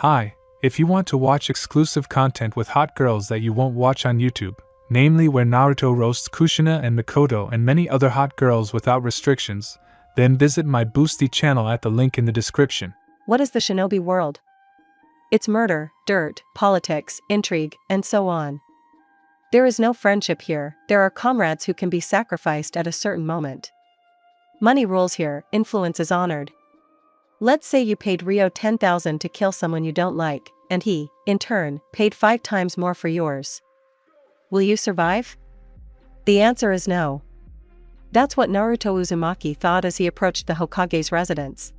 Hi, if you want to watch exclusive content with hot girls that you won't watch on YouTube, namely where Naruto roasts Kushina and Mikoto and many other hot girls without restrictions, then visit my Boosty channel at the link in the description. What is the shinobi world? It's murder, dirt, politics, intrigue, and so on. There is no friendship here, there are comrades who can be sacrificed at a certain moment. Money rules here, influence is honored. Let's say you paid Rio 10,000 to kill someone you don't like, and he, in turn, paid 5 times more for yours. Will you survive? The answer is no. That's what Naruto Uzumaki thought as he approached the Hokage's residence.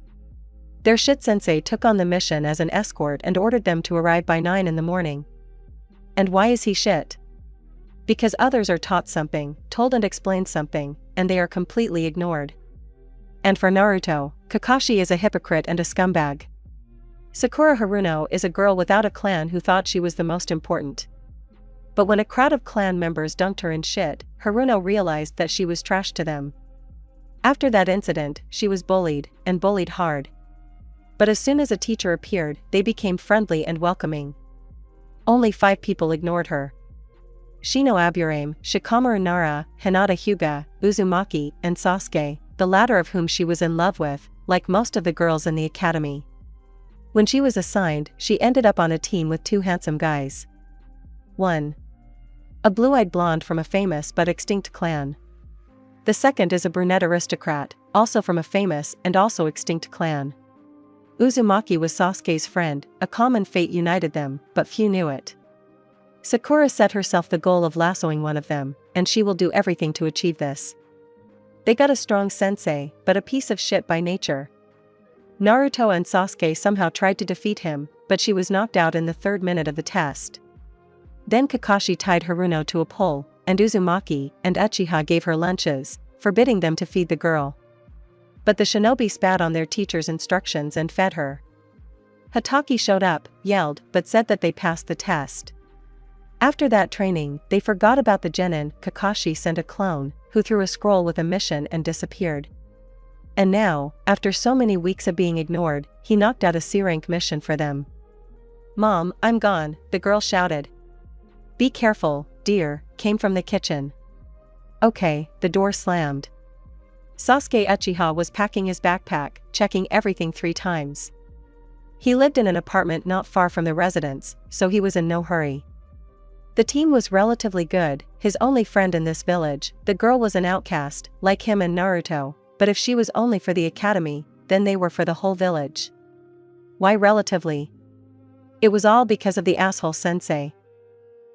Their shit sensei took on the mission as an escort and ordered them to arrive by 9 in the morning. And why is he shit? Because others are taught something, told and explained something, and they are completely ignored. And for Naruto, Kakashi is a hypocrite and a scumbag. Sakura Haruno is a girl without a clan who thought she was the most important. But when a crowd of clan members dunked her in shit, Haruno realized that she was trash to them. After that incident, she was bullied, and bullied hard. But as soon as a teacher appeared, they became friendly and welcoming. Only 5 people ignored her. Shino Aburame, Shikamaru Nara, Hinata Hyuga, Uzumaki, and Sasuke, the latter of whom she was in love with, like most of the girls in the academy. When she was assigned, she ended up on a team with 2 handsome guys. 1. A blue-eyed blonde from a famous but extinct clan. The second is a brunette aristocrat, also from a famous and also extinct clan. Uzumaki was Sasuke's friend, a common fate united them, but few knew it. Sakura set herself the goal of lassoing one of them, and she will do everything to achieve this. They got a strong sensei, but a piece of shit by nature. Naruto and Sasuke somehow tried to defeat him, but she was knocked out in the 3rd minute of the test. Then Kakashi tied Haruno to a pole, and Uzumaki and Uchiha gave her lunches, forbidding them to feed the girl. But the shinobi spat on their teacher's instructions and fed her. Hatake showed up, yelled, but said that they passed the test. After that training, they forgot about the genin. Kakashi sent a clone, who threw a scroll with a mission and disappeared. And now, after so many weeks of being ignored, he knocked out a C-rank mission for them. "Mom, I'm gone," the girl shouted. "Be careful, dear," came from the kitchen. Okay, the door slammed. Sasuke Uchiha was packing his backpack, checking everything 3 times. He lived in an apartment not far from the residence, so he was in no hurry. The team was relatively good, his only friend in this village. The girl was an outcast, like him and Naruto, but if she was only for the academy, then they were for the whole village. Why relatively? It was all because of the asshole sensei.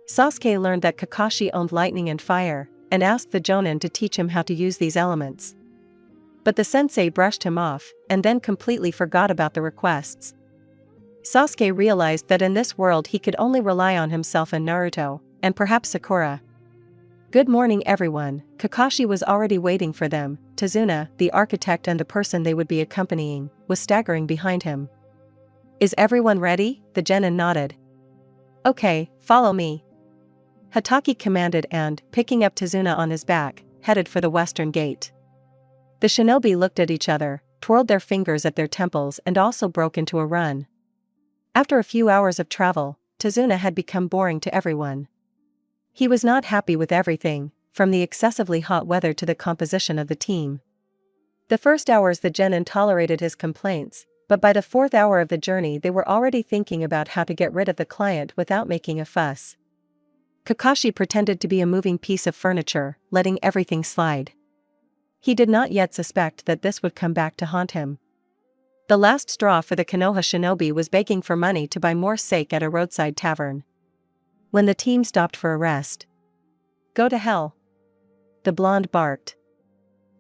Sasuke learned that Kakashi owned lightning and fire, and asked the Jonin to teach him how to use these elements. But the sensei brushed him off, and then completely forgot about the requests. Sasuke realized that in this world he could only rely on himself and Naruto, and perhaps Sakura. Good morning everyone. Kakashi was already waiting for them. Tazuna, the architect and the person they would be accompanying, was staggering behind him. "Is everyone ready?" The genin nodded. "Okay, follow me." Hatake commanded and, picking up Tazuna on his back, headed for the western gate. The shinobi looked at each other, twirled their fingers at their temples and also broke into a run. After a few hours of travel, Tazuna had become boring to everyone. He was not happy with everything, from the excessively hot weather to the composition of the team. The first hours the genin tolerated his complaints, but by the 4th hour of the journey they were already thinking about how to get rid of the client without making a fuss. Kakashi pretended to be a moving piece of furniture, letting everything slide. He did not yet suspect that this would come back to haunt him. The last straw for the Konoha shinobi was begging for money to buy more sake at a roadside tavern. When the team stopped for a rest. "Go to hell," the blonde barked.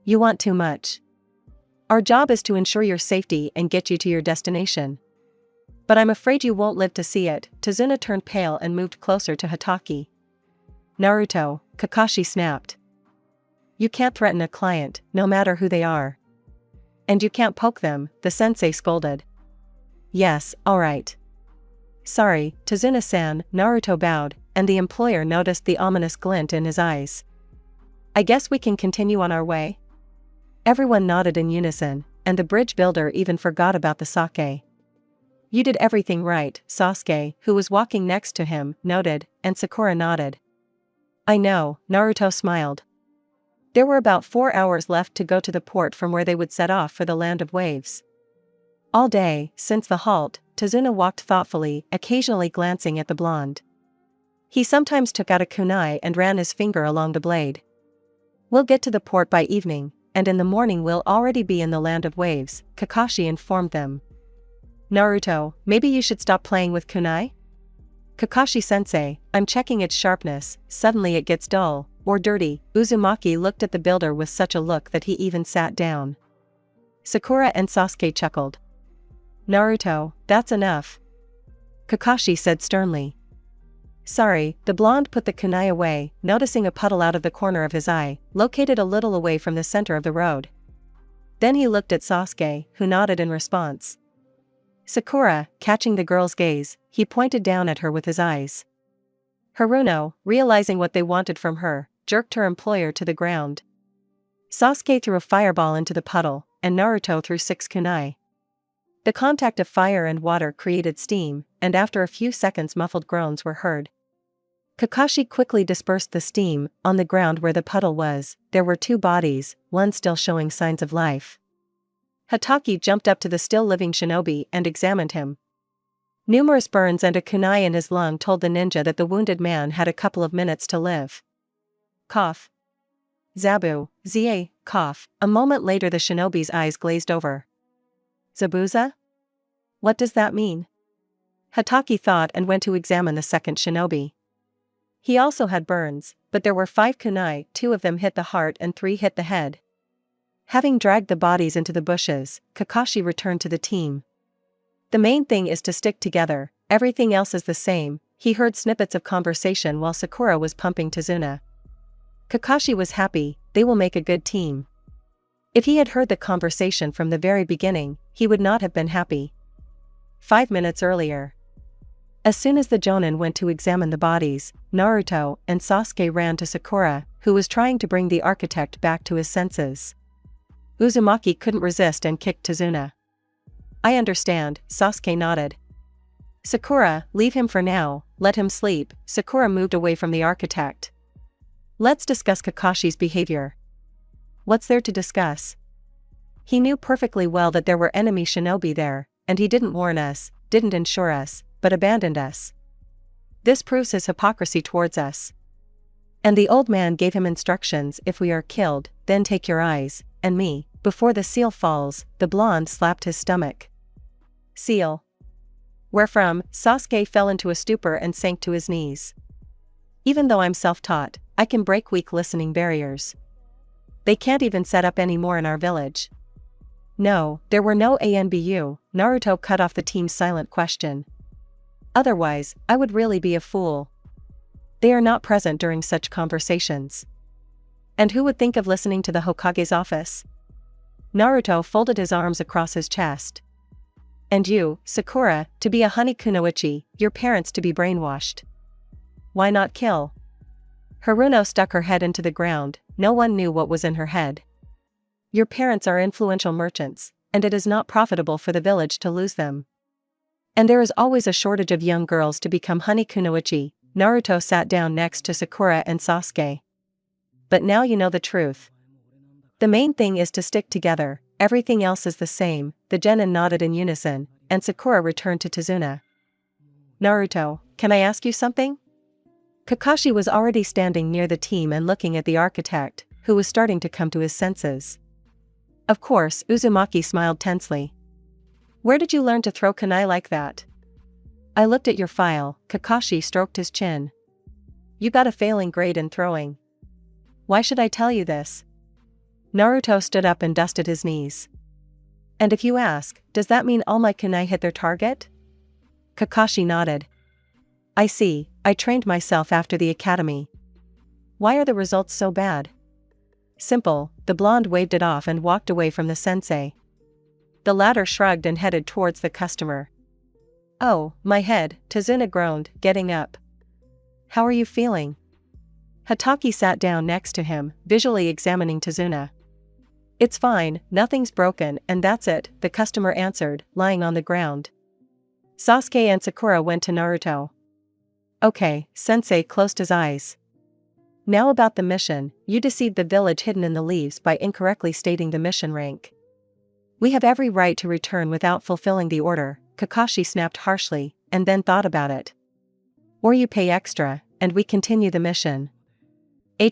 "You want too much. Our job is to ensure your safety and get you to your destination. But I'm afraid you won't live to see it." Tazuna turned pale and moved closer to Hatake. "Naruto," Kakashi snapped. "You can't threaten a client, no matter who they are. And you can't poke them," the sensei scolded. "Yes, alright. Sorry, Tazuna-san." Naruto bowed, and the employer noticed the ominous glint in his eyes. "I guess we can continue on our way?" Everyone nodded in unison, and the bridge builder even forgot about the sake. You did everything right, Sasuke, who was walking next to him, noted, and Sakura nodded. I know, Naruto smiled. There were about 4 hours left to go to the port from where they would set off for the Land of Waves. All day, since the halt, Tazuna walked thoughtfully, occasionally glancing at the blonde. He sometimes took out a kunai and ran his finger along the blade. We'll get to the port by evening, and in the morning we'll already be in the Land of Waves, Kakashi informed them. Naruto, maybe you should stop playing with kunai? Kakashi-sensei, I'm checking its sharpness, suddenly it gets dull, or dirty. Uzumaki looked at the builder with such a look that he even sat down. Sakura and Sasuke chuckled. Naruto, that's enough. Kakashi said sternly. Sorry, the blonde put the kunai away, noticing a puddle out of the corner of his eye, located a little away from the center of the road. Then he looked at Sasuke, who nodded in response. Sakura, catching the girl's gaze, he pointed down at her with his eyes. Haruno, realizing what they wanted from her, jerked her employer to the ground. Sasuke threw a fireball into the puddle, and Naruto threw 6 kunai. The contact of fire and water created steam, and after a few seconds muffled groans were heard. Kakashi quickly dispersed the steam. On the ground where the puddle was, there were 2 bodies, one still showing signs of life. Hatake jumped up to the still-living shinobi and examined him. Numerous burns and a kunai in his lung told the ninja that the wounded man had a couple of minutes to live. Cough. Zabu, Zie, cough. A moment later the shinobi's eyes glazed over. Zabuza? What does that mean? Hatake thought and went to examine the second shinobi. He also had burns, but there were 5 kunai, 2 of them hit the heart and 3 hit the head. Having dragged the bodies into the bushes, Kakashi returned to the team. The main thing is to stick together, everything else is the same. He heard snippets of conversation while Sakura was pumping Tazuna. Kakashi was happy, they will make a good team. If he had heard the conversation from the very beginning, he would not have been happy. 5 minutes earlier. As soon as the Jonin went to examine the bodies, Naruto and Sasuke ran to Sakura, who was trying to bring the architect back to his senses. Uzumaki couldn't resist and kicked Tazuna. I understand, Sasuke nodded. Sakura, leave him for now, let him sleep. Sakura moved away from the architect. Let's discuss Kakashi's behavior. What's there to discuss? He knew perfectly well that there were enemy shinobi there, and he didn't warn us, didn't ensure us, but abandoned us. This proves his hypocrisy towards us. And the old man gave him instructions: if we are killed, then take your eyes, and me, before the seal falls. The blonde slapped his stomach. Seal. Where from? Sasuke fell into a stupor and sank to his knees. Even though I'm self-taught, I can break weak listening barriers. They can't even set up any more in our village. No, there were no ANBU. Naruto cut off the team's silent question. Otherwise, I would really be a fool. They are not present during such conversations. And who would think of listening to the Hokage's office? Naruto folded his arms across his chest. And you, Sakura, to be a honey kunoichi, your parents to be brainwashed. Why not kill? Haruno stuck her head into the ground. No one knew what was in her head. Your parents are influential merchants, and it is not profitable for the village to lose them. And there is always a shortage of young girls to become honey kunoichi. Naruto sat down next to Sakura and Sasuke. But now you know the truth. The main thing is to stick together, everything else is the same. The genin nodded in unison, and Sakura returned to Tazuna. Naruto, can I ask you something? Kakashi was already standing near the team and looking at the architect, who was starting to come to his senses. Of course, Uzumaki smiled tensely. Where did you learn to throw kunai like that? I looked at your file. Kakashi stroked his chin. You got a failing grade in throwing. Why should I tell you this? Naruto stood up and dusted his knees. And if you ask, does that mean all my kunai hit their target? Kakashi nodded. I see, I trained myself after the academy. Why are the results so bad? Simple, the blonde waved it off and walked away from the sensei. The latter shrugged and headed towards the customer. Oh, my head, Tazuna groaned, getting up. How are you feeling? Hatake sat down next to him, visually examining Tazuna. It's fine, nothing's broken, and that's it, the customer answered, lying on the ground. Sasuke and Sakura went to Naruto. Okay, Sensei closed his eyes. Now about the mission, you deceived the village hidden in the leaves by incorrectly stating the mission rank. We have every right to return without fulfilling the order, Kakashi snapped harshly, and then thought about it. Or you pay extra, and we continue the mission.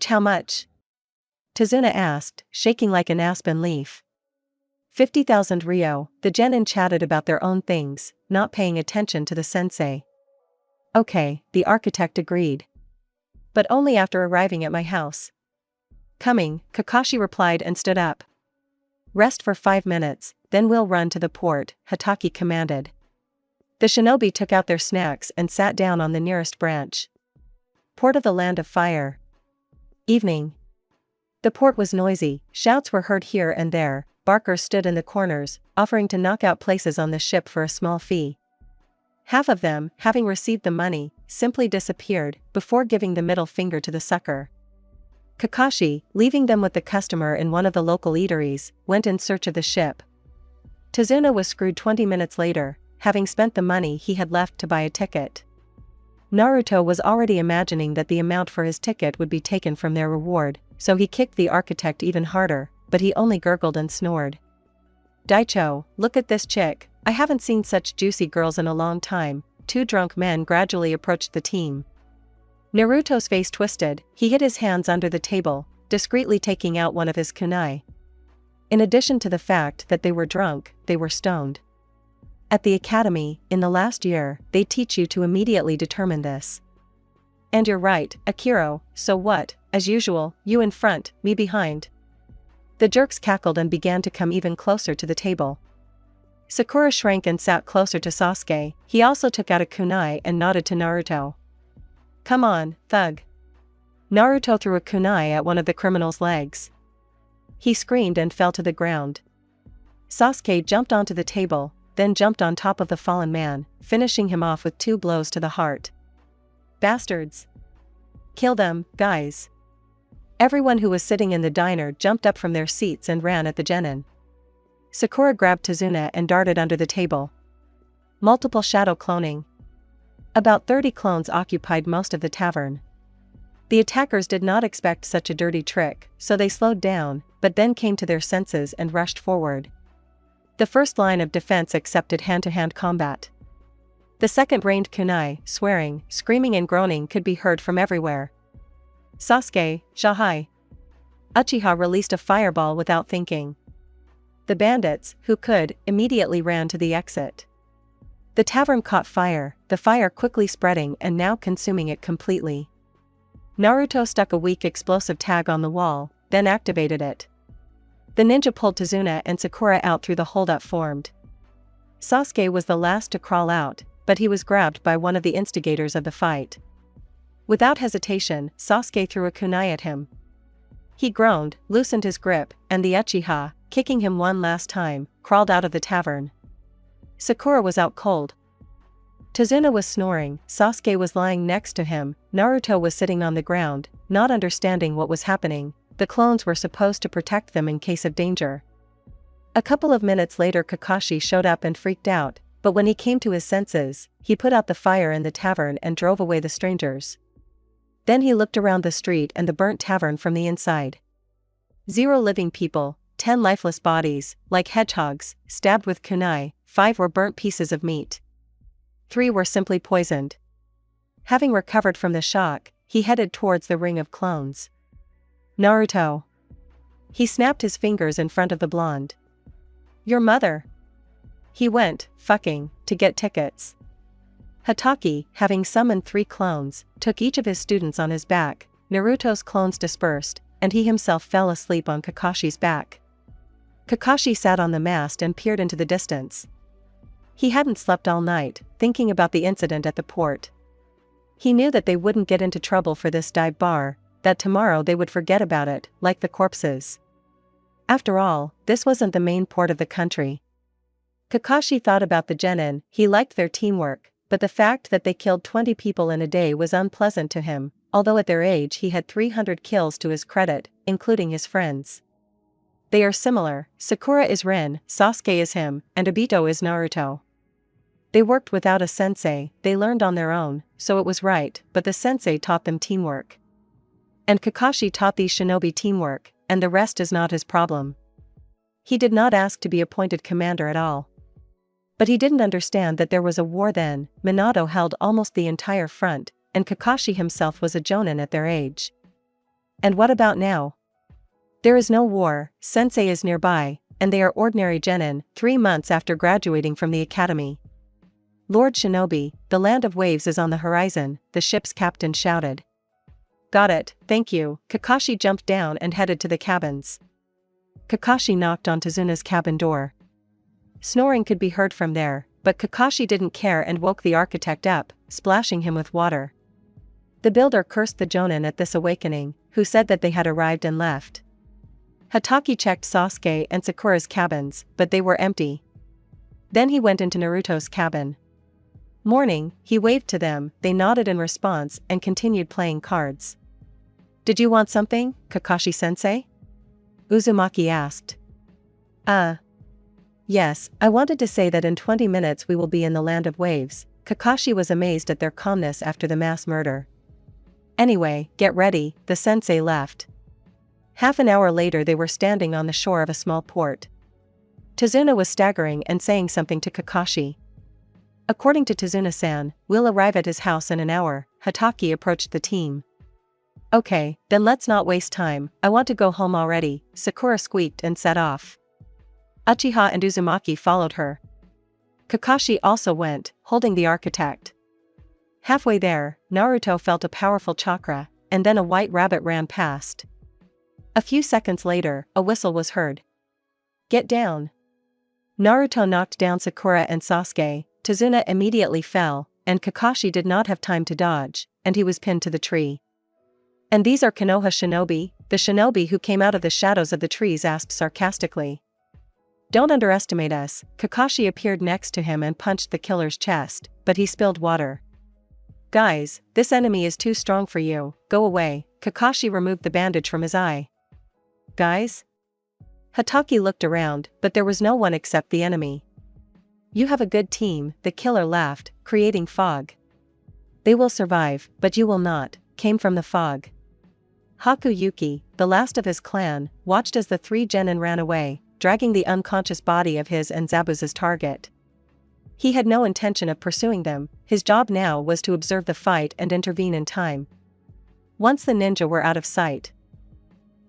How much? Tazuna asked, shaking like an aspen leaf. 50,000 Rio, the genin chatted about their own things, not paying attention to the sensei. Okay, the architect agreed. But only after arriving at my house. Coming, Kakashi replied and stood up. Rest for 5 minutes, then we'll run to the port, Hatake commanded. The shinobi took out their snacks and sat down on the nearest branch. Port of the Land of Fire. Evening. The port was noisy, shouts were heard here and there, barkers stood in the corners, offering to knock out places on the ship for a small fee. Half of them, having received the money, simply disappeared, before giving the middle finger to the sucker. Kakashi, leaving them with the customer in one of the local eateries, went in search of the ship. Tazuna was screwed 20 minutes later, having spent the money he had left to buy a ticket. Naruto was already imagining that the amount for his ticket would be taken from their reward, so he kicked the architect even harder, but he only gurgled and snored. Daicho, look at this chick, I haven't seen such juicy girls in a long time. 2 drunk men gradually approached the team. Naruto's face twisted, he hid his hands under the table, discreetly taking out one of his kunai. In addition to the fact that they were drunk, they were stoned. At the academy, in the last year, they teach you to immediately determine this. And you're right, Akiro, so what, as usual, you in front, me behind. The jerks cackled and began to come even closer to the table. Sakura shrank and sat closer to Sasuke, he also took out a kunai and nodded to Naruto. Come on, thug. Naruto threw a kunai at one of the criminal's legs. He screamed and fell to the ground. Sasuke jumped onto the table, then jumped on top of the fallen man, finishing him off with 2 blows to the heart. Bastards! Kill them, guys! Everyone who was sitting in the diner jumped up from their seats and ran at the genin. Sakura grabbed Tazuna and darted under the table. Multiple shadow cloning. About 30 clones occupied most of the tavern. The attackers did not expect such a dirty trick, so they slowed down, but then came to their senses and rushed forward. The first line of defense accepted hand-to-hand combat. The second rained kunai, swearing, screaming and groaning could be heard from everywhere. Sasuke, Shahai. Uchiha released a fireball without thinking. The bandits, who could, immediately ran to the exit. The tavern caught fire, the fire quickly spreading and now consuming it completely. Naruto stuck a weak explosive tag on the wall, then activated it. The ninja pulled Tazuna and Sakura out through the holdup formed. Sasuke was the last to crawl out, but he was grabbed by one of the instigators of the fight. Without hesitation, Sasuke threw a kunai at him. He groaned, loosened his grip, and the Uchiha, kicking him one last time, crawled out of the tavern. Sakura was out cold. Tazuna was snoring, Sasuke was lying next to him, Naruto was sitting on the ground, not understanding what was happening. The clones were supposed to protect them in case of danger. A couple of minutes later Kakashi showed up and freaked out, but when he came to his senses, he put out the fire in the tavern and drove away the strangers. Then he looked around the street and the burnt tavern from the inside. 0 living people, 10 lifeless bodies, like hedgehogs, stabbed with kunai, 5 were burnt pieces of meat. 3 were simply poisoned. Having recovered from the shock, he headed towards the ring of clones. Naruto. He snapped his fingers in front of the blonde. Your mother. He went, fucking, to get tickets. Hatake, having summoned 3 clones, took each of his students on his back, Naruto's clones dispersed, and he himself fell asleep on Kakashi's back. Kakashi sat on the mast and peered into the distance. He hadn't slept all night, thinking about the incident at the port. He knew that they wouldn't get into trouble for this dive bar, that tomorrow they would forget about it, like the corpses. After all, this wasn't the main port of the country. Kakashi thought about the genin, he liked their teamwork, but the fact that they killed 20 people in a day was unpleasant to him, although at their age he had 300 kills to his credit, including his friends. They are similar, Sakura is Rin, Sasuke is him, and Obito is Naruto. They worked without a sensei, they learned on their own, so it was right, but the sensei taught them teamwork. And Kakashi taught these shinobi teamwork, and the rest is not his problem. He did not ask to be appointed commander at all. But he didn't understand that there was a war then. Minato held almost the entire front, and Kakashi himself was a jonin at their age. And what about now? There is no war, sensei is nearby, and they are ordinary genin, 3 months after graduating from the academy. Lord Shinobi, the land of waves is on the horizon, the ship's captain shouted. Got it, thank you. Kakashi jumped down and headed to the cabins. Kakashi knocked on Tezuna's cabin door. Snoring could be heard from there, but Kakashi didn't care and woke the architect up, splashing him with water. The builder cursed the jonin at this awakening, who said that they had arrived and left. Hatake checked Sasuke and Sakura's cabins, but they were empty. Then he went into Naruto's cabin. Morning, he waved to them, they nodded in response and continued playing cards. Did you want something, Kakashi-sensei? Uzumaki asked. Yes, I wanted to say that in 20 minutes we will be in the land of waves. Kakashi was amazed at their calmness after the mass murder. Anyway, get ready, the sensei left. Half an hour later they were standing on the shore of a small port. Tezuna was staggering and saying something to Kakashi. According to Tezuna-san, we'll arrive at his house in an hour. Hatake approached the team. Okay, then let's not waste time, I want to go home already, Sakura squeaked and set off. Uchiha and Uzumaki followed her. Kakashi also went, holding the architect. Halfway there, Naruto felt a powerful chakra, and then a white rabbit ran past. A few seconds later, a whistle was heard. Get down. Naruto knocked down Sakura and Sasuke, Tezuna immediately fell, and Kakashi did not have time to dodge, and he was pinned to the tree. And these are Konoha shinobi? The shinobi who came out of the shadows of the trees asked sarcastically. Don't underestimate us. Kakashi appeared next to him and punched the killer's chest, but he spilled water. Guys, this enemy is too strong for you, go away. Kakashi removed the bandage from his eye. Guys? Hatake looked around, but there was no one except the enemy. You have a good team, the killer laughed, creating fog. They will survive, but you will not, came from the fog. Haku Yuki, the last of his clan, watched as the 3 genin ran away, dragging the unconscious body of his and Zabuza's target. He had no intention of pursuing them, his job now was to observe the fight and intervene in time. Once the ninja were out of sight,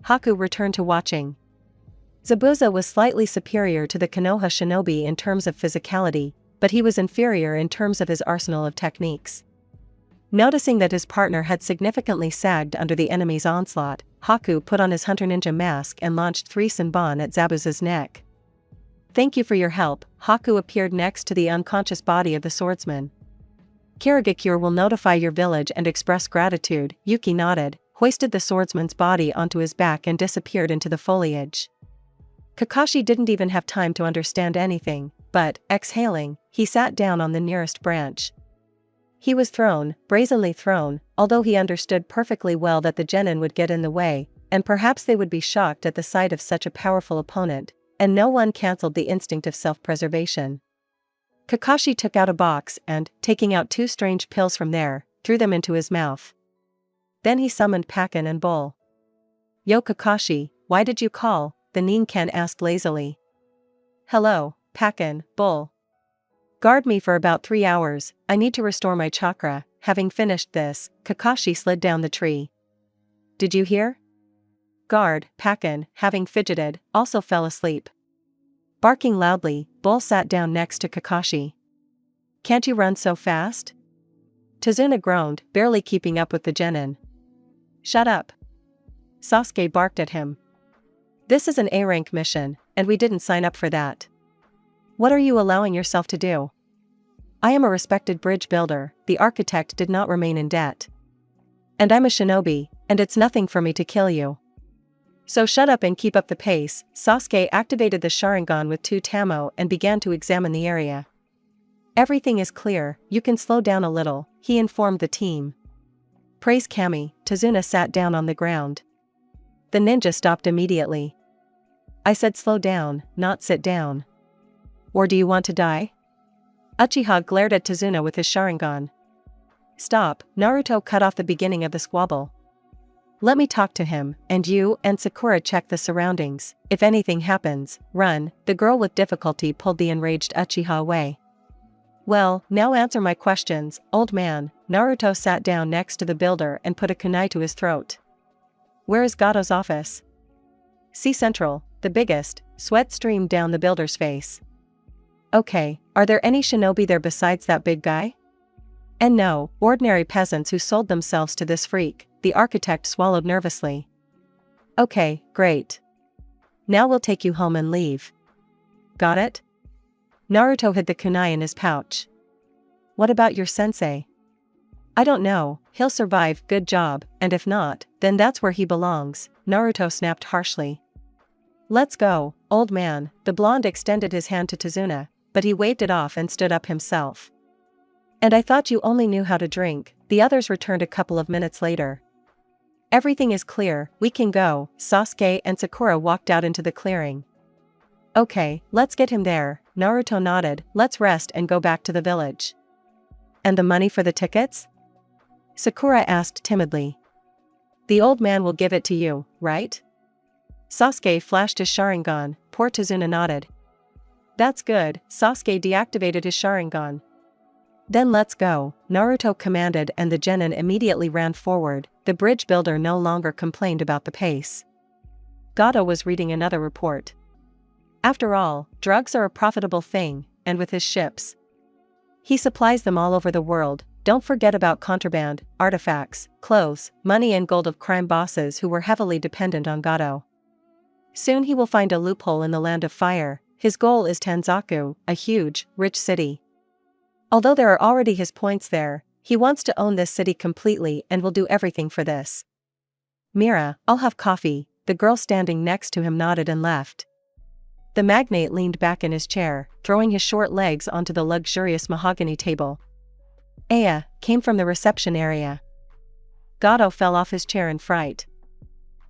Haku returned to watching. Zabuza was slightly superior to the Konoha shinobi in terms of physicality, but he was inferior in terms of his arsenal of techniques. Noticing that his partner had significantly sagged under the enemy's onslaught, Haku put on his hunter ninja mask and launched 3 Senbon at Zabuza's neck. Thank you for your help. Haku appeared next to the unconscious body of the swordsman. Kirigakure will notify your village and express gratitude. Yuki nodded, hoisted the swordsman's body onto his back and disappeared into the foliage. Kakashi didn't even have time to understand anything, but, exhaling, he sat down on the nearest branch. He was thrown, brazenly thrown, although he understood perfectly well that the genin would get in the way, and perhaps they would be shocked at the sight of such a powerful opponent, and no one cancelled the instinct of self-preservation. Kakashi took out a box and, taking out 2 strange pills from there, threw them into his mouth. Then he summoned Pakken and Bull. Yo Kakashi, why did you call? The Ninkan asked lazily. Hello, Pakken, Bull. Guard me for about 3 hours, I need to restore my chakra. Having finished this, Kakashi slid down the tree. Did you hear? Guard, Pakken, having fidgeted, also fell asleep. Barking loudly, Bull sat down next to Kakashi. Can't you run so fast? Tezuna groaned, barely keeping up with the genin. Shut up. Sasuke barked at him. This is an A-rank mission, and we didn't sign up for that. What are you allowing yourself to do? I am a respected bridge builder, the architect did not remain in debt. And I'm a shinobi, and it's nothing for me to kill you. So shut up and keep up the pace. Sasuke activated the Sharingan with 2 Tamo and began to examine the area. Everything is clear, you can slow down a little, he informed the team. Praise Kami. Tezuna sat down on the ground. The ninja stopped immediately. I said slow down, not sit down. Or do you want to die? Uchiha glared at Tazuna with his Sharingan. Stop, Naruto cut off the beginning of the squabble. Let me talk to him, and you and Sakura check the surroundings. If anything happens, run. The girl with difficulty pulled the enraged Uchiha away. Well, now answer my questions, old man. Naruto sat down next to the builder and put a kunai to his throat. Where is Gado's office? C Central, the biggest. Sweat streamed down the builder's face. Okay, are there any shinobi there besides that big guy? And no, ordinary peasants who sold themselves to this freak. The architect swallowed nervously. Okay, great. Now we'll take you home and leave. Got it? Naruto hid the kunai in his pouch. What about your sensei? I don't know, he'll survive, good job, and if not, then that's where he belongs, Naruto snapped harshly. Let's go, old man. The blonde extended his hand to Tazuna, but he waved it off and stood up himself. And I thought you only knew how to drink. The others returned a couple of minutes later. Everything is clear, we can go. Sasuke and Sakura walked out into the clearing. Okay, let's get him there. Naruto nodded. Let's rest and go back to the village. And the money for the tickets? Sakura asked timidly. The old man will give it to you, right? Sasuke flashed his Sharingan. Poor Tazuna nodded. That's good. Sasuke deactivated his Sharingan. Then let's go, Naruto commanded, and the genin immediately ran forward. The bridge builder no longer complained about the pace. Gado was reading another report. After all, drugs are a profitable thing, and with his ships. He supplies them all over the world. Don't forget about contraband, artifacts, clothes, money and gold of crime bosses who were heavily dependent on Gado. Soon he will find a loophole in the Land of Fire. His goal is Tanzaku, a huge, rich city. Although there are already his points there, he wants to own this city completely and will do everything for this. Mira, I'll have coffee. The girl standing next to him nodded and left. The magnate leaned back in his chair, throwing his short legs onto the luxurious mahogany table. Aya came from the reception area. Gado fell off his chair in fright.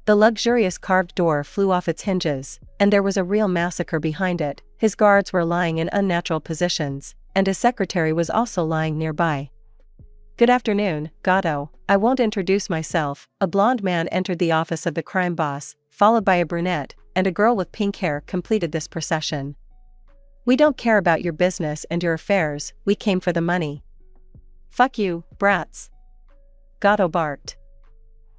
The luxurious carved door flew off its hinges, and there was a real massacre behind it. His guards were lying in unnatural positions, and his secretary was also lying nearby. Good afternoon, Gado. I won't introduce myself. A blonde man entered the office of the crime boss, followed by a brunette, and a girl with pink hair completed this procession. We don't care about your business and your affairs, we came for the money. Fuck you, brats. Gado barked.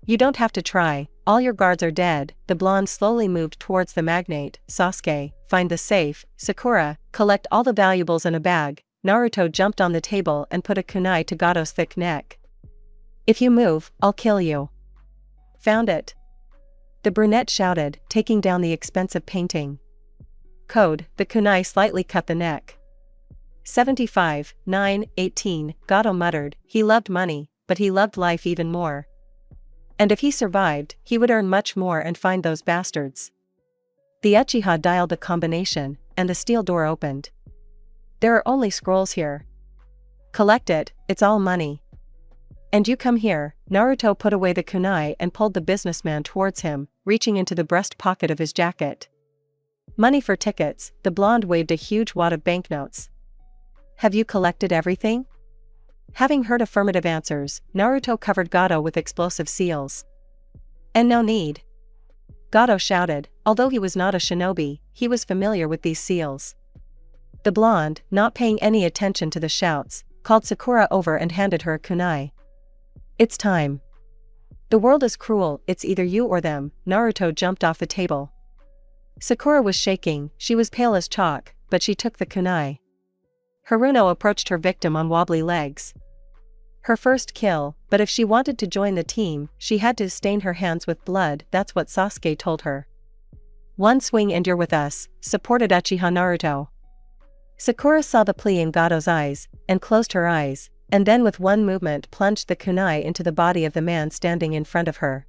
You don't have to try, all your guards are dead. The blonde slowly moved towards the magnate. Sasuke, find the safe. Sakura, collect all the valuables in a bag. Naruto jumped on the table and put a kunai to Gado's thick neck. If you move, I'll kill you. Found it. The brunette shouted, taking down the expensive painting. Code, the kunai slightly cut the neck. 75, 9, 18, Gado muttered. He loved money, but he loved life even more. And if he survived, he would earn much more and find those bastards. The Uchiha dialed the combination, and the steel door opened. There are only scrolls here. Collect it, it's all money. And you come here. Naruto put away the kunai and pulled the businessman towards him, reaching into the breast pocket of his jacket. Money for tickets. The blonde waved a huge wad of banknotes. Have you collected everything? Having heard affirmative answers, Naruto covered Gado with explosive seals. And no need. Gado shouted. Although he was not a shinobi, he was familiar with these seals. The blonde, not paying any attention to the shouts, called Sakura over and handed her a kunai. It's time. The world is cruel, it's either you or them. Naruto jumped off the table. Sakura was shaking, she was pale as chalk, but she took the kunai. Haruno approached her victim on wobbly legs. Her first kill, but if she wanted to join the team, she had to stain her hands with blood. That's what Sasuke told her. One swing and you're with us, supported Uchiha Naruto. Sakura saw the plea in Gado's eyes, and closed her eyes, and then with one movement plunged the kunai into the body of the man standing in front of her.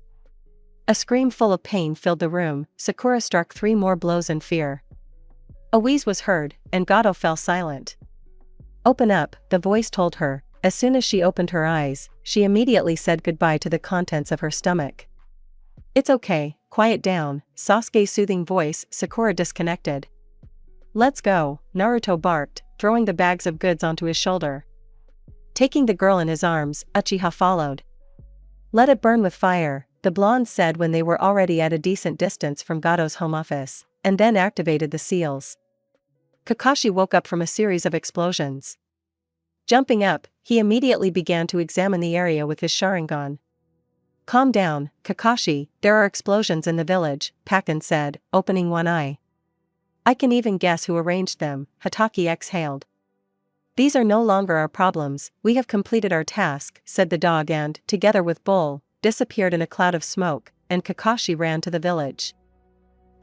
A scream full of pain filled the room. Sakura struck 3 more blows in fear. A wheeze was heard, and Gado fell silent. Open up, the voice told her. As soon as she opened her eyes, she immediately said goodbye to the contents of her stomach. It's okay, quiet down, Sasuke's soothing voice. Sakura disconnected. Let's go, Naruto barked, throwing the bags of goods onto his shoulder. Taking the girl in his arms, Uchiha followed. "Let it burn with fire," the blonde said when they were already at a decent distance from Gato's home office, and then activated the seals. Kakashi woke up from a series of explosions. Jumping up, he immediately began to examine the area with his Sharingan. "Calm down, Kakashi, there are explosions in the village," Pakken said, opening one eye. "I can even guess who arranged them," Hatake exhaled. "These are no longer our problems, we have completed our task," said the dog and, together with Bull, disappeared in a cloud of smoke, and Kakashi ran to the village.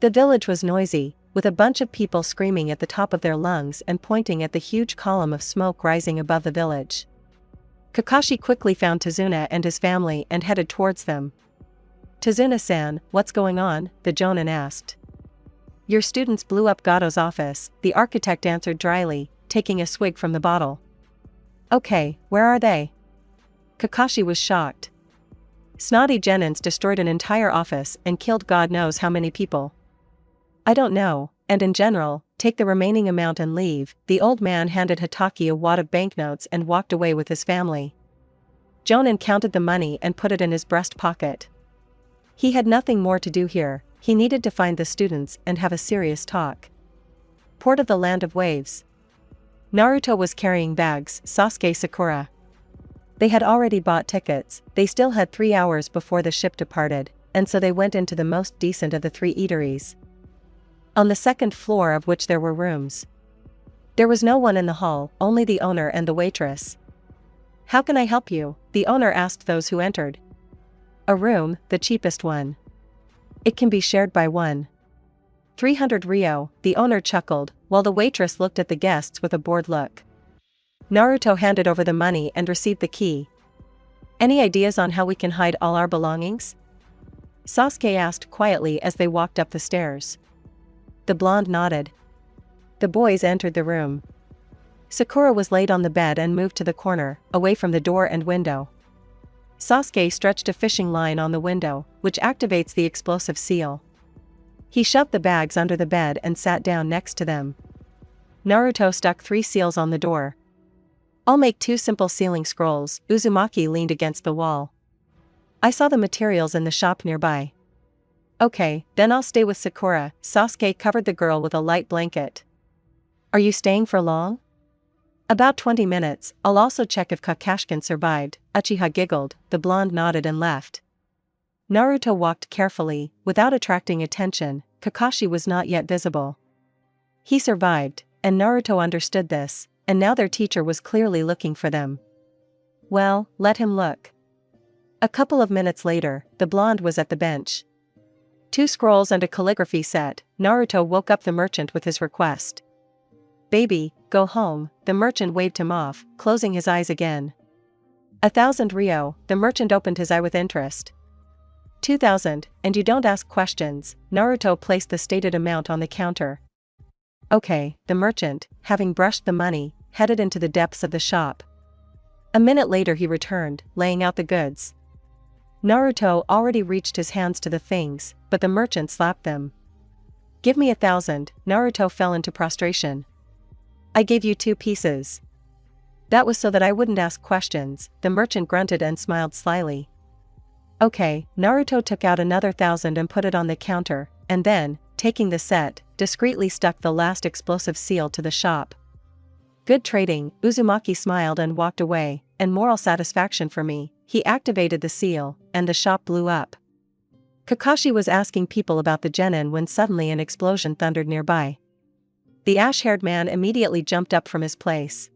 The village was noisy, with a bunch of people screaming at the top of their lungs and pointing at the huge column of smoke rising above the village. Kakashi quickly found Tazuna and his family and headed towards them. "Tazuna-san, what's going on?" the Jonin asked. "Your students blew up Gato's office," the architect answered dryly, taking a swig from the bottle. "Okay, where are they?" Kakashi was shocked. "Snotty Genins destroyed an entire office and killed God knows how many people." "I don't know, and in general, take the remaining amount and leave." The old man handed Hatake a wad of banknotes and walked away with his family. Jonin counted the money and put it in his breast pocket. He had nothing more to do here, he needed to find the students and have a serious talk. Port of the Land of Waves. Naruto was carrying bags, Sasuke Sakura. They had already bought tickets, they still had 3 hours before the ship departed, and so they went into the most decent of the 3 eateries. On the second floor of which there were rooms. There was no one in the hall, only the owner and the waitress. "How can I help you?" the owner asked those who entered. "A room, the cheapest one. It can be shared by one. 300 Rio, the owner chuckled, while the waitress looked at the guests with a bored look. Naruto handed over the money and received the key. "Any ideas on how we can hide all our belongings?" Sasuke asked quietly as they walked up the stairs. The blonde nodded. The boys entered the room. Sakura was laid on the bed and moved to the corner, away from the door and window. Sasuke stretched a fishing line on the window, which activates the explosive seal. He shoved the bags under the bed and sat down next to them. Naruto stuck 3 seals on the door. "I'll make 2 simple sealing scrolls." Uzumaki leaned against the wall. "I saw the materials in the shop nearby." "Okay, then I'll stay with Sakura." Sasuke covered the girl with a light blanket. "Are you staying for long?" "About 20 minutes, I'll also check if Kakashkin survived." Uchiha giggled, the blonde nodded and left. Naruto walked carefully, without attracting attention. Kakashi was not yet visible. He survived, and Naruto understood this, and now their teacher was clearly looking for them. Well, let him look. A couple of minutes later, the blonde was at the bench. 2 scrolls and a calligraphy set. Naruto woke up the merchant with his request. "Baby, go home." The merchant waved him off, closing his eyes again. 1,000 Rio. The merchant opened his eye with interest. 2,000, and you don't ask questions. Naruto placed the stated amount on the counter. Okay, the merchant, having brushed the money, headed into the depths of the shop. A minute later he returned, laying out the goods. Naruto already reached his hands to the things, but the merchant slapped them. "Give me 1,000, Naruto fell into prostration. "I gave you 2 pieces. "That was so that I wouldn't ask questions." The merchant grunted and smiled slyly. Okay, Naruto took out another 1,000 and put it on the counter, and then, taking the set, discreetly stuck the last explosive seal to the shop. "Good trading." Uzumaki smiled and walked away, "and moral satisfaction for me." He activated the seal, and the shop blew up. Kakashi was asking people about the genin when suddenly an explosion thundered nearby. The ash-haired man immediately jumped up from his place.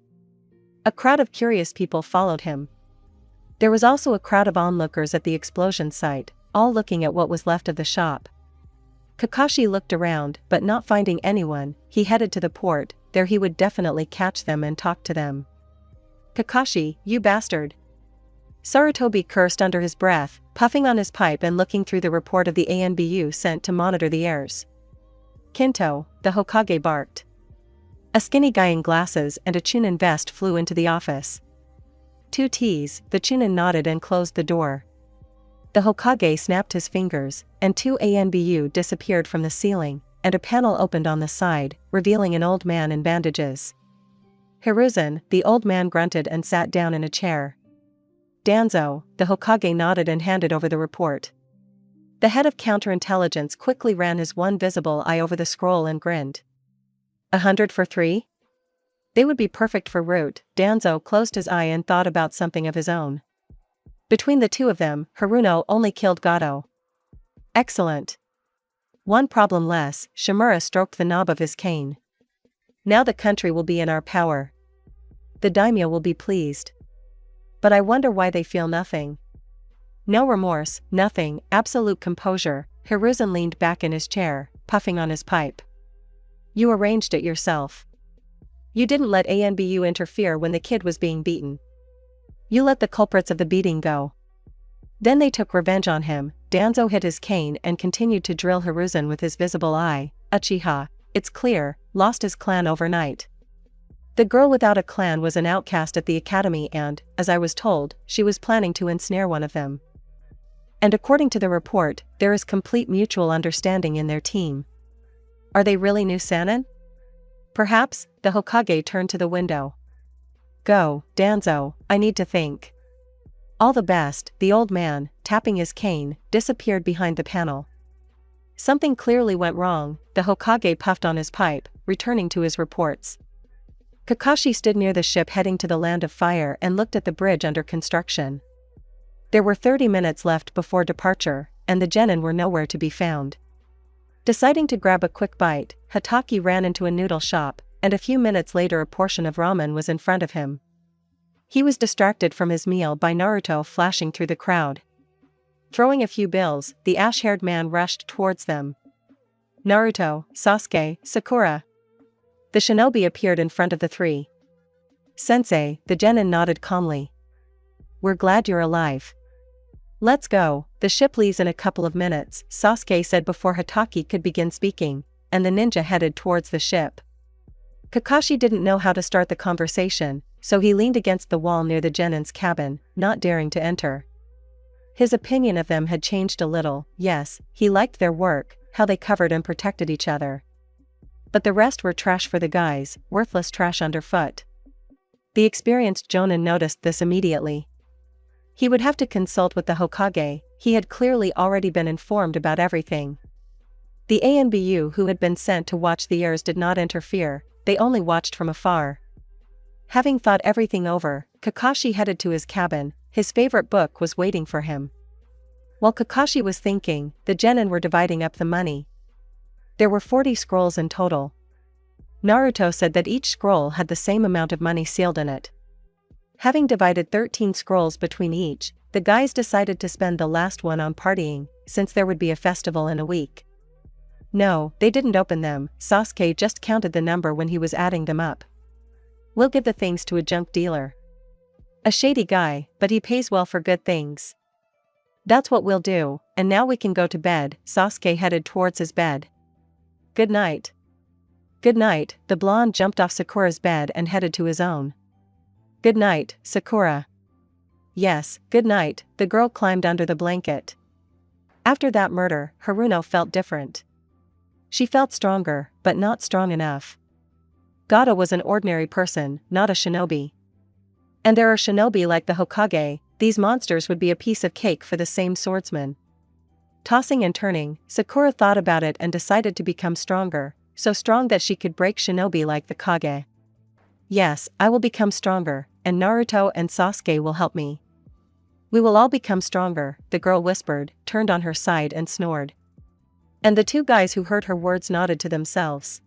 A crowd of curious people followed him. There was also a crowd of onlookers at the explosion site, all looking at what was left of the shop. Kakashi looked around, but not finding anyone, he headed to the port. There he would definitely catch them and talk to them. "Kakashi, you bastard!" Sarutobi cursed under his breath, puffing on his pipe and looking through the report of the ANBU sent to monitor the airs. "Kinto," the Hokage barked. A skinny guy in glasses and a Chunin vest flew into the office. 2 T's, the Chunin nodded and closed the door. The Hokage snapped his fingers, and 2 ANBU disappeared from the ceiling, and a panel opened on the side, revealing an old man in bandages. Hiruzen, the old man grunted and sat down in a chair. Danzo, the Hokage nodded and handed over the report. The head of counterintelligence quickly ran his one visible eye over the scroll and grinned. 100 for 3? They would be perfect for Root. Danzo closed his eye and thought about something of his own. Between the two of them, Haruno only killed Gato. Excellent. One problem less. Shimura stroked the knob of his cane. Now the country will be in our power. The daimyo will be pleased. But I wonder why they feel nothing. No remorse, nothing, absolute composure. Hiruzen leaned back in his chair, puffing on his pipe. You arranged it yourself. You didn't let ANBU interfere when the kid was being beaten. You let the culprits of the beating go. Then they took revenge on him. Danzo hit his cane and continued to drill Hiruzen with his visible eye. Uchiha, it's clear, lost his clan overnight. The girl without a clan was an outcast at the academy and, as I was told, she was planning to ensnare one of them. And according to the report, there is complete mutual understanding in their team. Are they really new Sannin? Perhaps. The Hokage turned to the window. Go, Danzo, I need to think. All the best. The old man, tapping his cane, disappeared behind the panel. Something clearly went wrong. The Hokage puffed on his pipe, returning to his reports. Kakashi stood near the ship heading to the Land of Fire and looked at the bridge under construction. There were 30 minutes left before departure, and the genin were nowhere to be found. Deciding to grab a quick bite, Hataki ran into a noodle shop, and a few minutes later a portion of ramen was in front of him. He was distracted from his meal by Naruto flashing through the crowd. Throwing a few bills, the ash-haired man rushed towards them. Naruto, Sasuke, Sakura. The shinobi appeared in front of the three. Sensei, the genin nodded calmly. We're glad you're alive. Let's go, the ship leaves in a couple of minutes, Sasuke said before Hataki could begin speaking, and the ninja headed towards the ship. Kakashi didn't know how to start the conversation, so he leaned against the wall near the genin's cabin, not daring to enter. His opinion of them had changed a little. Yes, he liked their work, how they covered and protected each other. But the rest were trash for the guys, worthless trash underfoot. The experienced Jonin noticed this immediately. He would have to consult with the Hokage. He had clearly already been informed about everything. The ANBU who had been sent to watch the heirs did not interfere, they only watched from afar. Having thought everything over, Kakashi headed to his cabin. His favorite book was waiting for him. While Kakashi was thinking, the genin were dividing up the money. There were 40 scrolls in total. Naruto said that each scroll had the same amount of money sealed in it. Having divided 13 scrolls between each, the guys decided to spend the last one on partying, since there would be a festival in a week. No, they didn't open them. Sasuke just counted the number when he was adding them up. We'll give the things to a junk dealer. A shady guy, but he pays well for good things. That's what we'll do, and now we can go to bed. Sasuke headed towards his bed. Good night. Good night. The blonde jumped off Sakura's bed and headed to his own. Good night, Sakura. Yes, good night. The girl climbed under the blanket. After that murder, Haruno felt different. She felt stronger, but not strong enough. Gato was an ordinary person, not a shinobi. And there are shinobi like the Hokage. These monsters would be a piece of cake for the same swordsman. Tossing and turning, Sakura thought about it and decided to become stronger, so strong that she could break shinobi like the Kage. Yes, I will become stronger, and Naruto and Sasuke will help me. We will all become stronger, the girl whispered, turned on her side and snored. And the two guys who heard her words nodded to themselves.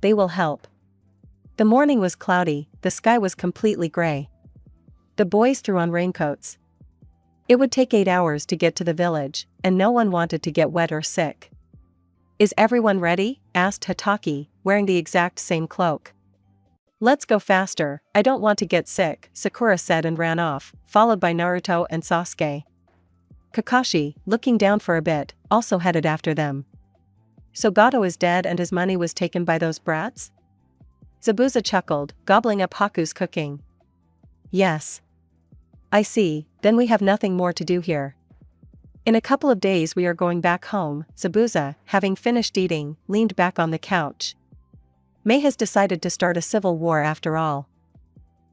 They will help. The morning was cloudy, the sky was completely gray. The boys threw on raincoats. It would take 8 hours to get to the village, and no one wanted to get wet or sick. Is everyone ready? Asked Hataki, wearing the exact same cloak. Let's go faster, I don't want to get sick, Sakura said and ran off, followed by Naruto and Sasuke. Kakashi, looking down for a bit, also headed after them. So Gato is dead and his money was taken by those brats? Zabuza chuckled, gobbling up Haku's cooking. Yes. I see, then we have nothing more to do here. In a couple of days we are going back home. Zabuza, having finished eating, leaned back on the couch. Mei has decided to start a civil war after all.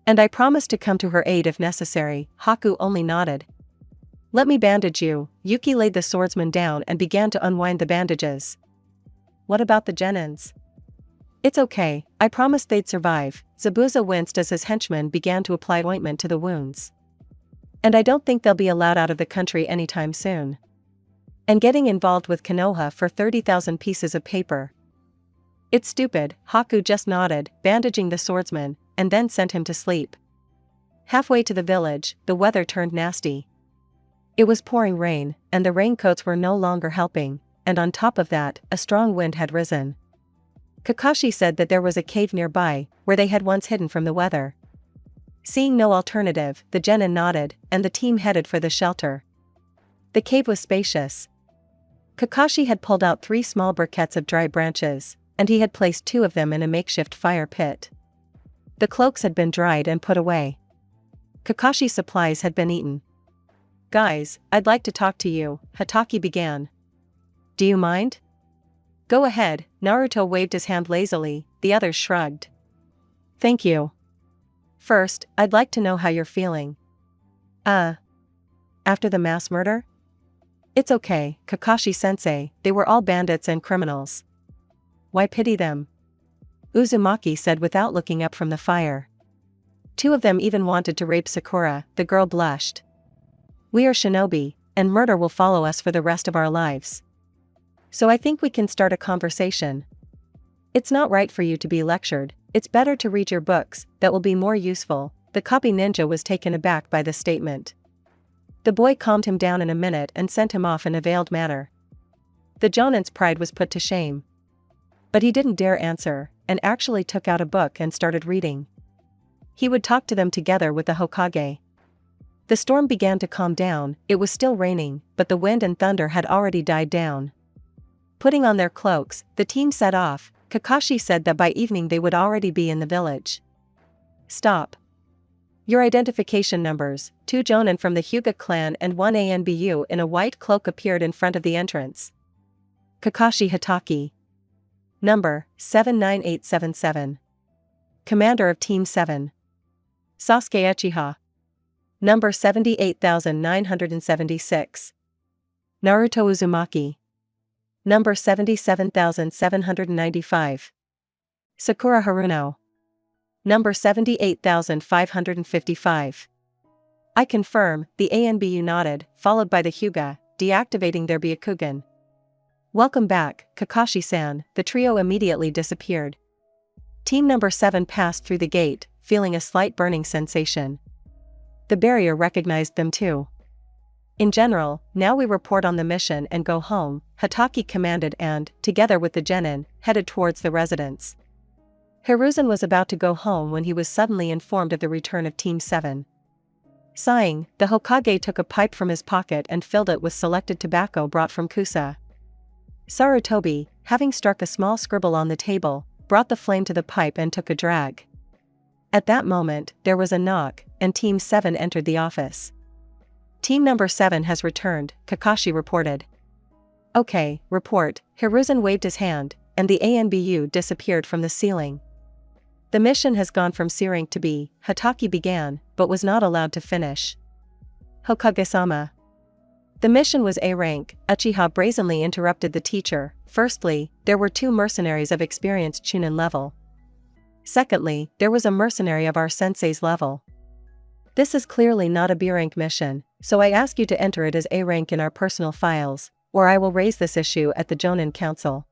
And I promise to come to her aid if necessary. Haku only nodded. Let me bandage you. Yuki laid the swordsman down and began to unwind the bandages. What about the genins? It's okay, I promised they'd survive. Zabuza winced as his henchmen began to apply ointment to the wounds. And I don't think they'll be allowed out of the country anytime soon. And getting involved with Konoha for 30,000 pieces of paper. It's stupid, Haku just nodded, bandaging the swordsman, and then sent him to sleep. Halfway to the village, the weather turned nasty. It was pouring rain, and the raincoats were no longer helping, and on top of that, a strong wind had risen. Kakashi said that there was a cave nearby, where they had once hidden from the weather. Seeing no alternative, the genin nodded, and the team headed for the shelter. The cave was spacious. Kakashi had pulled out 3 small briquettes of dry branches, and he had placed 2 of them in a makeshift fire pit. The cloaks had been dried and put away. Kakashi's supplies had been eaten. Guys, I'd like to talk to you, Hatake began. Do you mind? Go ahead, Naruto waved his hand lazily, the others shrugged. Thank you. First, I'd like to know how you're feeling. After the mass murder? It's okay, Kakashi-sensei, they were all bandits and criminals. Why pity them? Uzumaki said without looking up from the fire. 2 of them even wanted to rape Sakura, the girl blushed. We are shinobi, and murder will follow us for the rest of our lives. So I think we can start a conversation. It's not right for you to be lectured, it's better to read your books, that will be more useful. The copy ninja was taken aback by the statement. The boy calmed him down in a minute and sent him off in a veiled manner. The jonin's pride was put to shame. But he didn't dare answer, and actually took out a book and started reading. He would talk to them together with the Hokage. The storm began to calm down, it was still raining, but the wind and thunder had already died down. Putting on their cloaks, the team set off. Kakashi said that by evening they would already be in the village. Stop. Your identification numbers. 2 jonin from the Hyuga clan and 1 ANBU in a white cloak appeared in front of the entrance. Kakashi Hatake. Number 79877. Commander of Team 7. Sasuke Uchiha. Number 78976. Naruto Uzumaki. Number 77795. Sakura Haruno. Number 78555. I confirm, the ANBU nodded, followed by the Hyuga, deactivating their Byakugan. Welcome back, Kakashi-san, the trio immediately disappeared. Team number 7 passed through the gate, feeling a slight burning sensation. The barrier recognized them too. In general, now we report on the mission and go home, Hatake commanded and, together with the genin, headed towards the residence. Hiruzen was about to go home when he was suddenly informed of the return of Team 7. Sighing, the Hokage took a pipe from his pocket and filled it with selected tobacco brought from Kusa. Sarutobi, having struck a small scribble on the table, brought the flame to the pipe and took a drag. At that moment, there was a knock, and Team 7 entered the office. Team number 7 has returned, Kakashi reported. Okay, report. Hiruzen waved his hand, and the ANBU disappeared from the ceiling. The mission has gone from C rank to B, Hatake began, but was not allowed to finish. Hokage-sama. The mission was A rank, Uchiha brazenly interrupted the teacher. Firstly, there were 2 mercenaries of experienced Chunin level. Secondly, there was a mercenary of our sensei's level. This is clearly not a B rank mission, so I ask you to enter it as A rank in our personal files, or I will raise this issue at the Jonin Council.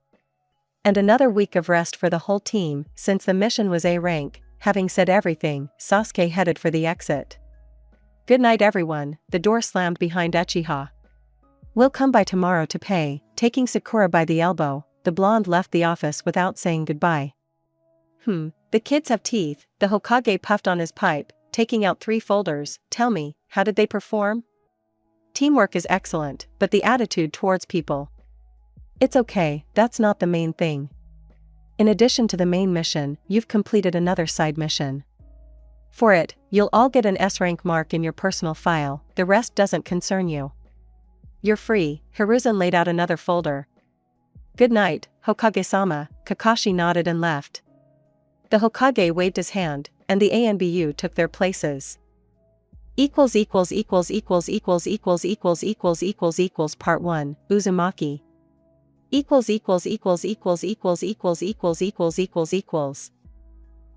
And another week of rest for the whole team, since the mission was A rank. Having said everything, Sasuke headed for the exit. Good night everyone, the door slammed behind Uchiha. We'll come by tomorrow to pay. Taking Sakura by the elbow, the blonde left the office without saying goodbye. The kids have teeth, the Hokage puffed on his pipe, taking out 3 folders. Tell me, how did they perform? Teamwork is excellent, but the attitude towards people. It's okay, that's not the main thing. In addition to the main mission, you've completed another side mission. For it, you'll all get an S rank mark in your personal file, the rest doesn't concern you. You're free. Hiruzen laid out another folder. Good night, Hokage-sama. Kakashi nodded and left. The Hokage waved his hand, and the ANBU took their places. Part 1, Uzumaki.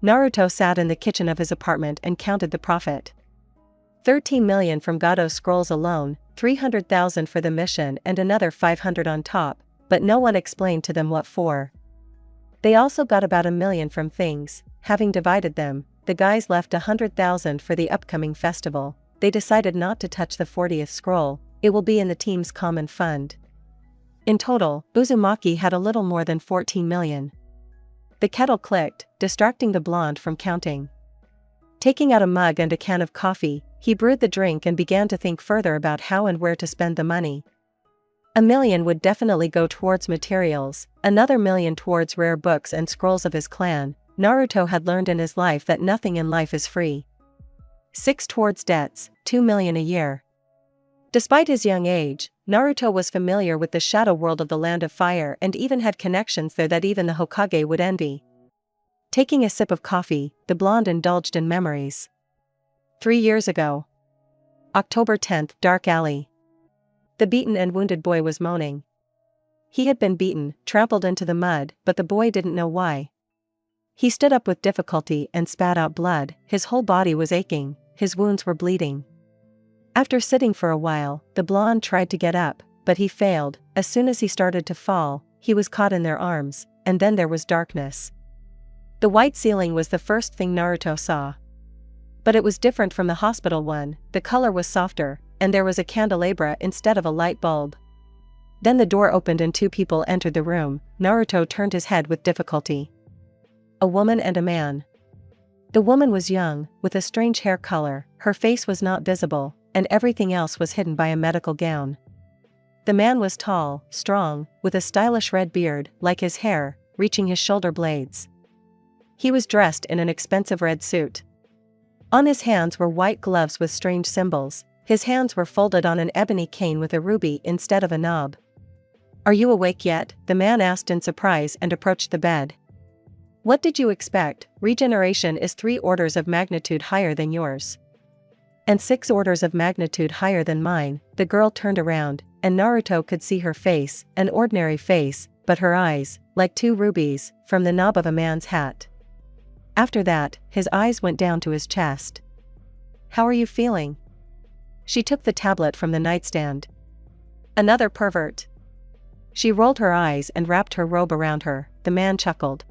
Naruto sat in the kitchen of his apartment and counted the profit. 13 million from Gato scrolls alone, 300,000 for the mission and another 500 on top, but no one explained to them what for. They also got about 1 million from things. Having divided them, the guys left 100,000 for the upcoming festival. They decided not to touch the 40th scroll, it will be in the team's common fund. In total, Uzumaki had a little more than 14 million. The kettle clicked, distracting the blonde from counting. Taking out a mug and a can of coffee, he brewed the drink and began to think further about how and where to spend the money. 1 million would definitely go towards materials, another 1 million towards rare books and scrolls of his clan. Naruto had learned in his life that nothing in life is free. 6 towards debts, 2 million a year. Despite his young age, Naruto was familiar with the shadow world of the Land of Fire and even had connections there that even the Hokage would envy. Taking a sip of coffee, the blonde indulged in memories. 3 years ago. October 10th, dark alley. The beaten and wounded boy was moaning. He had been beaten, trampled into the mud, but the boy didn't know why. He stood up with difficulty and spat out blood, his whole body was aching, his wounds were bleeding. After sitting for a while, the blonde tried to get up, but he failed. As soon as he started to fall, he was caught in their arms, and then there was darkness. The white ceiling was the first thing Naruto saw. But it was different from the hospital one, the color was softer, and there was a candelabra instead of a light bulb. Then the door opened and 2 people entered the room. Naruto turned his head with difficulty. A woman and a man. The woman was young, with a strange hair color, her face was not visible, and everything else was hidden by a medical gown. The man was tall, strong, with a stylish red beard, like his hair, reaching his shoulder blades. He was dressed in an expensive red suit. On his hands were white gloves with strange symbols, his hands were folded on an ebony cane with a ruby instead of a knob. "Are you awake yet?" the man asked in surprise and approached the bed. "What did you expect? Regeneration is 3 orders of magnitude higher than yours. And 6 orders of magnitude higher than mine." The girl turned around, and Naruto could see her face, an ordinary face, but her eyes, like 2 rubies, from the knob of a man's hat. After that, his eyes went down to his chest. "How are you feeling?" She took the tablet from the nightstand. "Another pervert." She rolled her eyes and wrapped her robe around her. The man chuckled.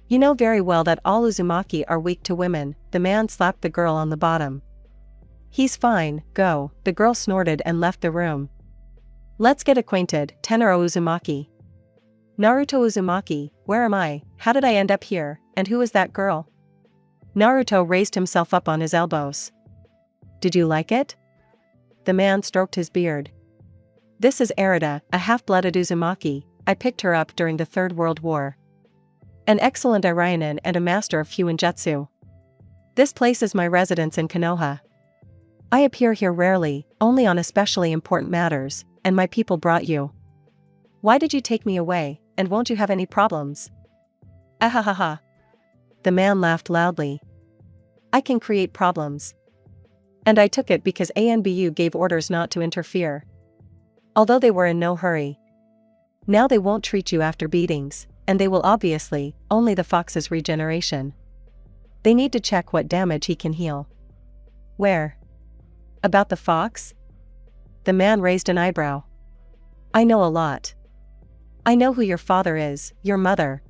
"You know very well that all Uzumaki are weak to women." The man slapped the girl on the bottom. "He's fine, go." The girl snorted and left the room. "Let's get acquainted, Tenaro Uzumaki." "Naruto Uzumaki, where am I? How did I end up here, and who is that girl?" Naruto raised himself up on his elbows. "Did you like it?" The man stroked his beard. "This is Arita, a half-blooded Uzumaki. I picked her up during the Third World War. An excellent Irionin and a master of Fuinjutsu. This place is my residence in Konoha. I appear here rarely, only on especially important matters, and my people brought you. Why did you take me away, and won't you have any problems?" "Ahahaha." The man laughed loudly. "I can create problems. And I took it because ANBU gave orders not to interfere. Although they were in no hurry. Now they won't treat you after beatings, and they will obviously, only the fox's regeneration. They need to check what damage he can heal." "Where? About the fox?" The man raised an eyebrow. "I know a lot. I know who your father is, your mother.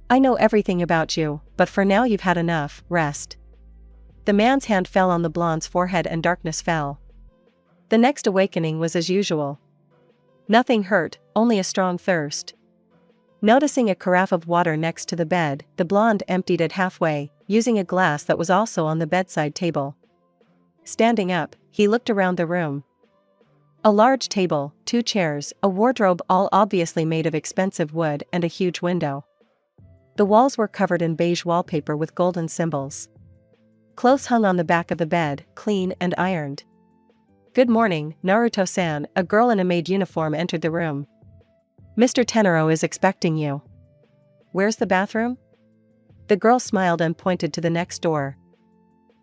I know everything about you, but for now you've had enough, rest." The man's hand fell on the blonde's forehead and darkness fell. The next awakening was as usual. Nothing hurt, only a strong thirst. Noticing a carafe of water next to the bed, the blonde emptied it halfway, using a glass that was also on the bedside table. Standing up, he looked around the room. A large table, 2 chairs, a wardrobe all obviously made of expensive wood and a huge window. The walls were covered in beige wallpaper with golden symbols. Clothes hung on the back of the bed, clean and ironed. "Good morning, Naruto-san." A girl in a maid uniform entered the room. "Mr. Tenaro is expecting you." "Where's the bathroom?" The girl smiled and pointed to the next door.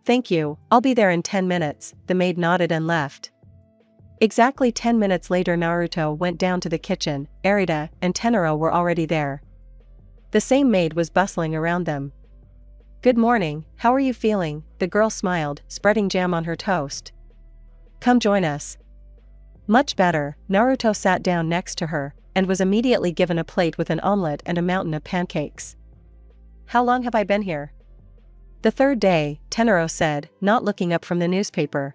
"Thank you, I'll be there in 10 minutes, the maid nodded and left. Exactly 10 minutes later Naruto went down to the kitchen, Erida and Tenaro were already there. The same maid was bustling around them. "Good morning, how are you feeling?" The girl smiled, spreading jam on her toast. "Come join us." Much better, Naruto sat down next to her, and was immediately given a plate with an omelette and a mountain of pancakes. "How long have I been here?" "The third day," Tenaro said, not looking up from the newspaper.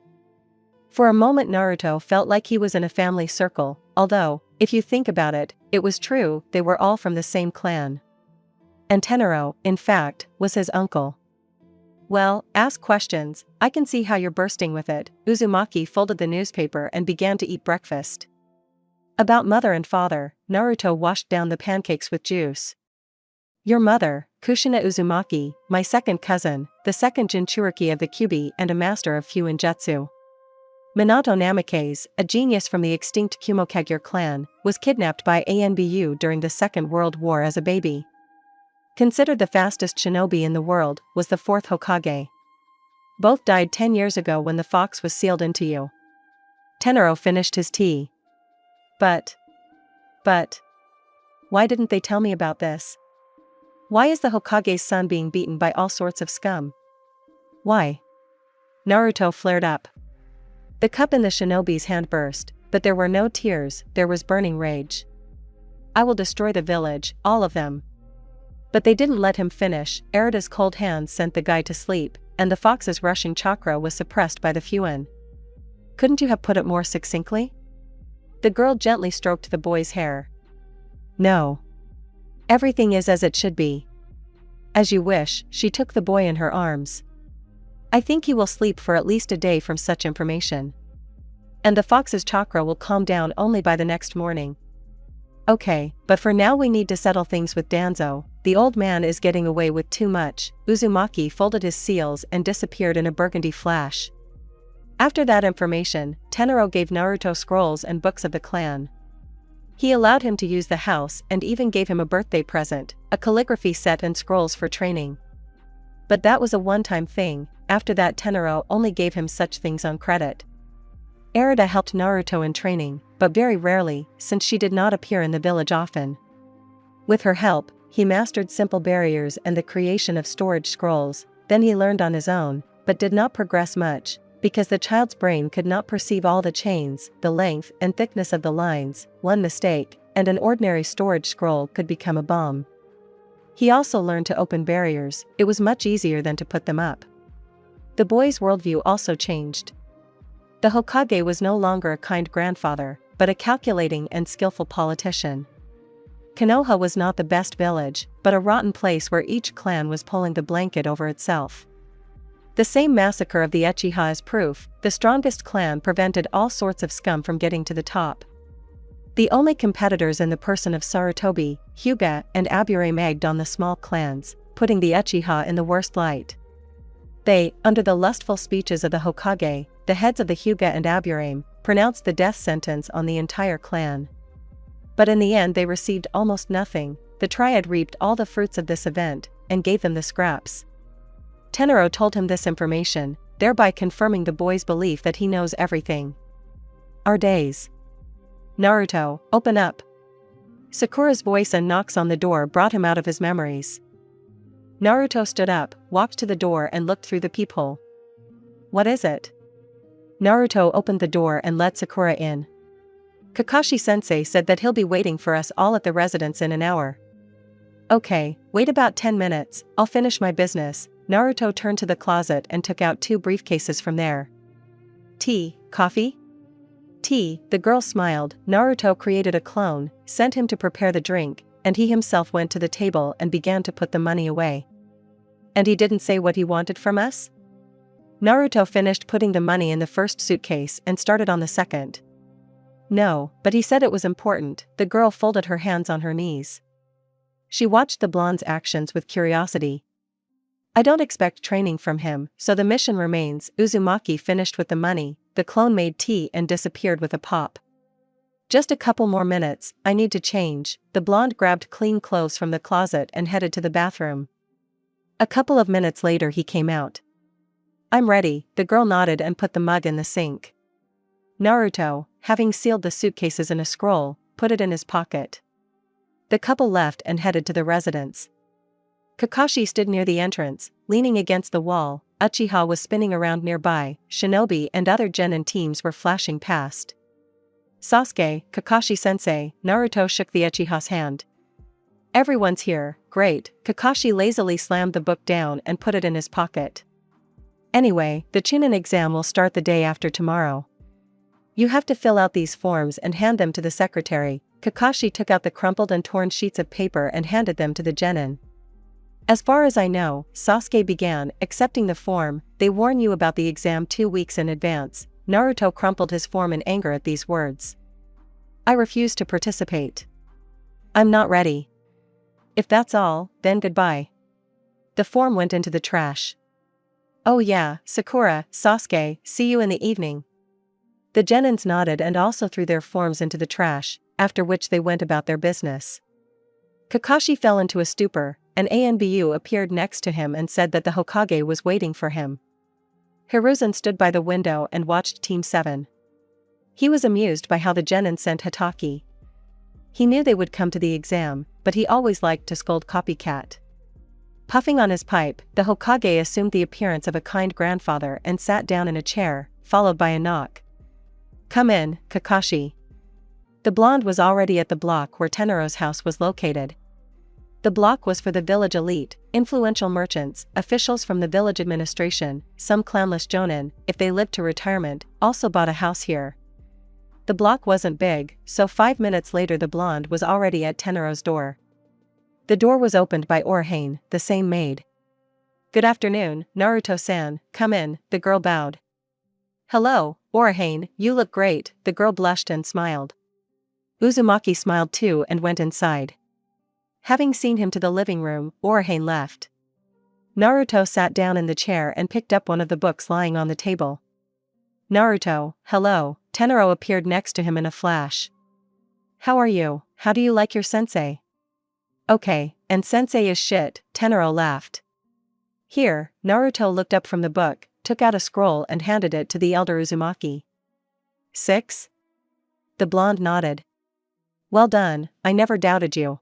For a moment Naruto felt like he was in a family circle, although, if you think about it, it was true, they were all from the same clan. And Tenaro, in fact, was his uncle. "Well, ask questions, I can see how you're bursting with it." Uzumaki folded the newspaper and began to eat breakfast. "About mother and father." Naruto washed down the pancakes with juice. "Your mother, Kushina Uzumaki, my second cousin, the second Jinchuriki of the Kyuubi and a master of Fuinjutsu. Minato Namikaze, a genius from the extinct Kumokagure clan, was kidnapped by Anbu during the Second World War as a baby. Considered the fastest shinobi in the world, was the fourth Hokage. Both died 10 years ago when the fox was sealed into you." Tenaro finished his tea. But, why didn't they tell me about this? Why is the Hokage's son being beaten by all sorts of scum? Why?" Naruto flared up. The cup in the shinobi's hand burst, but there were no tears, there was burning rage. "I will destroy the village, all of them." But they didn't let him finish. Erida's cold hands sent the guy to sleep, and the fox's rushing chakra was suppressed by the Fuin. "Couldn't you have put it more succinctly?" The girl gently stroked the boy's hair. "No. Everything is as it should be." "As you wish." She took the boy in her arms. "I think he will sleep for at least a day from such information. And the fox's chakra will calm down only by the next morning." "Okay, but for now we need to settle things with Danzo. The old man is getting away with too much." Uzumaki folded his seals and disappeared in a burgundy flash. After that information, Tenaro gave Naruto scrolls and books of the clan. He allowed him to use the house and even gave him a birthday present, a calligraphy set and scrolls for training. But that was a one-time thing. After that Tenaro only gave him such things on credit. Erida helped Naruto in training, but very rarely, since she did not appear in the village often. With her help, he mastered simple barriers and the creation of storage scrolls. Then he learned on his own, but did not progress much, because the child's brain could not perceive all the chains, the length and thickness of the lines. One mistake, and an ordinary storage scroll could become a bomb. He also learned to open barriers. It was much easier than to put them up. The boy's worldview also changed. The Hokage was no longer a kind grandfather, but a calculating and skillful politician. Konoha was not the best village, but a rotten place where each clan was pulling the blanket over itself. The same massacre of the Uchiha is proof. The strongest clan prevented all sorts of scum from getting to the top. The only competitors in the person of Sarutobi, Hyuga, and Aburame egged on the small clans, putting the Uchiha in the worst light. They, under the lustful speeches of the Hokage, the heads of the Hyuga and Aburame, pronounced the death sentence on the entire clan. But in the end they received almost nothing. The triad reaped all the fruits of this event, and gave them the scraps. Tenaro told him this information, thereby confirming the boy's belief that he knows everything. "Our days." "Naruto, open up." Sakura's voice and knocks on the door brought him out of his memories. Naruto stood up, walked to the door and looked through the peephole. "What is it?" Naruto opened the door and let Sakura in. "Kakashi-sensei said that he'll be waiting for us all at the residence in an hour." "Okay, wait about 10 minutes, I'll finish my business." Naruto turned to the closet and took out 2 briefcases from there. "Tea, coffee?" "Tea," the girl smiled. Naruto created a clone, sent him to prepare the drink, and he himself went to the table and began to put the money away. "And he didn't say what he wanted from us?" Naruto finished putting the money in the first suitcase and started on the second. "No, but he said it was important." The girl folded her hands on her knees. She watched the blonde's actions with curiosity. "I don't expect training from him, so the mission remains." Uzumaki finished with the money, the clone made tea and disappeared with a pop. "Just a couple more minutes, I need to change." The blonde grabbed clean clothes from the closet and headed to the bathroom. A couple of minutes later he came out. I'm ready, the girl nodded and put the mug in the sink. Naruto, having sealed the suitcases in a scroll, put it in his pocket. The couple left and headed to the residence. Kakashi stood near the entrance, leaning against the wall. Uchiha was spinning around nearby, Shinobi and other genin teams were flashing past. Sasuke, Kakashi-sensei, Naruto shook the Uchiha's hand. Everyone's here, great. Kakashi lazily slammed the book down and put it in his pocket. Anyway, the Chunin exam will start the day after tomorrow. You have to fill out these forms and hand them to the secretary. Kakashi took out the crumpled and torn sheets of paper and handed them to the genin. As far as I know, Sasuke began, accepting the form, they warn you about the exam 2 weeks in advance. Naruto crumpled his form in anger at these words. I refuse to participate. I'm not ready. If that's all, then goodbye. The form went into the trash. Oh yeah, Sakura, Sasuke, see you in the evening. The genins nodded and also threw their forms into the trash, after which they went about their business. Kakashi fell into a stupor. An ANBU appeared next to him and said that the Hokage was waiting for him. Hiruzen stood by the window and watched Team 7. He was amused by how the genin sent Hataki. He knew they would come to the exam, but he always liked to scold copycat. Puffing on his pipe, the Hokage assumed the appearance of a kind grandfather and sat down in a chair, followed by a knock. Come in, Kakashi. The blonde was already at the block where Tenero's house was located. The block was for the village elite, influential merchants, officials from the village administration, some clanless jonin, if they lived to retirement, also bought a house here. The block wasn't big, so 5 minutes later the blonde was already at Tenero's door. The door was opened by Orihane, the same maid. Good afternoon, Naruto-san, come in, the girl bowed. Hello, Orihane, you look great, the girl blushed and smiled. Uzumaki smiled too and went inside. Having seen him to the living room, Orihane left. Naruto sat down in the chair and picked up one of the books lying on the table. Naruto, hello, Tenero appeared next to him in a flash. How are you? How do you like your sensei? Okay, and sensei is shit, Tenero laughed. Here, Naruto looked up from the book, took out a scroll and handed it to the elder Uzumaki. 6? The blonde nodded. Well done, I never doubted you.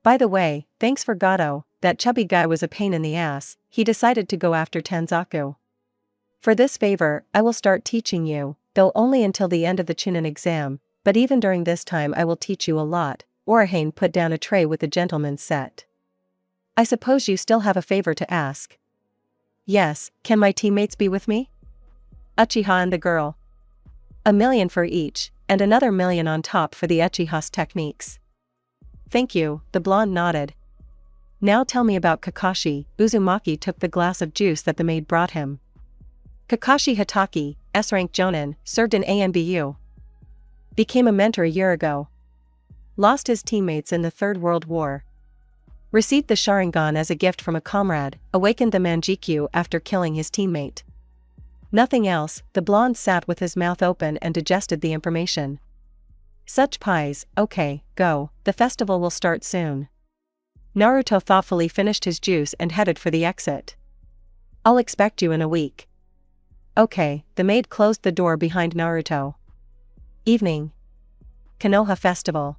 By the way, thanks for Gato, that chubby guy was a pain in the ass, he decided to go after Tanzaku. For this favor, I will start teaching you, though only until the end of the Chunin exam, but even during this time I will teach you a lot. Orihane put down a tray with the gentleman's set. I suppose you still have a favor to ask. Yes, can my teammates be with me? Uchiha and the girl. 1 million for each, and another 1 million on top for the Uchiha's techniques. Thank you, the blonde nodded. Now tell me about Kakashi. Uzumaki took the glass of juice that the maid brought him. Kakashi Hataki, S-rank jonin, served in ANBU. Became a mentor a year ago. Lost his teammates in the Third World War. Received the Sharingan as a gift from a comrade, awakened the Manjikyu after killing his teammate. Nothing else, the blonde sat with his mouth open and digested the information. Such pies, okay, go, the festival will start soon. Naruto thoughtfully finished his juice and headed for the exit. I'll expect you in a week. Okay, the maid closed the door behind Naruto. Evening. Konoha Festival.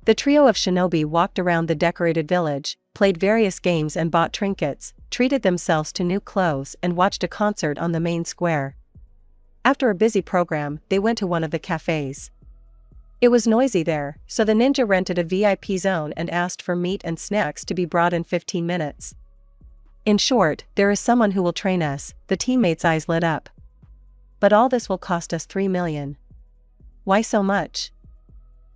The trio of shinobi walked around the decorated village, played various games and bought trinkets, treated themselves to new clothes and watched a concert on the main square. After a busy program, they went to one of the cafes. It was noisy there, so the ninja rented a VIP zone and asked for meat and snacks to be brought in 15 minutes. In short, there is someone who will train us, the teammates' eyes lit up. But all this will cost us 3 million. Why so much?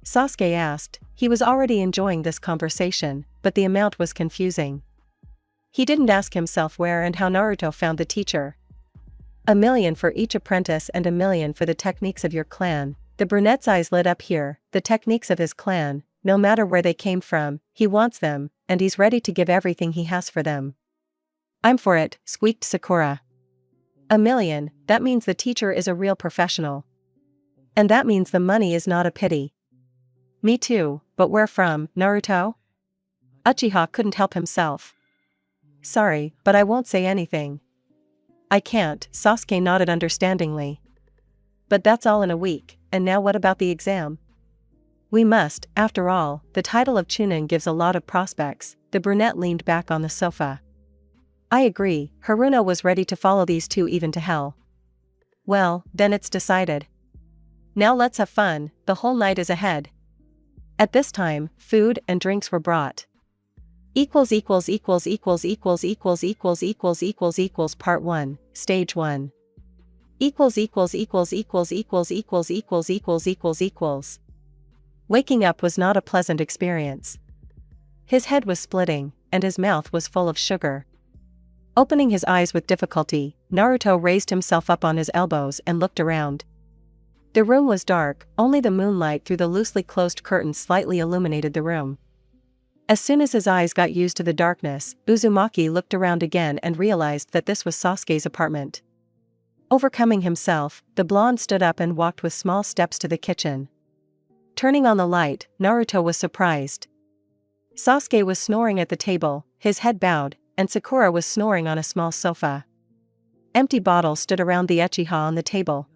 Sasuke asked. He was already enjoying this conversation, but the amount was confusing. He didn't ask himself where and how Naruto found the teacher. 1 million for each apprentice and 1 million for the techniques of your clan. The brunette's eyes lit up here, the techniques of his clan, no matter where they came from, he wants them, and he's ready to give everything he has for them. I'm for it, squeaked Sakura. 1 million, that means the teacher is a real professional. And that means the money is not a pity. Me too, but where from, Naruto? Uchiha couldn't help himself. Sorry, but I won't say anything. I can't, Sasuke nodded understandingly. But that's all in a week, and now what about the exam? We must, after all, the title of Chunin gives a lot of prospects. The brunette leaned back on the sofa. I agree, Haruno was ready to follow these two even to hell. Well, then it's decided. Now let's have fun, the whole night is ahead. At this time, food and drinks were brought. Part 1, Stage 1. Waking up was not a pleasant experience. His head was splitting, and his mouth was full of sugar. Opening his eyes with difficulty, Naruto raised himself up on his elbows and looked around. The room was dark, only the moonlight through the loosely closed curtains slightly illuminated the room. As soon as his eyes got used to the darkness, Uzumaki looked around again and realized that this was Sasuke's apartment. Overcoming himself, the blonde stood up and walked with small steps to the kitchen. Turning on the light, Naruto was surprised. Sasuke was snoring at the table, his head bowed, and Sakura was snoring on a small sofa. Empty bottles stood around the Uchiha on the table.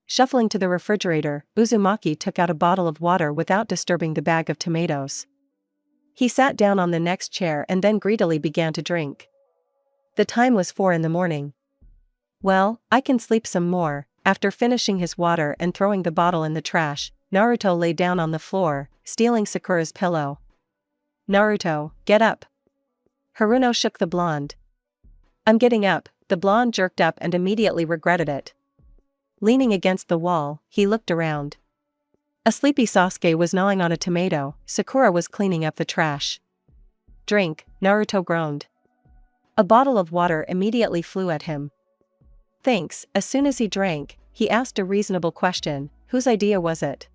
Shuffling to the refrigerator, Uzumaki took out a bottle of water without disturbing the bag of tomatoes. He sat down on the next chair and then greedily began to drink. The time was 4 a.m. Well, I can sleep some more. After finishing his water and throwing the bottle in the trash, Naruto lay down on the floor, stealing Sakura's pillow. Naruto, get up. Haruno shook the blonde. I'm getting up. The blonde jerked up and immediately regretted it. Leaning against the wall, he looked around. A sleepy Sasuke was gnawing on a tomato, Sakura was cleaning up the trash. Drink, Naruto groaned. A bottle of water immediately flew at him. Thanks. As soon as he drank, he asked a reasonable question, whose idea was it?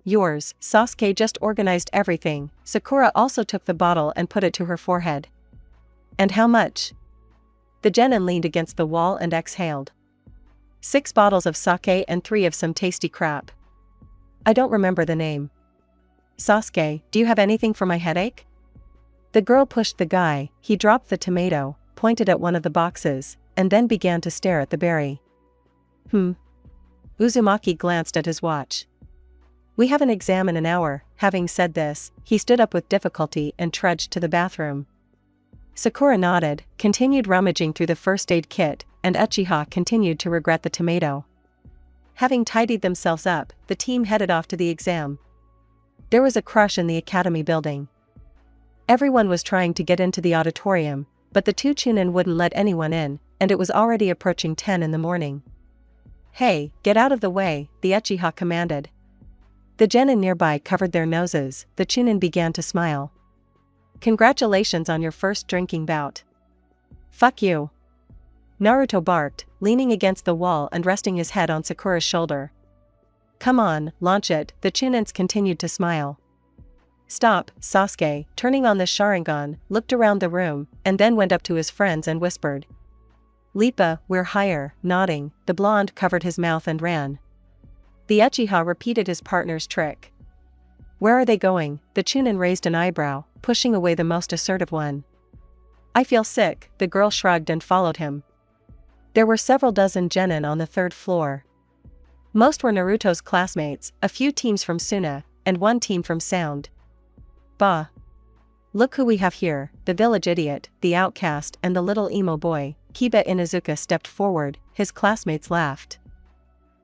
Yours. Sasuke just organized everything. Sakura also took the bottle and put it to her forehead. And how much? The genin leaned against the wall and exhaled. 6 bottles of sake and 3 of some tasty crap. I don't remember the name. Sasuke, do you have anything for my headache? The girl pushed the guy, he dropped the tomato, pointed at one of the boxes, and then began to stare at the berry. Uzumaki glanced at his watch. We have an exam in an hour. Having said this, he stood up with difficulty and trudged to the bathroom. Sakura nodded, continued rummaging through the first aid kit, and Uchiha continued to regret the tomato. Having tidied themselves up, the team headed off to the exam. There was a crush in the academy building. Everyone was trying to get into the auditorium, but the two Chunin wouldn't let anyone in, and it was already approaching 10 a.m. Hey, get out of the way, the Uchiha commanded. The genin nearby covered their noses, the Chunin began to smile. Congratulations on your first drinking bout. Fuck you. Naruto barked, leaning against the wall and resting his head on Sakura's shoulder. Come on, launch it, the Chunins continued to smile. Stop, Sasuke, turning on the Sharingan, looked around the room, and then went up to his friends and whispered. Lipa, we're higher, nodding, the blonde covered his mouth and ran. The Uchiha repeated his partner's trick. Where are they going? The Chunin raised an eyebrow, pushing away the most assertive one. I feel sick, the girl shrugged and followed him. There were several dozen genin on the 3rd floor. Most were Naruto's classmates, a few teams from Suna, and 1 team from Sound. Bah! Look who we have here, the village idiot, the outcast, and the little emo boy. Kiba Inuzuka stepped forward, his classmates laughed.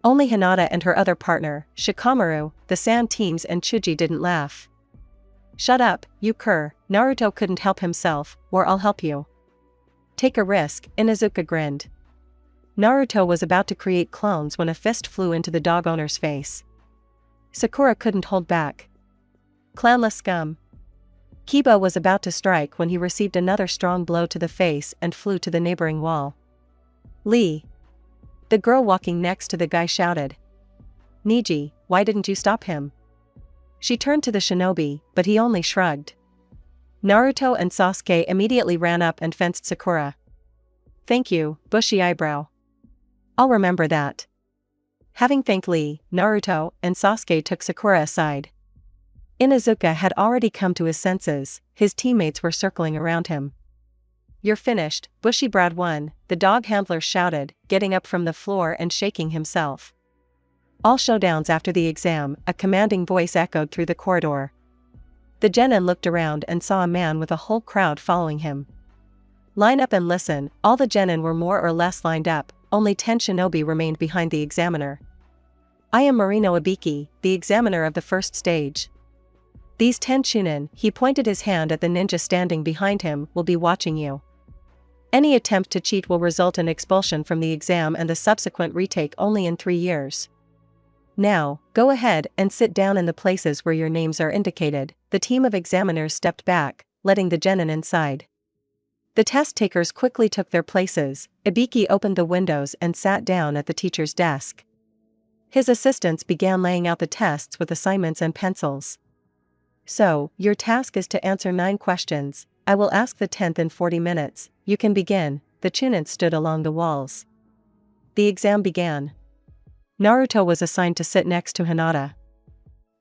Only Hinata and her other partner, Shikamaru, the Sound teams and Chuji didn't laugh. Shut up, you cur, Naruto couldn't help himself, or I'll help you. Take a risk, Inuzuka grinned. Naruto was about to create clones when a fist flew into the dog owner's face. Sakura couldn't hold back. Clownless scum. Kiba was about to strike when he received another strong blow to the face and flew to the neighboring wall. Lee. The girl walking next to the guy shouted. Niji, why didn't you stop him? She turned to the shinobi, but he only shrugged. Naruto and Sasuke immediately ran up and fenced Sakura. Thank you, bushy eyebrow. I'll remember that. Having thanked Lee, Naruto and Sasuke took Sakura aside. Inuzuka had already come to his senses, his teammates were circling around him. You're finished, Bushy-browed one, the dog handler shouted, getting up from the floor and shaking himself. All showdowns after the exam, a commanding voice echoed through the corridor. The genin looked around and saw a man with a whole crowd following him. Line up and listen. All the genin were more or less lined up, only 10 shinobi remained behind the examiner. I am Marino Ibiki, the examiner of the first stage. These 10 chunin, he pointed his hand at the ninja standing behind him, will be watching you. Any attempt to cheat will result in expulsion from the exam and the subsequent retake only in 3 years. Now, go ahead and sit down in the places where your names are indicated. The team of examiners stepped back, letting the genin inside. The test takers quickly took their places. Ibiki opened the windows and sat down at the teacher's desk. His assistants began laying out the tests with assignments and pencils. So, your task is to answer 9 questions. I will ask the 10th in 40 minutes. You can begin. The chunin stood along the walls. The exam began. Naruto was assigned to sit next to Hinata.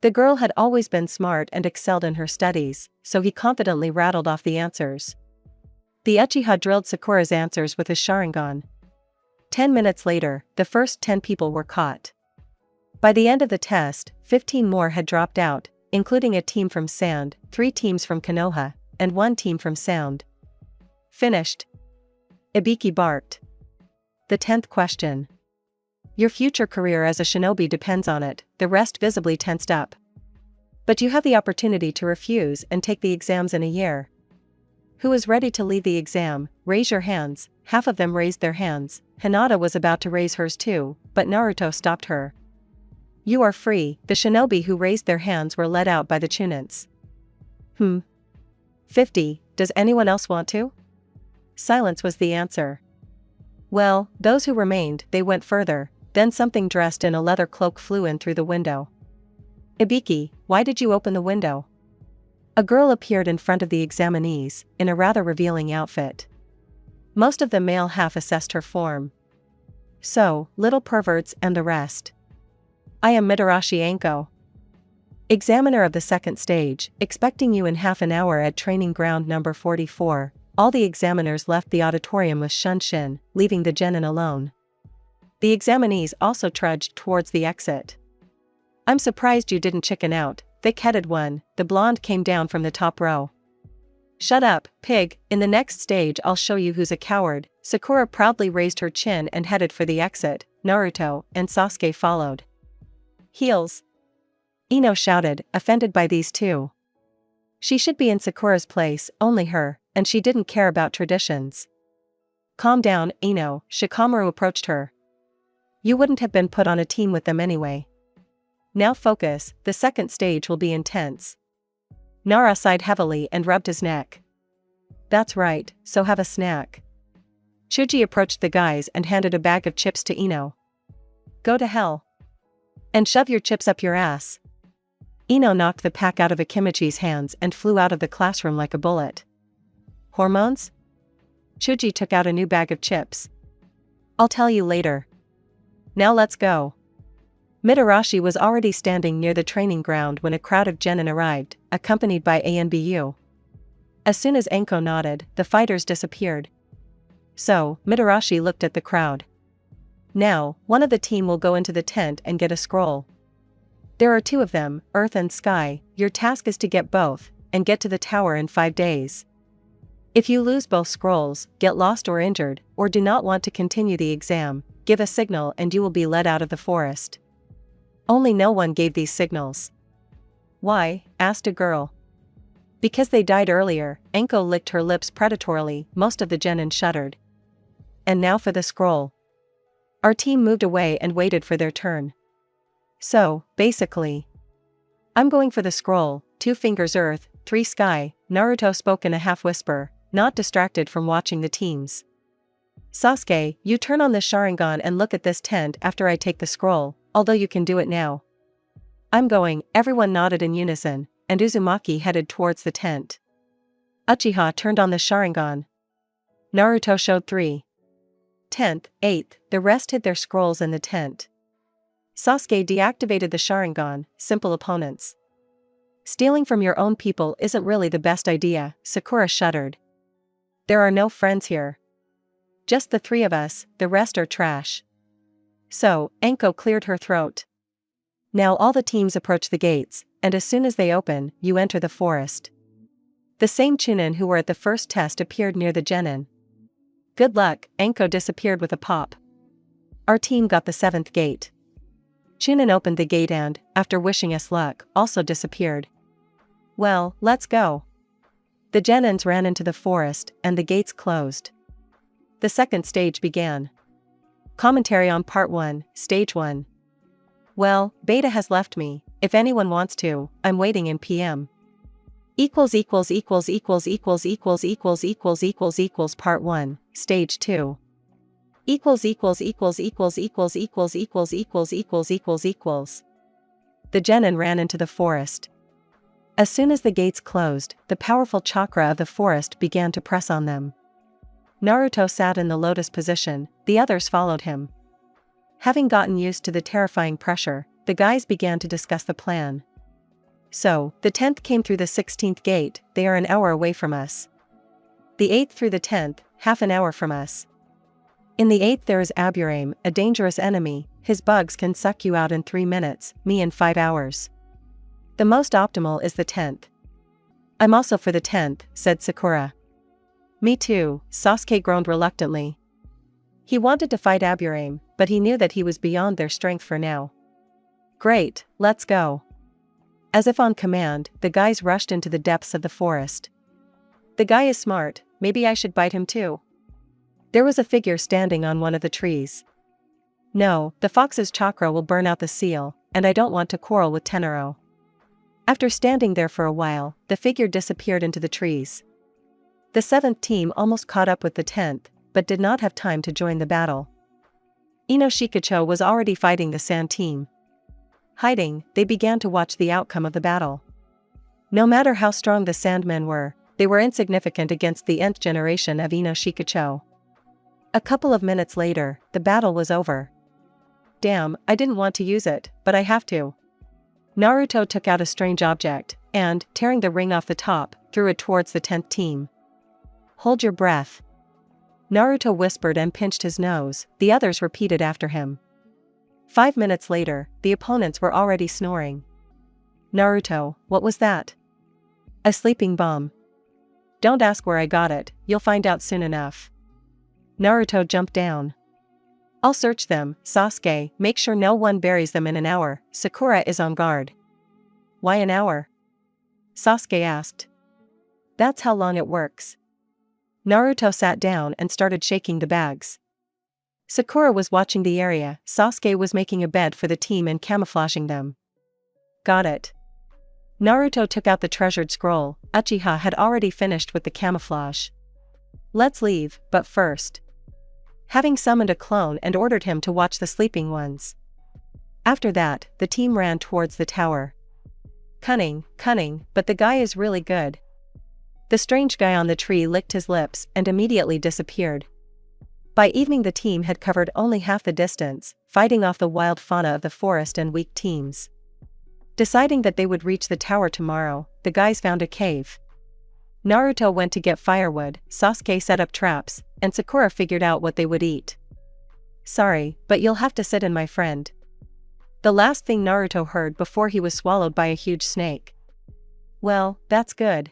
The girl had always been smart and excelled in her studies, so he confidently rattled off the answers. The Uchiha drilled Sakura's answers with his Sharingan. 10 minutes later, the first 10 people were caught. By the end of the test, 15 more had dropped out, including a team from Sand, 3 teams from Konoha, and 1 team from Sound. Finished. Ibiki barked. The 10th question. Your future career as a shinobi depends on it. The rest visibly tensed up. But you have the opportunity to refuse and take the exams in a year. Who is ready to lead the exam? Raise your hands. Half of them raised their hands. Hinata was about to raise hers too, but Naruto stopped her. You are free. The shinobi who raised their hands were led out by the chunins. 50. Does anyone else want to? Silence was the answer. Well, those who remained, they went further. Then something dressed in a leather cloak flew in through the window. Ibiki, why did you open the window? A girl appeared in front of the examinees, in a rather revealing outfit. Most of the male half assessed her form. So, little perverts and the rest. I am Mitarashi Anko. Examiner of the second stage, expecting you in half an hour at training ground number 44. All the examiners left the auditorium with Shunshin, leaving the genin alone. The examinees also trudged towards the exit. I'm surprised you didn't chicken out, thick-headed one, the blonde came down from the top row. Shut up, pig, in the next stage I'll show you who's a coward. Sakura proudly raised her chin and headed for the exit. Naruto and Sasuke followed. Heels. Ino shouted, offended by these two. She should be in Sakura's place, only her, and she didn't care about traditions. Calm down, Ino, Shikamaru approached her. You wouldn't have been put on a team with them anyway. Now focus, the second stage will be intense. Nara sighed heavily and rubbed his neck. That's right, so have a snack. Chuji approached the guys and handed a bag of chips to Ino. Go to hell. And shove your chips up your ass. Ino knocked the pack out of Akimichi's hands and flew out of the classroom like a bullet. Hormones? Chuji took out a new bag of chips. I'll tell you later. Now let's go. Mitarashi was already standing near the training ground when a crowd of genin arrived, accompanied by ANBU. As soon as Anko nodded, the fighters disappeared. So, Mitarashi looked at the crowd. Now, one of the team will go into the tent and get a scroll. There are 2 of them, Earth and Sky. Your task is to get both, and get to the tower in 5 days. If you lose both scrolls, get lost or injured, or do not want to continue the exam, give a signal and you will be led out of the forest. Only no one gave these signals. Why? Asked a girl. Because they died earlier. Anko licked her lips predatorily. Most of the genin shuddered. And now for the scroll. Our team moved away and waited for their turn. So, basically, I'm going for the scroll. 2 fingers Earth, 3 Sky. Naruto spoke in a half-whisper, not distracted from watching the teams. Sasuke, you turn on the Sharingan and look at this tent after I take the scroll, although you can do it now. I'm going, everyone nodded in unison, and Uzumaki headed towards the tent. Uchiha turned on the Sharingan. Naruto showed 3. 10th, 8th, the rest hid their scrolls in the tent. Sasuke deactivated the Sharingan, simple opponents. Stealing from your own people isn't really the best idea, Sakura shuddered. There are no friends here. Just the three of us, the rest are trash. So, Anko cleared her throat. Now all the teams approach the gates, and as soon as they open, you enter the forest. The same Chunin who were at the first test appeared near the genin. Good luck, Anko disappeared with a pop. Our team got the 7th gate. Chunin opened the gate and, after wishing us luck, also disappeared. Well, let's go. The genins ran into the forest, and the gates closed. The second stage began. Commentary on Part 1, Stage 1. Well, Beta has left me. If anyone wants to, I'm waiting in PM. Part 1, Stage 2. The genin ran into the forest. As soon as the gates closed, the powerful chakra of the forest began to press on them. Naruto sat in the lotus position, the others followed him. Having gotten used to the terrifying pressure, the guys began to discuss the plan. So, the 10th came through the 16th gate, they are an hour away from us. The 8th through the 10th, half an hour from us. In the 8th there is Aburame, a dangerous enemy, his bugs can suck you out in 3 minutes, me in 5 hours. The most optimal is the 10th. I'm also for the 10th, said Sakura. Me too, Sasuke groaned reluctantly. He wanted to fight Aburame, but he knew that he was beyond their strength for now. Great, let's go. As if on command, the guys rushed into the depths of the forest. The guy is smart, maybe I should bite him too. There was a figure standing on one of the trees. No, the fox's chakra will burn out the seal, and I don't want to quarrel with Tenaro. After standing there for a while, the figure disappeared into the trees. The 7th team almost caught up with the 10th, but did not have time to join the battle. Ino Shikacho was already fighting the Sand team. Hiding, they began to watch the outcome of the battle. No matter how strong the Sandmen were, they were insignificant against the nth generation of Ino Shikacho. A couple of minutes later, the battle was over. Damn, I didn't want to use it, but I have to. Naruto took out a strange object, and, tearing the ring off the top, threw it towards the 10th team. Hold your breath. Naruto whispered and pinched his nose, the others repeated after him. 5 minutes later, the opponents were already snoring. Naruto, what was that? A sleeping bomb. Don't ask where I got it, you'll find out soon enough. Naruto jumped down. I'll search them, Sasuke, make sure no one buries them in an hour, Sakura is on guard. Why an hour? Sasuke asked. That's how long it works. Naruto sat down and started shaking the bags. Sakura was watching the area, Sasuke was making a bed for the team and camouflaging them. Got it. Naruto took out the treasured scroll, Uchiha had already finished with the camouflage. Let's leave, but first. Having summoned a clone and ordered him to watch the sleeping ones. After that, the team ran towards the tower. Cunning, but the guy is really good. The strange guy on the tree licked his lips and immediately disappeared. By evening the team had covered only half the distance, fighting off the wild fauna of the forest and weak teams. Deciding that they would reach the tower tomorrow, the guys found a cave. Naruto went to get firewood, Sasuke set up traps, and Sakura figured out what they would eat. Sorry, but you'll have to sit in, my friend. The last thing Naruto heard before he was swallowed by a huge snake. Well, that's good.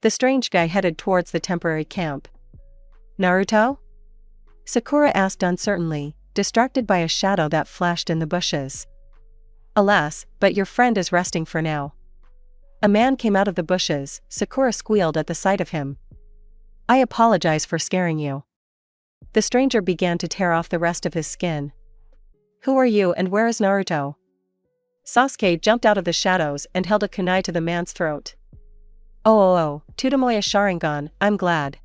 The strange guy headed towards the temporary camp. Naruto? Sakura asked uncertainly, distracted by a shadow that flashed in the bushes. Alas, but your friend is resting for now. A man came out of the bushes, Sakura squealed at the sight of him. I apologize for scaring you. The stranger began to tear off the rest of his skin. Who are you and where is Naruto? Sasuke jumped out of the shadows and held a kunai to the man's throat. Oh, Tsutomoya Sharingan, I'm glad.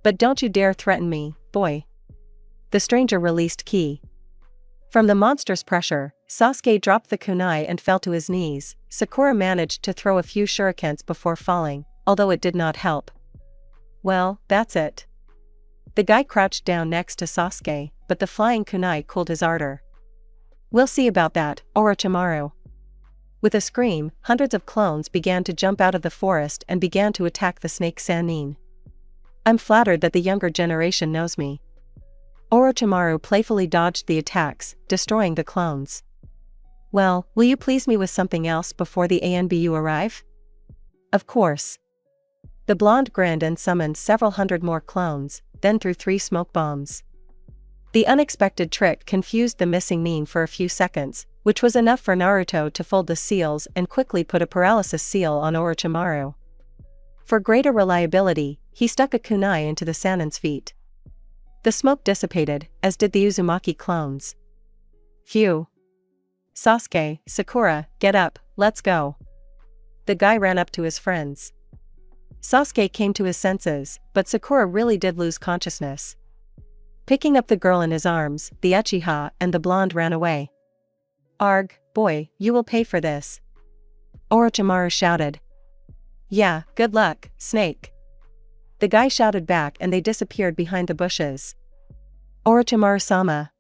But don't you dare threaten me, boy. The stranger released ki. From the monstrous pressure, Sasuke dropped the kunai and fell to his knees. Sakura managed to throw a few shurikens before falling, although it did not help. Well, that's it. The guy crouched down next to Sasuke, but the flying kunai cooled his ardor. We'll see about that, Orochimaru. With a scream, hundreds of clones began to jump out of the forest and began to attack the snake Sannin. I'm flattered that the younger generation knows me. Orochimaru playfully dodged the attacks, destroying the clones. Well, will you please me with something else before the ANBU arrive? Of course. The blonde grinned and summoned several hundred more clones, then threw 3 smoke bombs. The unexpected trick confused the missing Nin for a few seconds, which was enough for Naruto to fold the seals and quickly put a paralysis seal on Orochimaru. For greater reliability, he stuck a kunai into the Sannin's feet. The smoke dissipated, as did the Uzumaki clones. Phew. Sasuke, Sakura, get up, let's go. The guy ran up to his friends. Sasuke came to his senses, but Sakura really did lose consciousness. Picking up the girl in his arms, the Uchiha and the blonde ran away. Arg, boy, you will pay for this. Orochimaru shouted. Yeah, good luck, Snake. The guy shouted back and they disappeared behind the bushes. Orochimaru-sama.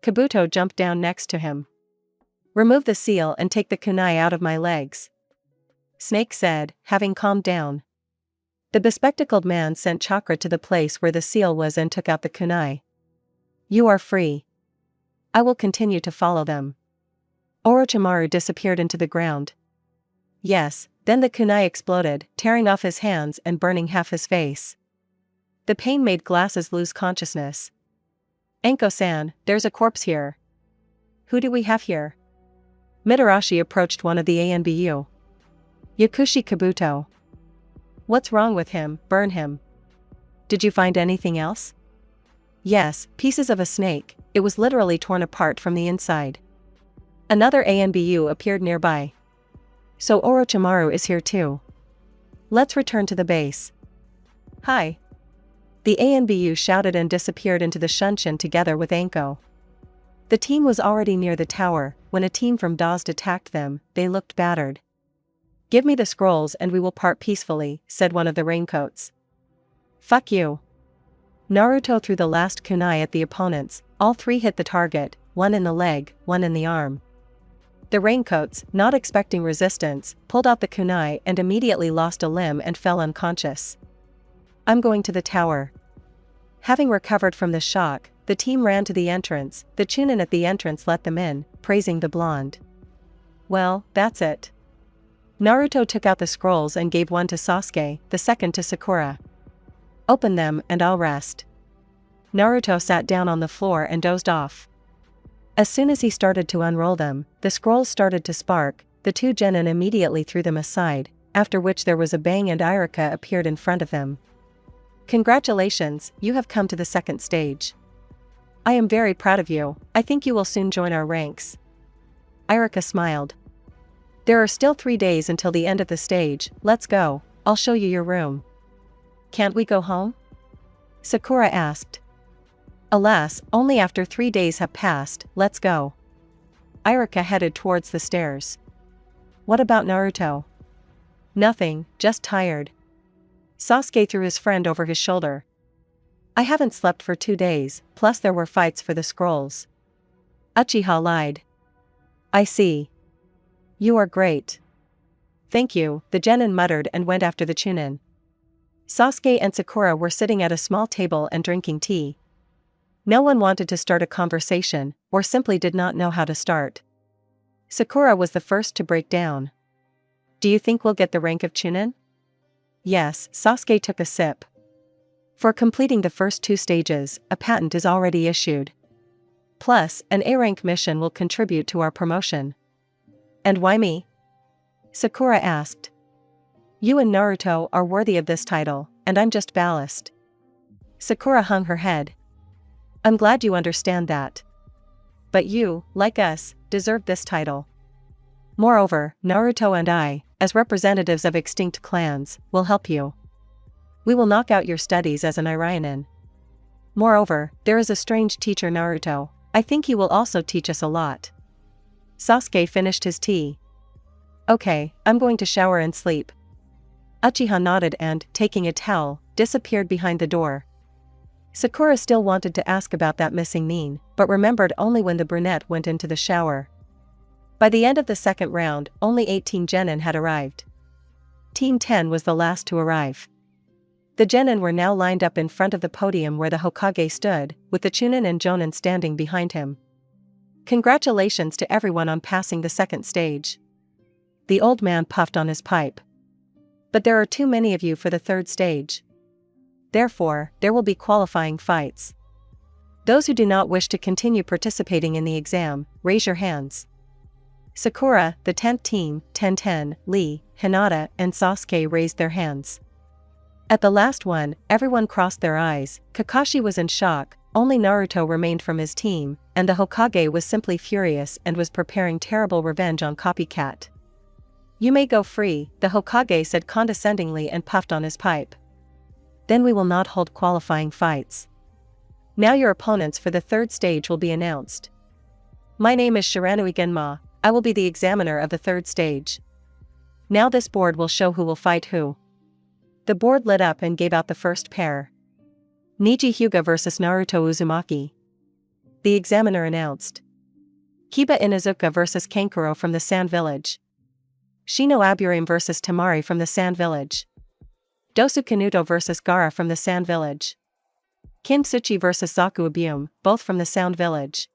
Kabuto jumped down next to him. Remove the seal and take the kunai out of my legs. Snake said, having calmed down. The bespectacled man sent chakra to the place where the seal was and took out the kunai. You are free. I will continue to follow them. Orochimaru disappeared into the ground. Yes, then the kunai exploded, tearing off his hands and burning half his face. The pain made glasses lose consciousness. Anko-san, there's a corpse here. Who do we have here? Mitarashi approached one of the ANBU. Yakushi Kabuto. What's wrong with him? Burn him. Did you find anything else? Yes, pieces of a snake. It was literally torn apart from the inside. Another ANBU appeared nearby. So Orochimaru is here too. Let's return to the base. Hi. The ANBU shouted and disappeared into the Shunshin together with Anko. The team was already near the tower when a team from Dazed attacked them. They looked battered. Give me the scrolls and we will part peacefully, said one of the raincoats. Fuck you. Naruto threw the last kunai at the opponents. All 3 hit the target, one in the leg, one in the arm. The raincoats, not expecting resistance, pulled out the kunai and immediately lost a limb and fell unconscious. I'm going to the tower. Having recovered from the shock, the team ran to the entrance. The Chunin at the entrance let them in, praising the blonde. Well, that's it. Naruto took out the scrolls and gave one to Sasuke, the second to Sakura. Open them and I'll rest. Naruto sat down on the floor and dozed off. As soon as he started to unroll them, the scrolls started to spark. The 2 genin immediately threw them aside, after which there was a bang and Irika appeared in front of them. Congratulations, you have come to the 2nd stage. I am very proud of you. I think you will soon join our ranks. Irika smiled. There are still 3 days until the end of the stage. Let's go, I'll show you your room. Can't we go home? Sakura asked. Alas, only after 3 days have passed. Let's go. Irika headed towards the stairs. What about Naruto? Nothing, just tired. Sasuke threw his friend over his shoulder. I haven't slept for 2 days, plus there were fights for the scrolls. Uchiha lied. I see. You are great. Thank you, the genin muttered and went after the Chunin. Sasuke and Sakura were sitting at a small table and drinking tea. No one wanted to start a conversation, or simply did not know how to start. Sakura was the first to break down. Do you think we'll get the rank of Chunin? Yes, Sasuke took a sip. For completing the first 2 stages, a patent is already issued. Plus, an A-rank mission will contribute to our promotion. And why me? Sakura asked. You and Naruto are worthy of this title, and I'm just ballast. Sakura hung her head. I'm glad you understand that. But you, like us, deserve this title. Moreover, Naruto and I, as representatives of extinct clans, will help you. We will knock out your studies as an Irionin. Moreover, there is a strange teacher Naruto. I think he will also teach us a lot. Sasuke finished his tea. Okay, I'm going to shower and sleep. Uchiha nodded and, taking a towel, disappeared behind the door. Sakura still wanted to ask about that missing Nin, but remembered only when the brunette went into the shower. By the end of the 2nd round, only 18 genin had arrived. Team 10 was the last to arrive. The genin were now lined up in front of the podium where the Hokage stood, with the Chunin and Jonin standing behind him. Congratulations to everyone on passing the second stage. The old man puffed on his pipe. But there are too many of you for the third stage. Therefore, there will be qualifying fights. Those who do not wish to continue participating in the exam, raise your hands. Sakura, the 10th team, Tenten, Lee, Hinata, and Sasuke raised their hands. At the last one, everyone crossed their eyes. Kakashi was in shock, only Naruto remained from his team, and the Hokage was simply furious and was preparing terrible revenge on Copycat. You may go free, the Hokage said condescendingly and puffed on his pipe. Then we will not hold qualifying fights. Now your opponents for the third stage will be announced. My name is Shiranui Genma, I will be the examiner of the third stage. Now this board will show who will fight who. The board lit up and gave out the first pair. Niji Hyuga vs Naruto Uzumaki. The examiner announced. Kiba Inuzuka vs Kankuro from the Sand Village. Shino Aburame vs Tamari from the Sand Village. Dosu Kanuto vs Gaara from the Sand Village. Kintsuchi vs Zaku Abium, both from the Sound Village.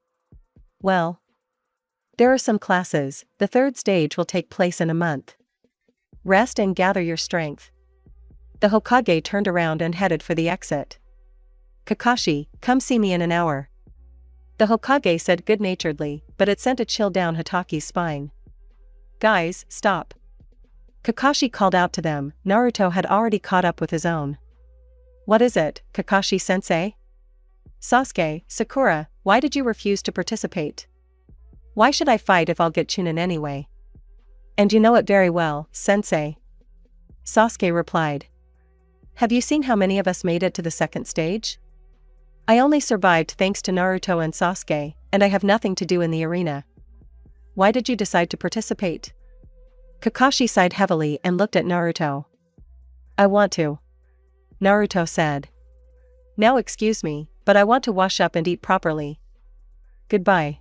Well, there are some classes, the third stage will take place in a month. Rest and gather your strength. The Hokage turned around and headed for the exit. Kakashi, come see me in an hour. The Hokage said good-naturedly, but it sent a chill down Hitaki's spine. Guys, stop. Kakashi called out to them. Naruto had already caught up with his own. What is it, Kakashi-sensei? Sasuke, Sakura, why did you refuse to participate? Why should I fight if I'll get Chunin anyway? And you know it very well, sensei. Sasuke replied. Have you seen how many of us made it to the second stage? I only survived thanks to Naruto and Sasuke, and I have nothing to do in the arena. Why did you decide to participate? Kakashi sighed heavily and looked at Naruto. I want to. Naruto said. Now excuse me, but I want to wash up and eat properly. Goodbye.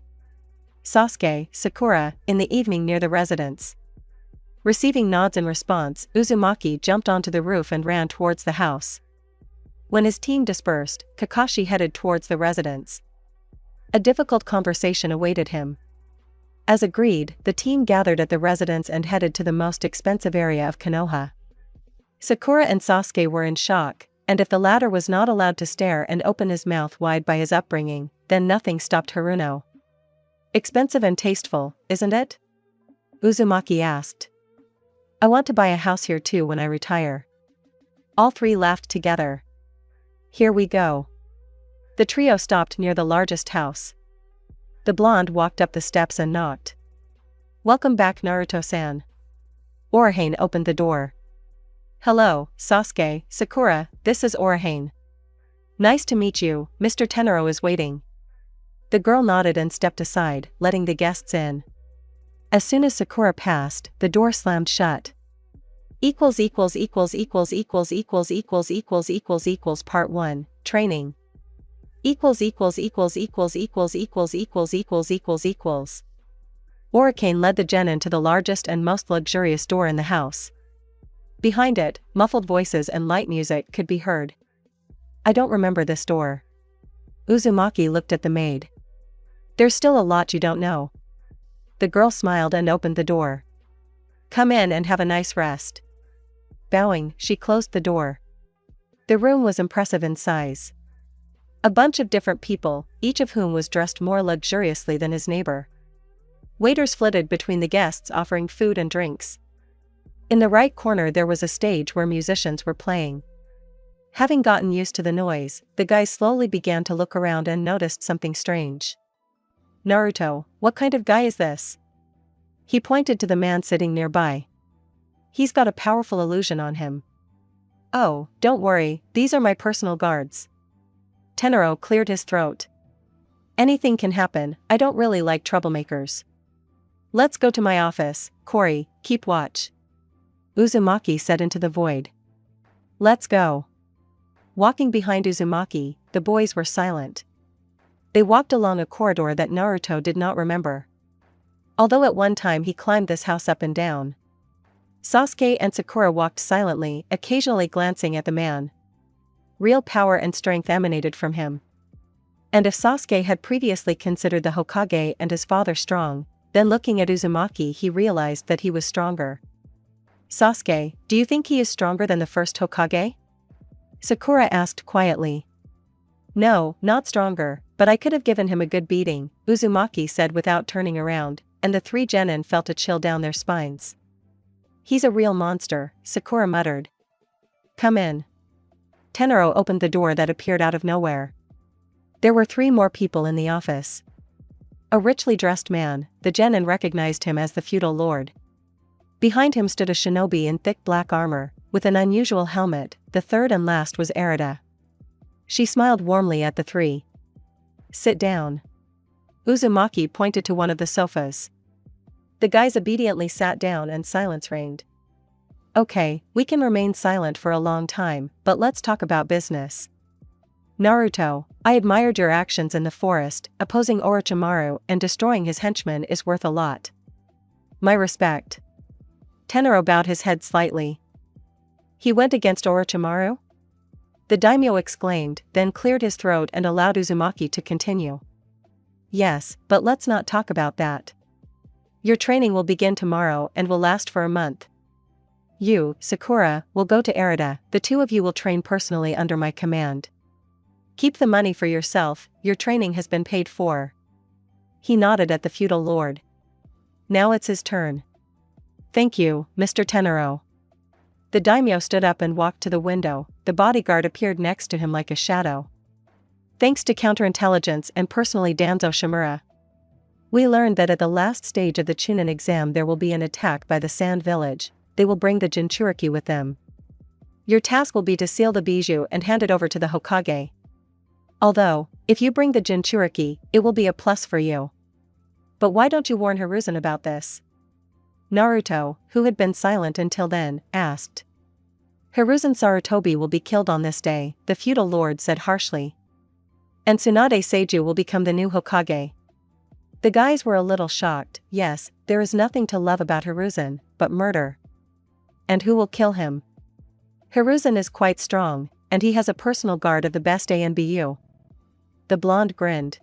Sasuke, Sakura, in the evening near the residence. Receiving nods in response, Uzumaki jumped onto the roof and ran towards the house. When his team dispersed, Kakashi headed towards the residence. A difficult conversation awaited him. As agreed, the team gathered at the residence and headed to the most expensive area of Konoha. Sakura and Sasuke were in shock, and if the latter was not allowed to stare and open his mouth wide by his upbringing, then nothing stopped Haruno. Expensive and tasteful, isn't it? Uzumaki asked. I want to buy a house here too when I retire. All three laughed together. Here we go. The trio stopped near the largest house. The blonde walked up the steps and knocked. Welcome back, Naruto-san. Orihane opened the door. Hello, Sasuke, Sakura, this is Orihane. Nice to meet you, Mr. Tenro is waiting. The girl nodded and stepped aside, letting the guests in. As soon as Sakura passed, the door slammed shut. Part 1, Training. Orihane led the genin to the largest and most luxurious door in the house. Behind it, muffled voices and light music could be heard. I don't remember this door. Uzumaki looked at the maid. There's still a lot you don't know. The girl smiled and opened the door. Come in and have a nice rest. Bowing, she closed the door. The room was impressive in size. A bunch of different people, each of whom was dressed more luxuriously than his neighbor. Waiters flitted between the guests offering food and drinks. In the right corner there was a stage where musicians were playing. Having gotten used to the noise, the guy slowly began to look around and noticed something strange. Naruto, what kind of guy is this? He pointed to the man sitting nearby. He's got a powerful illusion on him. Oh, don't worry, these are my personal guards. Tenro cleared his throat. Anything can happen, I don't really like troublemakers. Let's go to my office, Kori, keep watch. Uzumaki said into the void. Let's go. Walking behind Uzumaki, the boys were silent. They walked along a corridor that Naruto did not remember. Although at one time he climbed this house up and down. Sasuke and Sakura walked silently, occasionally glancing at the man. Real power and strength emanated from him. And if Sasuke had previously considered the Hokage and his father strong, then looking at Uzumaki he realized that he was stronger. Sasuke, do you think he is stronger than the first Hokage? Sakura asked quietly. No, not stronger, but I could have given him a good beating, Uzumaki said without turning around, and the three genin felt a chill down their spines. He's a real monster, Sakura muttered. Come in. Tenaro opened the door that appeared out of nowhere. There were 3 more people in the office. A richly dressed man, the genin recognized him as the feudal lord. Behind him stood a shinobi in thick black armor, with an unusual helmet. The third and last was Erida. She smiled warmly at the 3. Sit down. Uzumaki pointed to one of the sofas. The guys obediently sat down and silence reigned. Okay, we can remain silent for a long time, but let's talk about business. Naruto, I admired your actions in the forest. Opposing Orochimaru and destroying his henchmen is worth a lot. My respect. Tenaro bowed his head slightly. He went against Orochimaru? The daimyo exclaimed, then cleared his throat and allowed Uzumaki to continue. Yes, but let's not talk about that. Your training will begin tomorrow and will last for a month. You, Sakura, will go to Erida. The 2 of you will train personally under my command. Keep the money for yourself, your training has been paid for. He nodded at the feudal lord. Now it's his turn. Thank you, Mr. Tenaro. The daimyo stood up and walked to the window. The bodyguard appeared next to him like a shadow. Thanks to counterintelligence and personally Danzo Shimura, we learned that at the last stage of the Chunin exam there will be an attack by the Sand Village. They will bring the Jinchuriki with them. Your task will be to seal the bijou and hand it over to the Hokage. Although, if you bring the Jinchuriki, it will be a plus for you. But why don't you warn Hiruzen about this? Naruto, who had been silent until then, asked. Hiruzen Sarutobi will be killed on this day, the feudal lord said harshly. And Tsunade Seiju will become the new Hokage. The guys were a little shocked. Yes, there is nothing to love about Hiruzen, but murder. And who will kill him? Hiruzen is quite strong, and he has a personal guard of the best ANBU. The blonde grinned.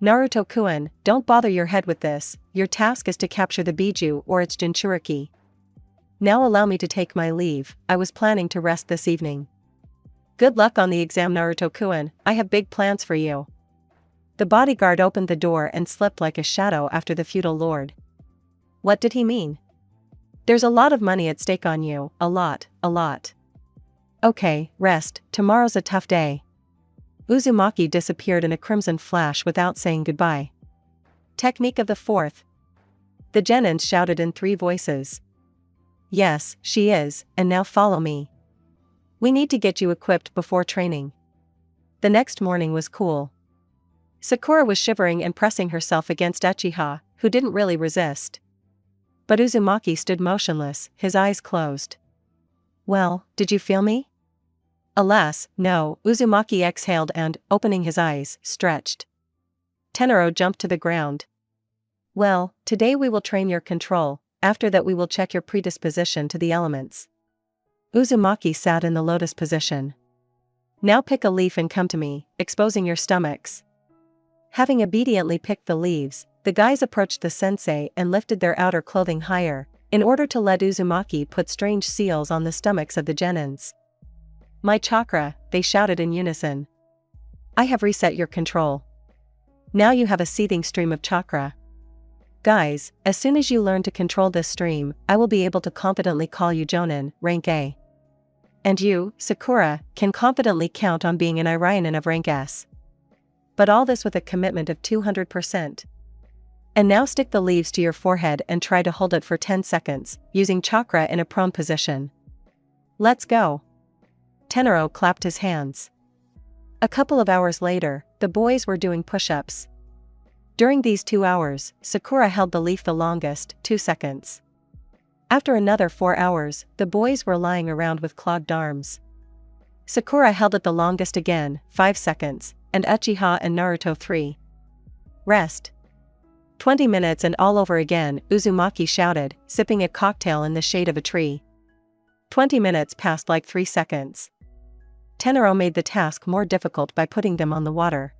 Naruto-kun, don't bother your head with this, your task is to capture the bijou or its Jinchuriki. Now allow me to take my leave, I was planning to rest this evening. Good luck on the exam Naruto-kun, I have big plans for you. The bodyguard opened the door and slipped like a shadow after the feudal lord. What did he mean? There's a lot of money at stake on you, a lot. Okay, rest, tomorrow's a tough day. Uzumaki disappeared in a crimson flash without saying goodbye. Technique of the 4th. The genins shouted in 3 voices. Yes, she is, and now follow me. We need to get you equipped before training. The next morning was cool. Sakura was shivering and pressing herself against Uchiha, who didn't really resist. But Uzumaki stood motionless, his eyes closed. Well, did you feel me? Alas, no, Uzumaki exhaled and, opening his eyes, stretched. Tenaro jumped to the ground. Well, today we will train your control, after that we will check your predisposition to the elements. Uzumaki sat in the lotus position. Now pick a leaf and come to me, exposing your stomachs. Having obediently picked the leaves, the guys approached the sensei and lifted their outer clothing higher, in order to let Uzumaki put strange seals on the stomachs of the genins. My chakra, they shouted in unison. I have reset your control. Now you have a seething stream of chakra. Guys, as soon as you learn to control this stream, I will be able to confidently call you Jonin, rank A. And you, Sakura, can confidently count on being an Irionin of rank S. But all this with a commitment of 200%. And now stick the leaves to your forehead and try to hold it for 10 seconds, using chakra in a prone position. Let's go. Tenaro clapped his hands. A couple of hours later, the boys were doing push-ups. During these 2 hours, Sakura held the leaf the longest, 2 seconds. After another 4 hours, the boys were lying around with clogged arms. Sakura held it the longest again, 5 seconds, and Uchiha and Naruto 3. Rest. 20 minutes and all over again, Uzumaki shouted, sipping a cocktail in the shade of a tree. 20 minutes passed like 3 seconds. Tenaro made the task more difficult by putting them on the water.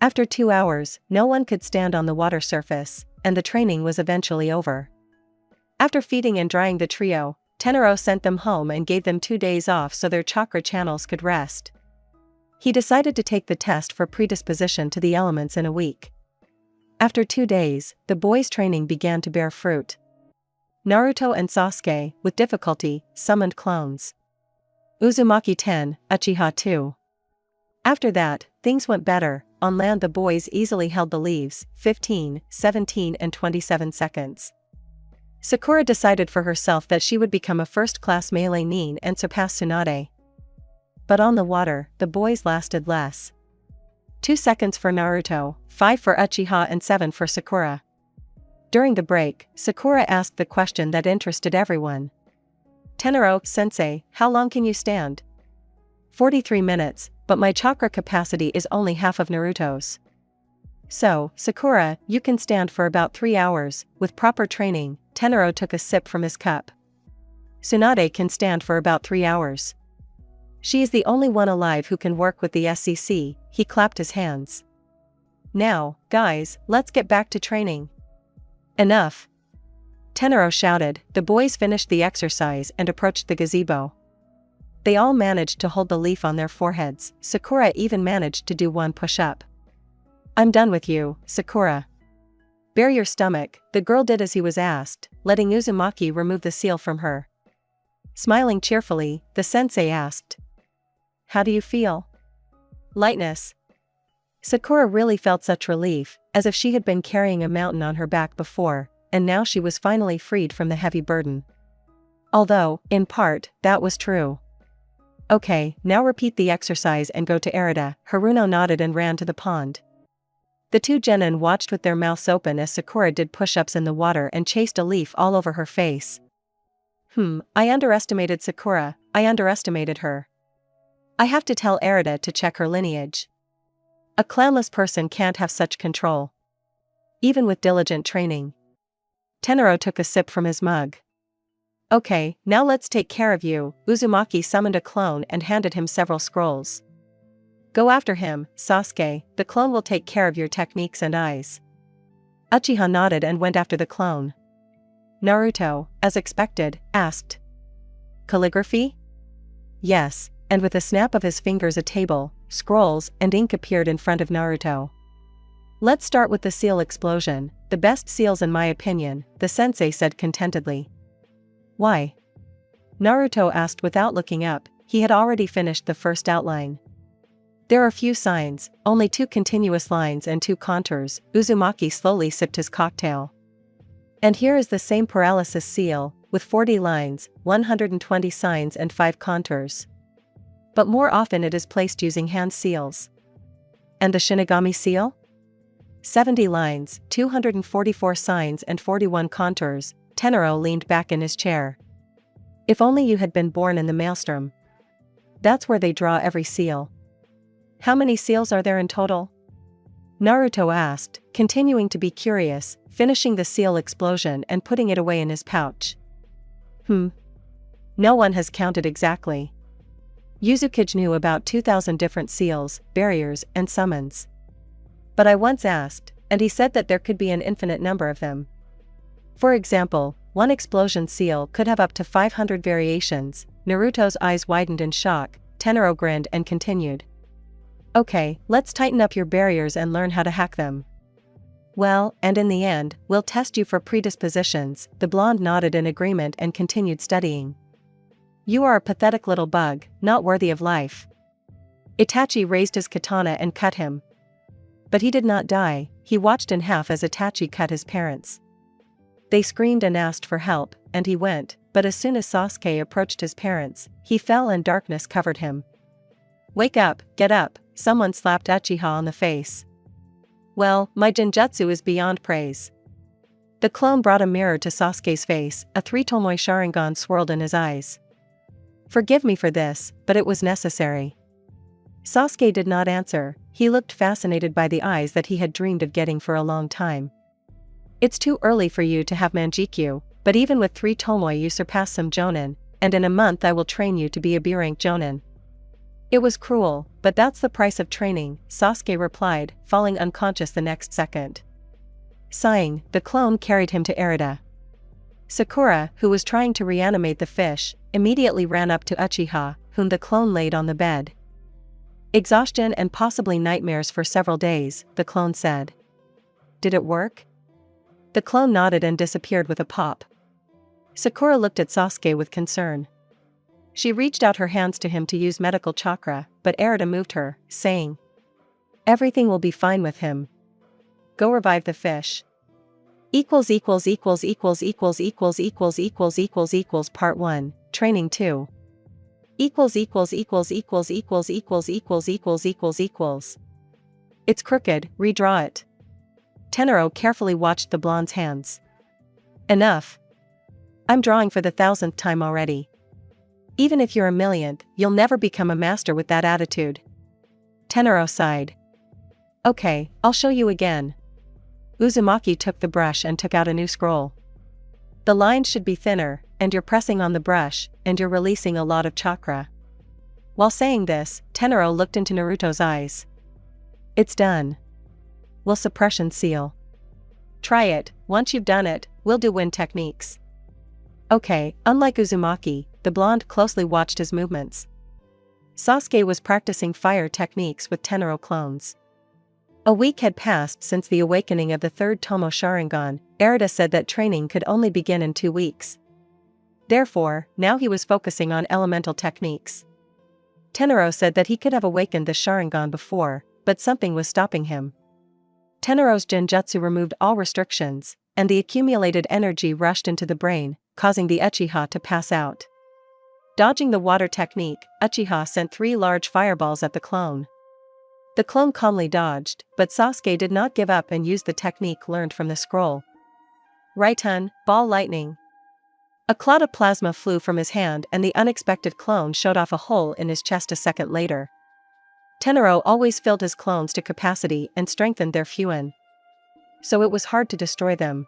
After 2 hours, no one could stand on the water surface, and the training was eventually over. After feeding and drying the trio, Tenaro sent them home and gave them 2 days off so their chakra channels could rest. He decided to take the test for predisposition to the elements in a week. After 2 days, the boys' training began to bear fruit. Naruto and Sasuke, with difficulty, summoned clones. Uzumaki 10, Uchiha 2. After that, things went better. On land the boys easily held the leaves, 15, 17 and 27 seconds. Sakura decided for herself that she would become a first-class melee nin and surpass Tsunade. But on the water, the boys lasted less. 2 seconds for Naruto, 5 for Uchiha and 7 for Sakura. During the break, Sakura asked the question that interested everyone. Tenaro-sensei, how long can you stand? 43 minutes, but my chakra capacity is only half of Naruto's. So, Sakura, you can stand for about 3 hours. With proper training, Tenaro took a sip from his cup. Tsunade can stand for about 3 hours. She is the only one alive who can work with the SCC. He clapped his hands. Now, guys, let's get back to training. Enough! Tenaro shouted. The boys finished the exercise and approached the gazebo. They all managed to hold the leaf on their foreheads. Sakura even managed to do 1 push-up. I'm done with you, Sakura. Bare your stomach. The girl did as he was asked, letting Uzumaki remove the seal from her. Smiling cheerfully, the sensei asked, how do you feel? Lightness. Sakura really felt such relief, as if she had been carrying a mountain on her back before, and now she was finally freed from the heavy burden. Although, in part, that was true. Okay, now repeat the exercise and go to Arita. Haruno nodded and ran to the pond. The 2 genin watched with their mouths open as Sakura did push-ups in the water and chased a leaf all over her face. I underestimated Sakura, I underestimated her. I have to tell Arita to check her lineage. A clanless person can't have such control. Even with diligent training. Tenaro took a sip from his mug. Okay, now let's take care of you. Uzumaki summoned a clone and handed him several scrolls. Go after him, Sasuke, the clone will take care of your techniques and eyes. Uchiha nodded and went after the clone. Naruto, as expected, asked. Calligraphy? Yes, and with a snap of his fingers a table, scrolls, and ink appeared in front of Naruto. Let's start with the seal explosion, the best seals in my opinion, the sensei said contentedly. Why? Naruto asked without looking up. He had already finished the first outline. There are few signs, only 2 continuous lines and 2 contours. Uzumaki slowly sipped his cocktail. And here is the same paralysis seal, with 40 lines, 120 signs and 5 contours. But more often it is placed using hand seals. And the Shinigami seal? 70 lines, 244 signs and 41 contours. Tenaro leaned back in his chair. If only you had been born in the maelstrom. That's where they draw every seal. How many seals are there in total? Naruto asked, continuing to be curious, finishing the seal explosion and putting it away in his pouch. No one has counted exactly. Uzukage knew about 2,000 different seals, barriers, and summons. But I once asked, and he said that there could be an infinite number of them. For example, one explosion seal could have up to 500 variations. Naruto's eyes widened in shock. Tenaro grinned and continued. Okay, let's tighten up your barriers and learn how to hack them. Well, and in the end, we'll test you for predispositions. The blonde nodded in agreement and continued studying. You are a pathetic little bug, not worthy of life. Itachi raised his katana and cut him. But he did not die. He watched in half as Itachi cut his parents. They screamed and asked for help, and he went, but as soon as Sasuke approached his parents, he fell and darkness covered him. Wake up, get up, someone slapped Uchiha on the face. Well, my genjutsu is beyond praise. The clone brought a mirror to Sasuke's face, a 3-tomoe Sharingan swirled in his eyes. Forgive me for this, but it was necessary. Sasuke did not answer. He looked fascinated by the eyes that he had dreamed of getting for a long time. It's too early for you to have Manjikyu, but even with 3 tomoe you surpass some jonin, and in a month I will train you to be a B-rank jonin. It was cruel, but that's the price of training, Sasuke replied, falling unconscious the next second. Sighing, the clone carried him to Erida. Sakura, who was trying to reanimate the fish, immediately ran up to Uchiha, whom the clone laid on the bed. Exhaustion and possibly nightmares for several days, the clone said. Did it work? The clone nodded and disappeared with a pop. Sakura looked at Sasuke with concern. She reached out her hands to him to use medical chakra, but Erida moved her, saying, "Everything will be fine with him. Go revive the fish." Part 1, Training 2. It's crooked, redraw it. Tenaro carefully watched the blonde's hands. Enough. I'm drawing for the 1000th time already. Even if you're a millionth, you'll never become a master with that attitude. Tenaro sighed. Okay, I'll show you again. Uzumaki took the brush and took out a new scroll. The lines should be thinner, and you're pressing on the brush, and you're releasing a lot of chakra. While saying this, Tenaro looked into Naruto's eyes. It's done. Will suppression seal? Try it, once you've done it, we'll do wind techniques. Okay, unlike Uzumaki, the blonde closely watched his movements. Sasuke was practicing fire techniques with Tenaro clones. A week had passed since the awakening of the third Tomo Sharingan. Erida said that training could only begin in 2 weeks. Therefore, now he was focusing on elemental techniques. Tenaro said that he could have awakened the Sharingan before, but something was stopping him. Tenaro's Genjutsu removed all restrictions, and the accumulated energy rushed into the brain, causing the Uchiha to pass out. Dodging the water technique, Uchiha sent 3 large fireballs at the clone. The clone calmly dodged, but Sasuke did not give up and used the technique learned from the scroll. Raitun, ball lightning. A cloud of plasma flew from his hand and the unexpected clone showed off a hole in his chest a second later. Tenaro always filled his clones to capacity and strengthened their fuin. So it was hard to destroy them.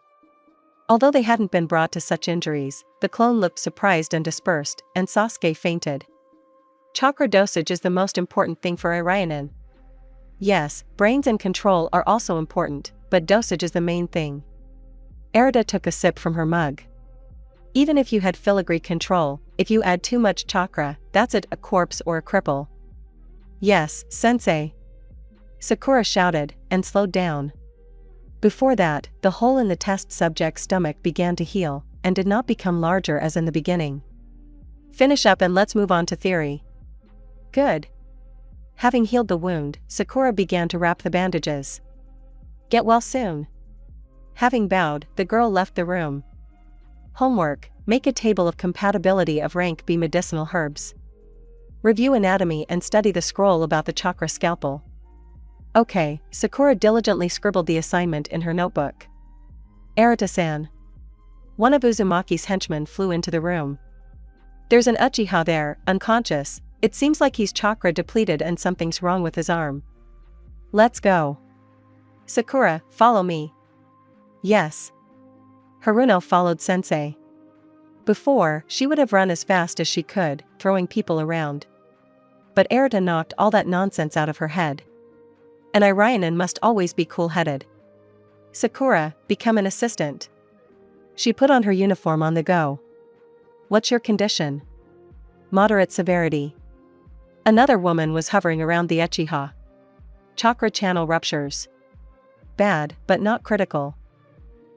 Although they hadn't been brought to such injuries, the clone looked surprised and dispersed, and Sasuke fainted. Chakra dosage is the most important thing for a Rainin. Yes, brains and control are also important, but dosage is the main thing. Erida took a sip from her mug. Even if you had filigree control, if you add too much chakra, that's it, a corpse or a cripple. Yes, sensei. Sakura shouted, and slowed down. Before that, the hole in the test subject's stomach began to heal, and did not become larger as in the beginning. Finish up and let's move on to theory. Good. Having healed the wound, Sakura began to wrap the bandages. Get well soon. Having bowed, the girl left the room. Homework: make a table of compatibility of rank B medicinal herbs. Review anatomy and study the scroll about the chakra scalpel. Okay, Sakura diligently scribbled the assignment in her notebook. Erita-san. One of Uzumaki's henchmen flew into the room. There's an Uchiha there, unconscious. It seems like he's chakra depleted and something's wrong with his arm. Let's go. Sakura, follow me. Yes. Haruno followed Sensei. Before, she would have run as fast as she could, throwing people around. But Erita knocked all that nonsense out of her head. An Irainan must always be cool-headed. Sakura, become an assistant. She put on her uniform on the go. What's your condition? Moderate severity. Another woman was hovering around the Uchiha. Chakra channel ruptures. Bad, but not critical.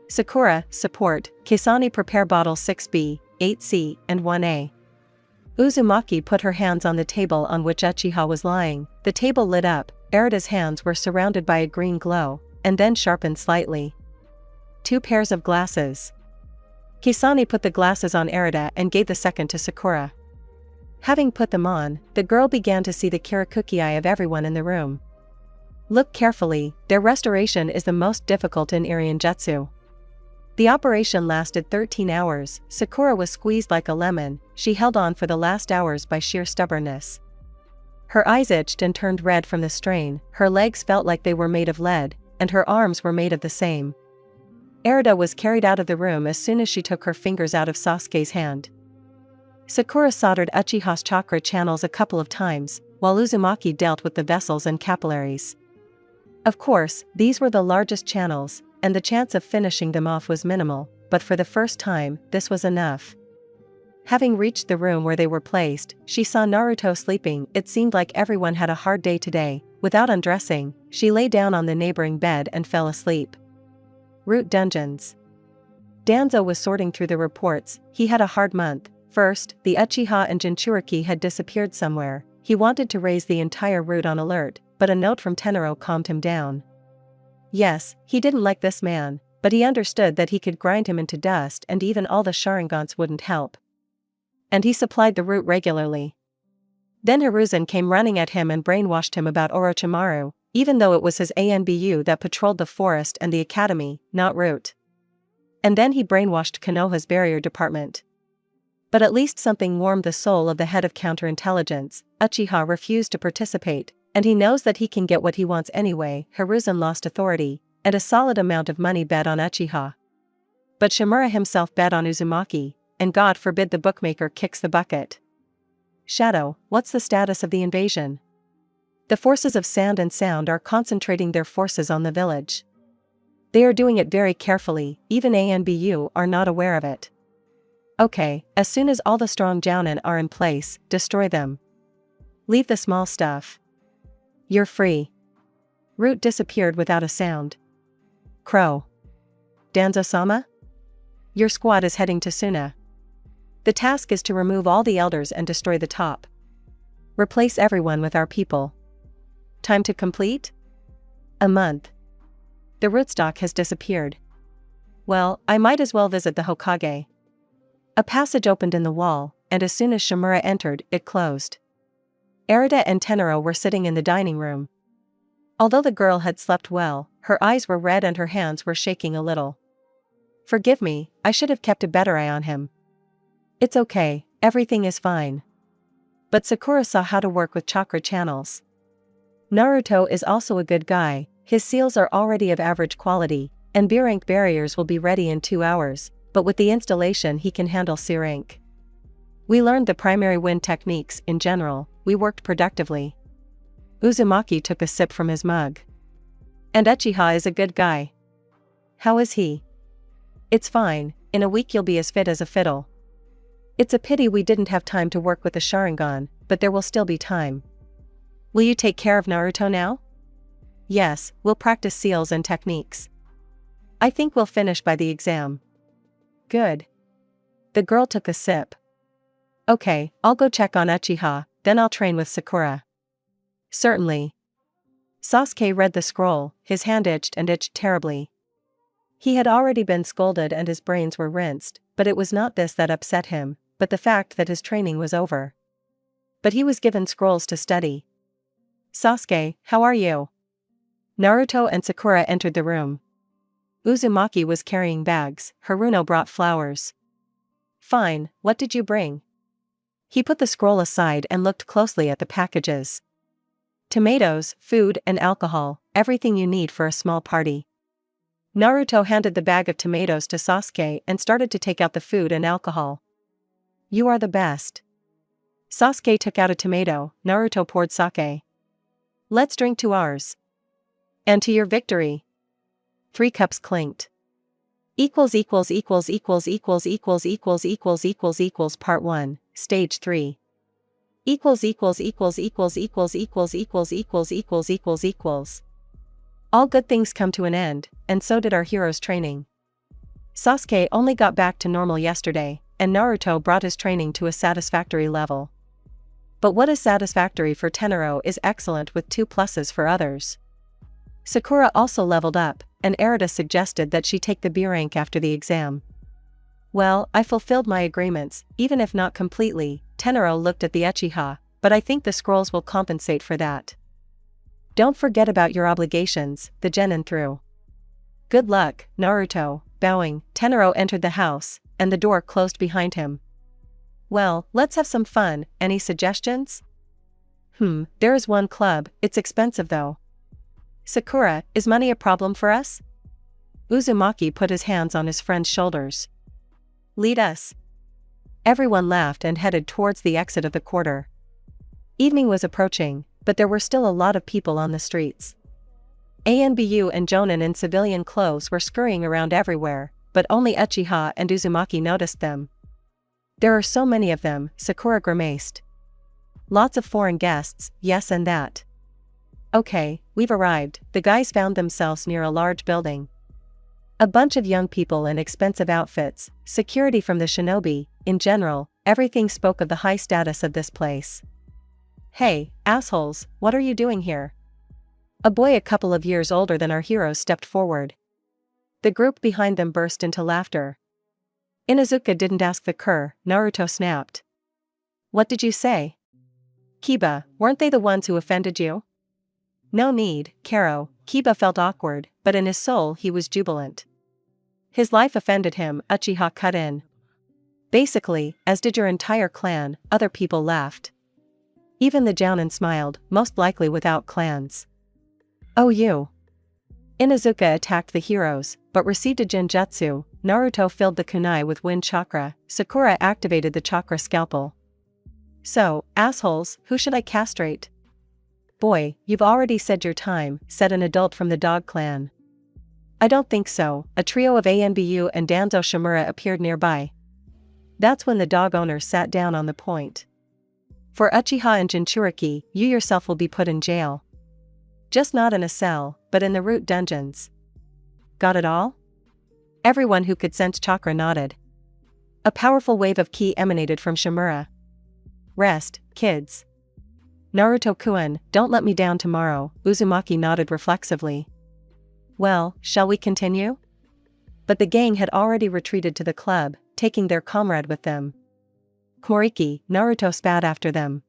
Sakura, support, Kisani prepare bottle 6B, 8C, and 1A. Uzumaki put her hands on the table on which Uchiha was lying. The table lit up, Erita's hands were surrounded by a green glow, and then sharpened slightly. 2 pairs of glasses. Kisani put the glasses on Erita and gave the second to Sakura. Having put them on, the girl began to see the Kirakuki eye of everyone in the room. Look carefully, their restoration is the most difficult in Irian Jutsu. The operation lasted 13 hours, Sakura was squeezed like a lemon, she held on for the last hours by sheer stubbornness. Her eyes itched and turned red from the strain, her legs felt like they were made of lead, and her arms were made of the same. Erita was carried out of the room as soon as she took her fingers out of Sasuke's hand. Sakura soldered Uchiha's chakra channels a couple of times, while Uzumaki dealt with the vessels and capillaries. Of course, these were the largest channels, and the chance of finishing them off was minimal, but for the first time, this was enough. Having reached the room where they were placed, she saw Naruto sleeping. It seemed like everyone had a hard day today. Without undressing, she lay down on the neighboring bed and fell asleep. Root Dungeons. Danzo was sorting through the reports. He had a hard month. First, the Uchiha and Jinchuriki had disappeared somewhere. He wanted to raise the entire route on alert, but a note from Tenro calmed him down. Yes, he didn't like this man, but he understood that he could grind him into dust and even all the Sharingans wouldn't help. And he supplied the route regularly. Then Hiruzen came running at him and brainwashed him about Orochimaru, even though it was his ANBU that patrolled the forest and the academy, not Root. And then he brainwashed Konoha's barrier department. But at least something warmed the soul of the head of counterintelligence. Uchiha refused to participate, and he knows that he can get what he wants anyway. Hiruzen lost authority, and a solid amount of money bet on Uchiha. But Shimura himself bet on Uzumaki, and God forbid the bookmaker kicks the bucket. Shadow, what's the status of the invasion? The forces of Sand and Sound are concentrating their forces on the village. They are doing it very carefully, even ANBU are not aware of it. Okay, as soon as all the strong Jounin are in place, destroy them. Leave the small stuff. You're free. Root disappeared without a sound. Crow. Danzo-sama? Your squad is heading to Suna. The task is to remove all the elders and destroy the top. Replace everyone with our people. Time to complete? A month. The rootstock has disappeared. Well, I might as well visit the Hokage. A passage opened in the wall, and as soon as Shimura entered, it closed. Erida and Tenro were sitting in the dining room. Although the girl had slept well, her eyes were red and her hands were shaking a little. Forgive me, I should have kept a better eye on him. It's okay, everything is fine. But Sakura saw how to work with chakra channels. Naruto is also a good guy, his seals are already of average quality, and B-rank barriers will be ready in 2 hours, but with the installation he can handle C-rank. We learned the primary wind techniques. In general, we worked productively. Uzumaki took a sip from his mug. And Uchiha is a good guy. How is he? It's fine, in a week you'll be as fit as a fiddle. It's a pity we didn't have time to work with the Sharingan, but there will still be time. Will you take care of Naruto now? Yes, we'll practice seals and techniques. I think we'll finish by the exam. Good. The girl took a sip. Okay, I'll go check on Uchiha, then I'll train with Sakura. Certainly. Sasuke read the scroll, his hand itched and itched terribly. He had already been scolded and his brains were rinsed, but it was not this that upset him, but the fact that his training was over. But he was given scrolls to study. Sasuke, how are you? Naruto and Sakura entered the room. Uzumaki was carrying bags, Haruno brought flowers. Fine, what did you bring? He put the scroll aside and looked closely at the packages. Tomatoes, food and alcohol, everything you need for a small party. Naruto handed the bag of tomatoes to Sasuke and started to take out the food and alcohol. You are the best. Sasuke took out a tomato, Naruto poured sake. Let's drink to ours. And to your victory. 3 cups clinked. Part 1, Stage 3. All good things come to an end, and so did our hero's training. Sasuke only got back to normal yesterday, and Naruto brought his training to a satisfactory level. But what is satisfactory for Tenro is excellent with 2 pluses for others. Sakura also leveled up, and Erida suggested that she take the B rank after the exam. Well, I fulfilled my agreements, even if not completely. Tenro looked at the Uchiha, but I think the scrolls will compensate for that. Don't forget about your obligations, the genin threw. Good luck, Naruto. Bowing, Tenro entered the house, and the door closed behind him. Well, let's have some fun. Any suggestions? There is one club, it's expensive though. Sakura, is money a problem for us? Uzumaki put his hands on his friend's shoulders. Lead us. Everyone laughed and headed towards the exit of the quarter. Evening was approaching, but there were still a lot of people on the streets. Anbu and Jonan in civilian clothes were scurrying around everywhere, but only Uchiha and Uzumaki noticed them. There are so many of them, Sakura grimaced. Lots of foreign guests, yes and that. Okay, we've arrived. The guys found themselves near a large building. A bunch of young people in expensive outfits, security from the shinobi, in general, everything spoke of the high status of this place. Hey, assholes, what are you doing here? A boy a couple of years older than our heroes stepped forward. The group behind them burst into laughter. Inuzuka didn't ask the cur, Naruto snapped. What did you say? Kiba, weren't they the ones who offended you? No need, Karo. Kiba felt awkward, but in his soul he was jubilant. His life offended him, Uchiha cut in. Basically, as did your entire clan, other people laughed. Even the Jounin smiled, most likely without clans. Oh you. Inuzuka attacked the heroes, but received a genjutsu. Naruto filled the kunai with wind chakra, Sakura activated the chakra scalpel. So, assholes, who should I castrate? Boy, you've already said your time, said an adult from the dog clan. I don't think so. A trio of Anbu and Danzo Shimura appeared nearby. That's when the dog owner sat down on the point. For Uchiha and Jinchuriki, you yourself will be put in jail. Just not in a cell, but in the root dungeons. Got it all? Everyone who could sense chakra nodded. A powerful wave of ki emanated from Shimura. Rest, kids. Naruto-kun, don't let me down tomorrow, Uzumaki nodded reflexively. Well, shall we continue? But the gang had already retreated to the club, taking their comrade with them. Moriki, Naruto spat after them.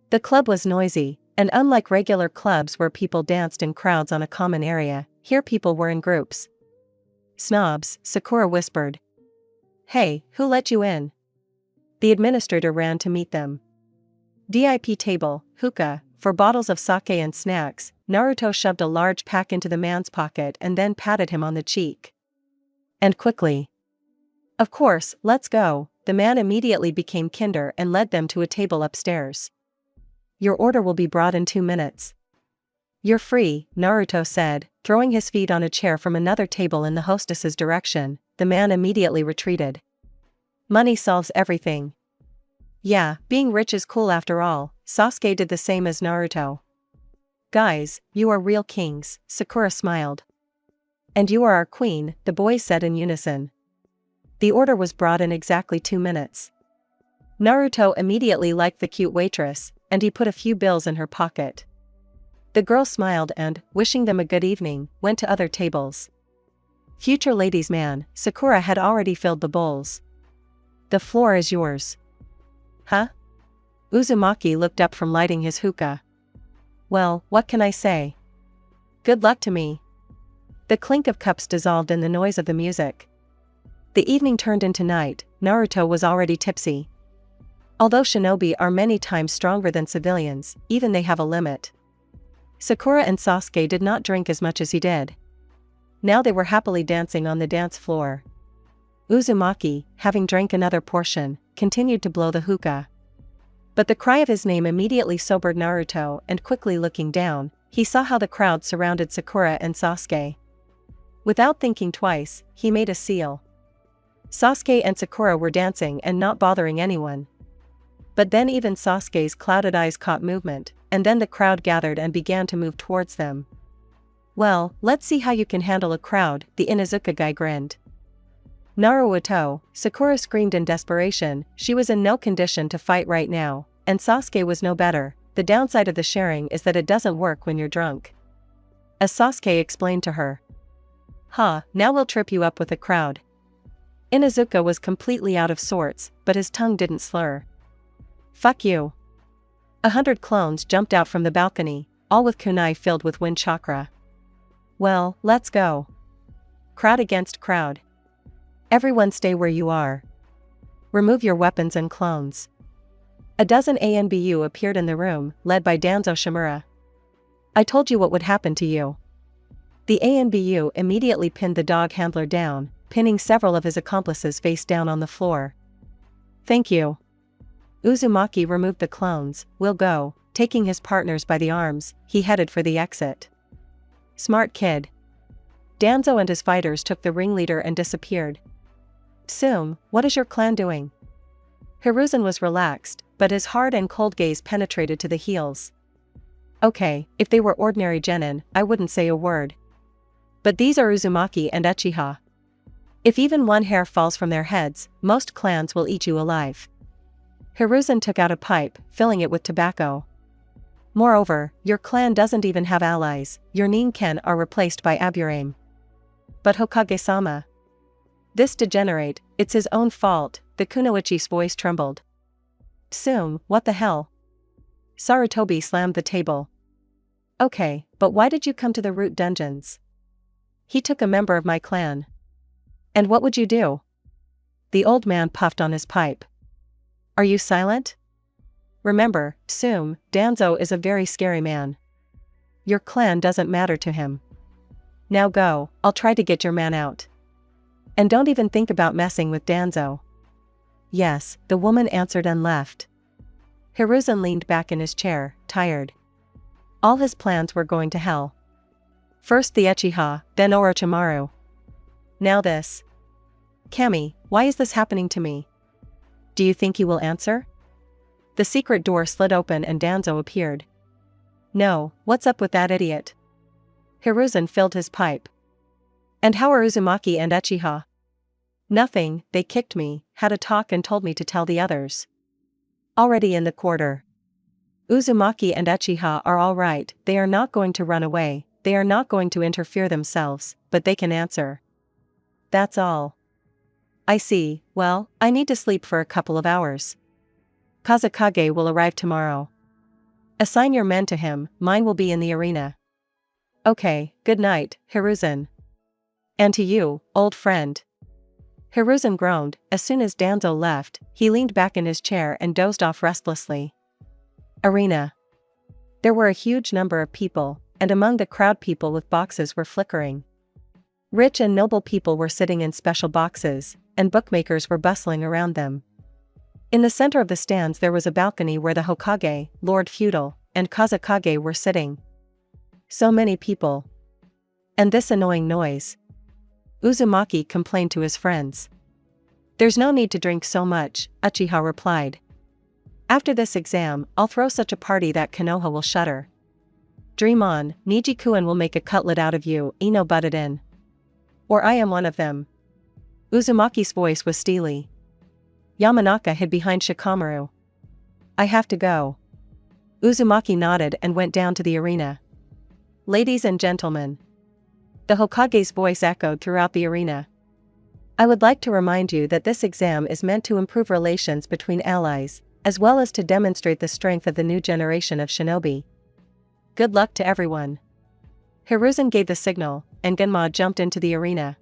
The club was noisy, and unlike regular clubs where people danced in crowds on a common area, here people were in groups. Snobs, Sakura whispered. Hey, who let you in? The administrator ran to meet them. DIP table, hookah, for bottles of sake and snacks. Naruto shoved a large pack into the man's pocket and then patted him on the cheek. And quickly. Of course, let's go. The man immediately became kinder and led them to a table upstairs. Your order will be brought in 2 minutes. You're free, Naruto said, throwing his feet on a chair from another table in the hostess's direction. The man immediately retreated. Money solves everything. Yeah, being rich is cool after all. Sasuke did the same as Naruto. Guys, you are real kings, Sakura smiled. And you are our queen, the boys said in unison. The order was brought in exactly 2 minutes. Naruto immediately liked the cute waitress, and he put a few bills in her pocket. The girl smiled and, wishing them a good evening, went to other tables. Future ladies' man, Sakura had already filled the bowls. The floor is yours. Huh? Uzumaki looked up from lighting his hookah. Well, what can I say? Good luck to me. The clink of cups dissolved in the noise of the music. The evening turned into night. Naruto was already tipsy. Although shinobi are many times stronger than civilians, even they have a limit. Sakura and Sasuke did not drink as much as he did. Now they were happily dancing on the dance floor. Uzumaki, having drank another portion, continued to blow the hookah. But the cry of his name immediately sobered Naruto, and quickly looking down, he saw how the crowd surrounded Sakura and Sasuke. Without thinking twice, he made a seal. Sasuke and Sakura were dancing and not bothering anyone. But then even Sasuke's clouded eyes caught movement, and then the crowd gathered and began to move towards them. Well, let's see how you can handle a crowd, the Inuzuka guy grinned. Naruto, Sakura screamed in desperation. She was in no condition to fight right now, and Sasuke was no better. The downside of the sharing is that it doesn't work when you're drunk. As Sasuke explained to her. Now we'll trip you up with a crowd. Inuzuka was completely out of sorts, but his tongue didn't slur. Fuck you. 100 clones jumped out from the balcony, all with kunai filled with wind chakra. Well, let's go. Crowd against crowd. Everyone stay where you are. Remove your weapons and clones. A dozen ANBU appeared in the room, led by Danzo Shimura. I told you what would happen to you. The ANBU immediately pinned the dog handler down, pinning several of his accomplices face down on the floor. Thank you. Uzumaki removed the clones. We'll go. Taking his partners by the arms, he headed for the exit. Smart kid. Danzo and his fighters took the ringleader and disappeared. Tsume, what is your clan doing? Hiruzen was relaxed, but his hard and cold gaze penetrated to the heels. Okay, if they were ordinary genin, I wouldn't say a word. But these are Uzumaki and Uchiha. If even one hair falls from their heads, most clans will eat you alive. Hiruzen took out a pipe, filling it with tobacco. Moreover, your clan doesn't even have allies, your Ninken are replaced by Aburame. But Hokage-sama. This degenerate, it's his own fault, the Kunoichi's voice trembled. Tsume, what the hell? Sarutobi slammed the table. Okay, but why did you come to the root dungeons? He took a member of my clan. And what would you do? The old man puffed on his pipe. Are you silent? Remember, Tsume, Danzo is a very scary man. Your clan doesn't matter to him. Now go, I'll try to get your man out. And don't even think about messing with Danzo. Yes, the woman answered and left. Hiruzen leaned back in his chair, tired. All his plans were going to hell. First the Uchiha, then Orochimaru. Now this. Kami, why is this happening to me? Do you think he will answer? The secret door slid open and Danzo appeared. No, what's up with that idiot? Hiruzen filled his pipe. And how are Uzumaki and Uchiha? Nothing, they kicked me, had a talk and told me to tell the others. Already in the quarter. Uzumaki and Uchiha are all right, they are not going to run away, they are not going to interfere themselves, but they can answer. That's all. I see, well, I need to sleep for a couple of hours. Kazekage will arrive tomorrow. Assign your men to him, mine will be in the arena. Okay, good night, Hiruzen. And to you, old friend. Hiruzen groaned. As soon as Danzo left, he leaned back in his chair and dozed off restlessly. Arena. There were a huge number of people, and among the crowd people with boxes were flickering. Rich and noble people were sitting in special boxes, and bookmakers were bustling around them. In the center of the stands there was a balcony where the Hokage, Lord Feudal, and Kazekage were sitting. So many people. And this annoying noise. Uzumaki complained to his friends. There's no need to drink so much, Uchiha replied. After this exam, I'll throw such a party that Konoha will shudder. Dream on, Niji-kun will make a cutlet out of you, Ino butted in. Or I am one of them. Uzumaki's voice was steely. Yamanaka hid behind Shikamaru. I have to go. Uzumaki nodded and went down to the arena. Ladies and gentlemen. The Hokage's voice echoed throughout the arena. I would like to remind you that this exam is meant to improve relations between allies, as well as to demonstrate the strength of the new generation of shinobi. Good luck to everyone. Hiruzen gave the signal, and Genma jumped into the arena.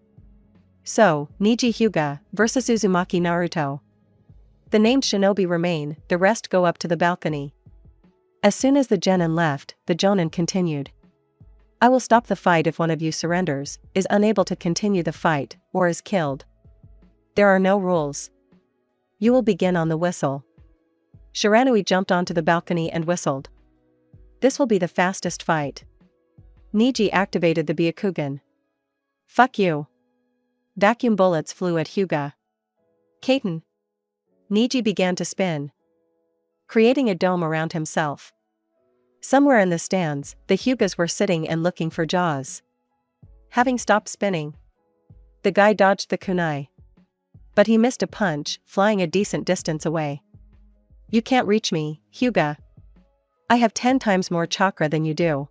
So, Niji Hyuga versus Uzumaki Naruto. The named shinobi remain, the rest go up to the balcony. As soon as the genin left, the jonin continued. I will stop the fight if one of you surrenders, is unable to continue the fight, or is killed. There are no rules. You will begin on the whistle. Shiranui jumped onto the balcony and whistled. This will be the fastest fight. Niji activated the Byakugan. Fuck you. Vacuum bullets flew at Hyuga. Kaiten. Niji began to spin, creating a dome around himself. Somewhere in the stands, the Hyugas were sitting and looking for Jaws. Having stopped spinning, the guy dodged the kunai. But he missed a punch, flying a decent distance away. You can't reach me, Hyuga. I have 10 times more chakra than you do.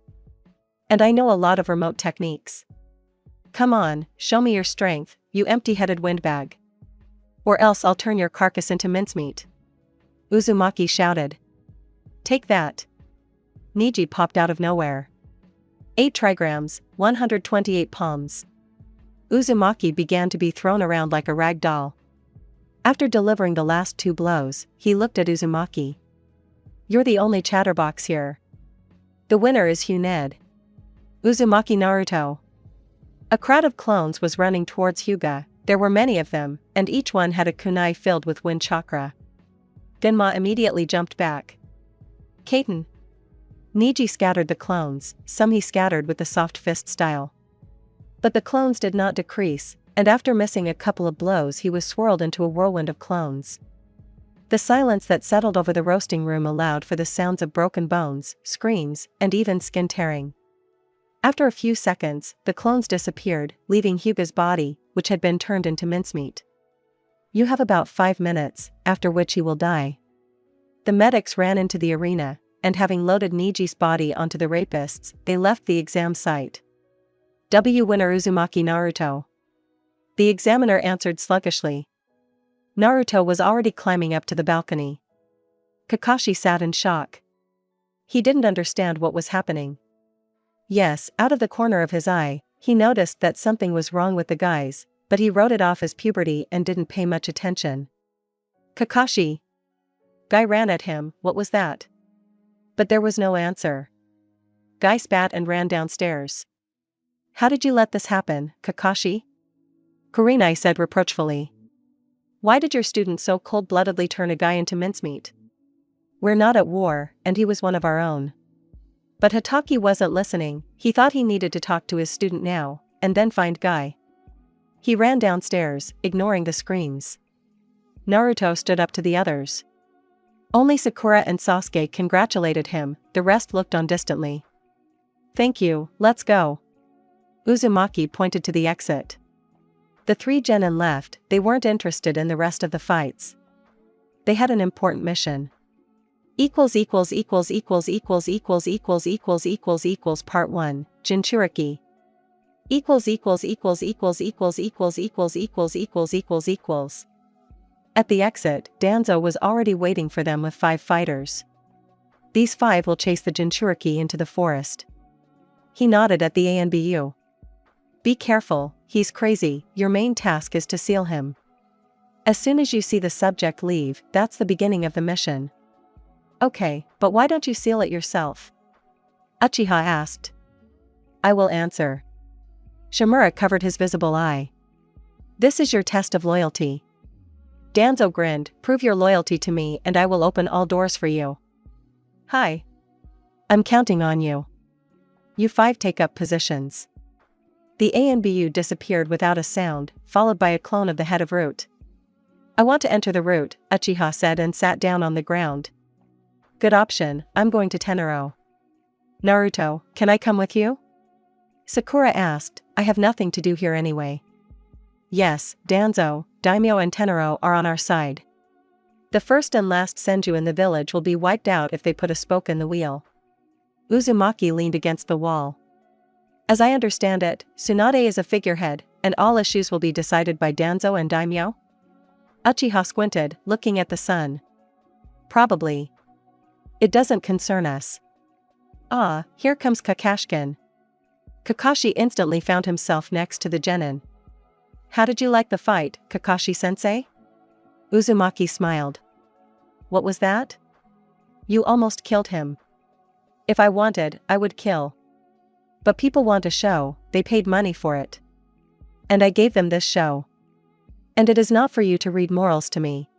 And I know a lot of remote techniques. Come on, show me your strength, you empty-headed windbag. Or else I'll turn your carcass into mincemeat. Uzumaki shouted. Take that. Niji popped out of nowhere. 8 trigrams, 128 palms. Uzumaki began to be thrown around like a rag doll. After delivering the last 2 blows, he looked at Uzumaki. You're the only chatterbox here. The winner is Huned. Uzumaki Naruto. A crowd of clones was running towards Hyuga. There were many of them, and each one had a kunai filled with wind chakra. Genma immediately jumped back. Kaiten. Niji scattered the clones, some he scattered with the soft fist style. But the clones did not decrease, and after missing a couple of blows he was swirled into a whirlwind of clones. The silence that settled over the roasting room allowed for the sounds of broken bones, screams, and even skin tearing. After a few seconds, the clones disappeared, leaving Hyuga's body, which had been turned into mincemeat. You have about 5 minutes, after which he will die. The medics ran into the arena, and having loaded Niji's body onto the rapists, they left the exam site. W. Winner Uzumaki Naruto. The examiner answered sluggishly. Naruto was already climbing up to the balcony. Kakashi sat in shock. He didn't understand what was happening. Yes, out of the corner of his eye, he noticed that something was wrong with the guys, but he wrote it off as puberty and didn't pay much attention. Kakashi. Guy ran at him, what was that? But there was no answer. Guy spat and ran downstairs. How did you let this happen, Kakashi? Kurenai said reproachfully. Why did your student so cold-bloodedly turn a guy into mincemeat? We're not at war, and he was one of our own. But Hatake wasn't listening, he thought he needed to talk to his student now, and then find Guy. He ran downstairs, ignoring the screams. Naruto stood up to the others. Only Sakura and Sasuke congratulated him, the rest looked on distantly. Thank you, let's go. Uzumaki pointed to the exit. The 3 genin left, they weren't interested in the rest of the fights. They had an important mission. Part 1, Jinchuriki. At the exit, Danzo was already waiting for them with 5 fighters. These 5 will chase the Jinchuriki into the forest. He nodded at the ANBU. Be careful, he's crazy, your main task is to seal him. As soon as you see the subject leave, that's the beginning of the mission. Okay, but why don't you seal it yourself? Uchiha asked. I will answer. Shimura covered his visible eye. This is your test of loyalty. Danzo grinned, prove your loyalty to me and I will open all doors for you. Hi. I'm counting on you. You 5 take up positions. The ANBU disappeared without a sound, followed by a clone of the head of Root. I want to enter the route, Uchiha said and sat down on the ground. Good option, I'm going to Tenaro. Naruto, can I come with you? Sakura asked, I have nothing to do here anyway. Yes, Danzo, Daimyo and Tenaro are on our side. The first and last senju in the village will be wiped out if they put a spoke in the wheel. Uzumaki leaned against the wall. As I understand it, Tsunade is a figurehead, and all issues will be decided by Danzo and Daimyo? Uchiha squinted, looking at the sun. Probably. It doesn't concern us. Ah, here comes Kakashkin. Kakashi instantly found himself next to the genin. How did you like the fight, Kakashi-sensei? Uzumaki smiled. What was that? You almost killed him. If I wanted, I would kill. But people want a show, they paid money for it. And I gave them this show. And it is not for you to read morals to me.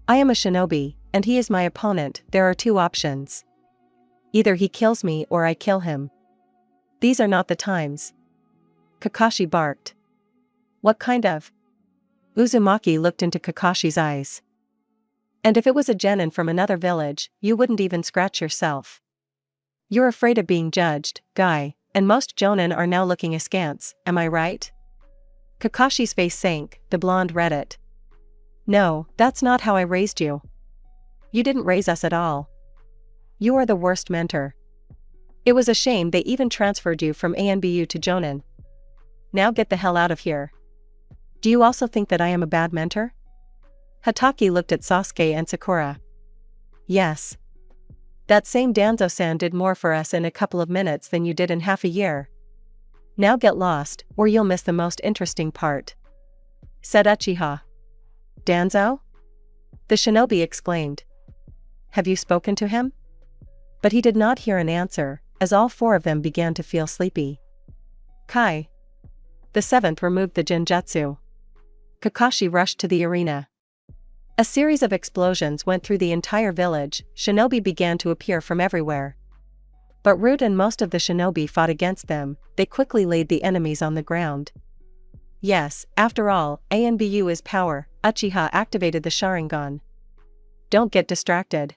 I am a shinobi, and he is my opponent, there are 2 options. Either he kills me or I kill him. These are not the times. Kakashi barked. What kind of? Uzumaki looked into Kakashi's eyes. And if it was a genin from another village, you wouldn't even scratch yourself. You're afraid of being judged, Guy, and most jonin are now looking askance, am I right? Kakashi's face sank, the blonde read it. No, that's not how I raised you. You didn't raise us at all. You are the worst mentor. It was a shame they even transferred you from ANBU to jonin. Now get the hell out of here. Do you also think that I am a bad mentor? Hatake looked at Sasuke and Sakura. Yes. That same Danzo-san did more for us in a couple of minutes than you did in half a year. Now get lost, or you'll miss the most interesting part. Said Uchiha. Danzo? The shinobi exclaimed. Have you spoken to him? But he did not hear an answer, as all 4 of them began to feel sleepy. Kai. The 7th removed the Genjutsu. Kakashi rushed to the arena. A series of explosions went through the entire village. Shinobi began to appear from everywhere. But Root and most of the shinobi fought against them. They quickly laid the enemies on the ground. Yes, after all, ANBU is power. Uchiha activated the Sharingan. Don't get distracted.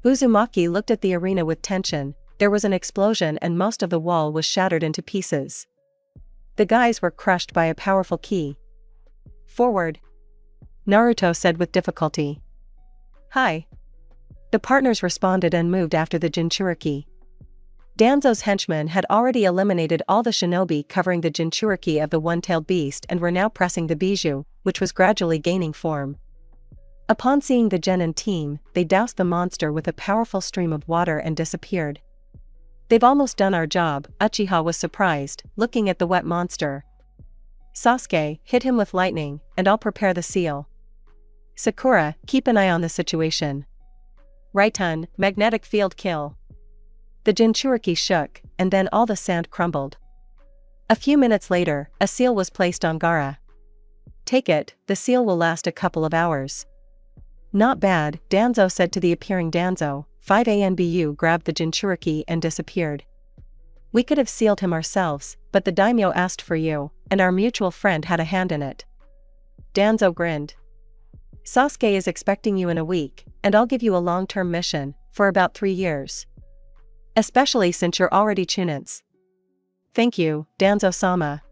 Uzumaki looked at the arena with tension. There was an explosion and most of the wall was shattered into pieces. The guys were crushed by a powerful ki. Forward, Naruto said with difficulty. Hi. The partners responded and moved after the Jinchuriki. Danzo's henchmen had already eliminated all the shinobi covering the Jinchuriki of the one-tailed beast and were now pressing the Bijou, which was gradually gaining form. Upon seeing the genin team, they doused the monster with a powerful stream of water and disappeared. They've almost done our job, Uchiha was surprised, looking at the wet monster. Sasuke, hit him with lightning, and I'll prepare the seal. Sakura, keep an eye on the situation. Raitun, magnetic field kill. The Jinchuriki shook, and then all the sand crumbled. A few minutes later, a seal was placed on Gaara. Take it, the seal will last a couple of hours. Not bad, Danzo said to the appearing Danzo. 5 ANBU grabbed the Jinchuriki and disappeared. We could have sealed him ourselves, but the daimyo asked for you, and our mutual friend had a hand in it. Danzo grinned. Sasuke is expecting you in a week, and I'll give you a long-term mission, for about 3 years. Especially since you're already Chunins. Thank you, Danzo-sama.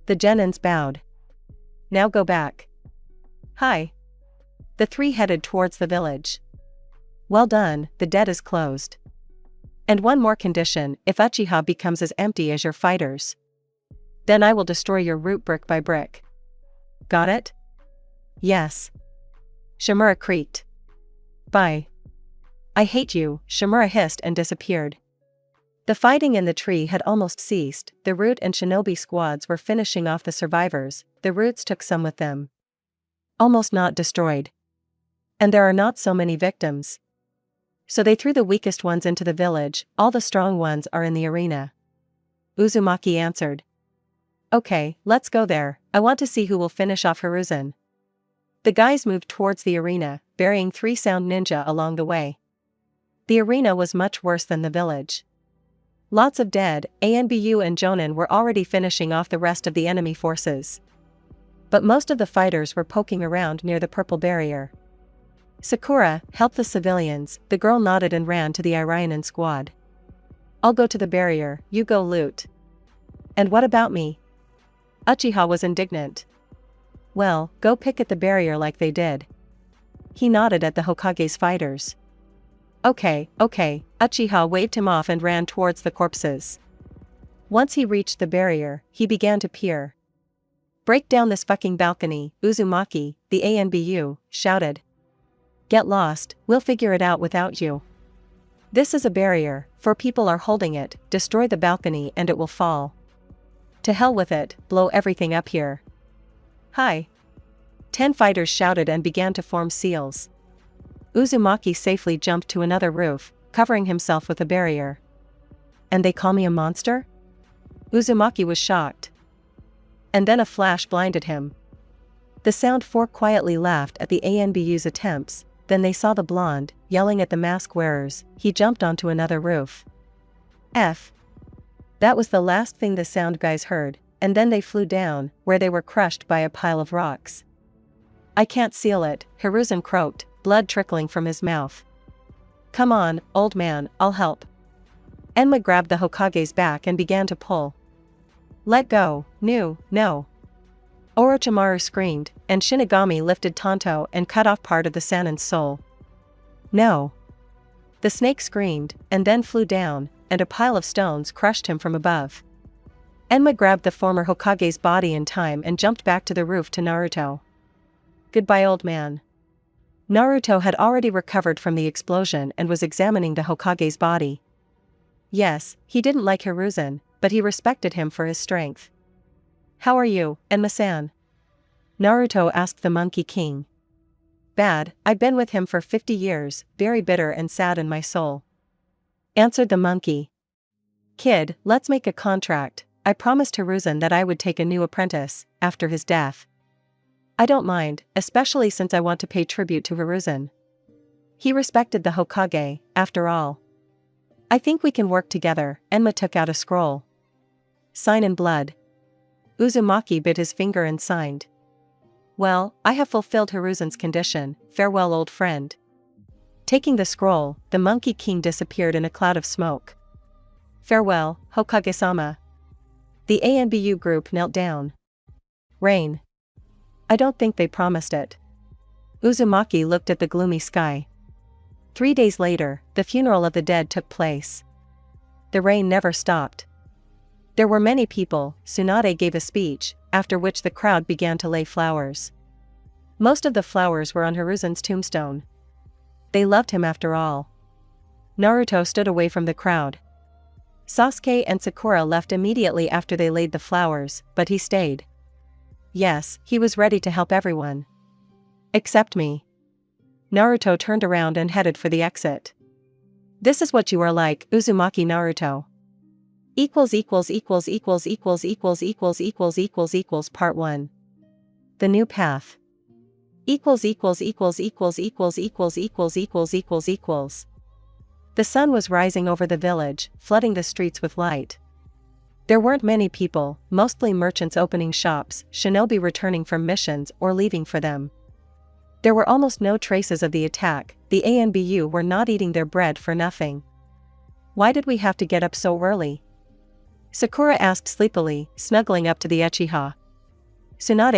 The genins bowed. Now go back. Hi. The three headed towards the village. Well done, the debt is closed. And one more condition, if Uchiha becomes as empty as your fighters. Then I will destroy your root brick by brick. Got it? Yes. Shimura creaked. Bye. I hate you, Shimura hissed and disappeared. The fighting in the tree had almost ceased, the root and shinobi squads were finishing off the survivors, the roots took some with them. Almost not destroyed. And there are not so many victims. So they threw the weakest ones into the village, all the strong ones are in the arena. Uzumaki answered. Okay, let's go there, I want to see who will finish off Hiruzen. The guys moved towards the arena, burying 3 sound ninja along the way. The arena was much worse than the village. Lots of dead, ANBU and Jonin were already finishing off the rest of the enemy forces. But most of the fighters were poking around near the purple barrier. Sakura, help the civilians, the girl nodded and ran to the Irionen squad. I'll go to the barrier, you go loot. And what about me? Uchiha was indignant. Well, go pick at the barrier like they did. He nodded at the Hokage's fighters. Okay, Uchiha waved him off and ran towards the corpses. Once he reached the barrier, he began to peer. Break down this fucking balcony, Uzumaki, the ANBU, shouted. Get lost, we'll figure it out without you. This is a barrier, 4 people are holding it, destroy the balcony and it will fall. To hell with it, blow everything up here. Hi. 10 fighters shouted and began to form seals. Uzumaki safely jumped to another roof, covering himself with a barrier. And they call me a monster? Uzumaki was shocked. And then a flash blinded him. The Sound 4 quietly laughed at the ANBU's attempts, then they saw the blonde, yelling at the mask wearers, he jumped onto another roof. F. That was the last thing the Sound guys heard, and then they flew down, where they were crushed by a pile of rocks. I can't seal it, Hiruzen croaked, blood trickling from his mouth. Come on, old man, I'll help. Enma grabbed the Hokage's back and began to pull. Let go, no. Orochimaru screamed, and Shinigami lifted Tonto and cut off part of the Sanin's soul. No. The snake screamed, and then flew down, and a pile of stones crushed him from above. Enma grabbed the former Hokage's body in time and jumped back to the roof to Naruto. Goodbye, old man. Naruto had already recovered from the explosion and was examining the Hokage's body. Yes, he didn't like Hiruzen, but he respected him for his strength. How are you, Enma-san? Naruto asked the Monkey King. Bad, I've been with him for 50 years, very bitter and sad in my soul. Answered the monkey. Kid, let's make a contract, I promised Hiruzen that I would take a new apprentice, after his death. I don't mind, especially since I want to pay tribute to Hiruzen. He respected the Hokage, after all. I think we can work together. Enma took out a scroll. Sign in blood. Uzumaki bit his finger and signed. Well, I have fulfilled Hiruzen's condition, farewell old friend. Taking the scroll, the Monkey King disappeared in a cloud of smoke. Farewell, Hokage-sama. The ANBU group knelt down. Rain. I don't think they promised it. Uzumaki looked at the gloomy sky. 3 days later, the funeral of the dead took place. The rain never stopped. There were many people. Tsunade gave a speech, after which the crowd began to lay flowers. Most of the flowers were on Hiruzen's tombstone. They loved him after all. Naruto stood away from the crowd. Sasuke and Sakura left immediately after they laid the flowers, but he stayed. Yes, he was ready to help everyone. Except me. Naruto turned around and headed for the exit. This is what you are like, Uzumaki Naruto. Part 1. The new path. The sun was rising over the village, flooding the streets with light. There weren't many people, mostly merchants opening shops, shinobi returning from missions or leaving for them. There were almost no traces of the attack. The ANBU were not eating their bread for nothing. Why did we have to get up so early? Sakura asked sleepily, snuggling up to the Uchiha. Tsunade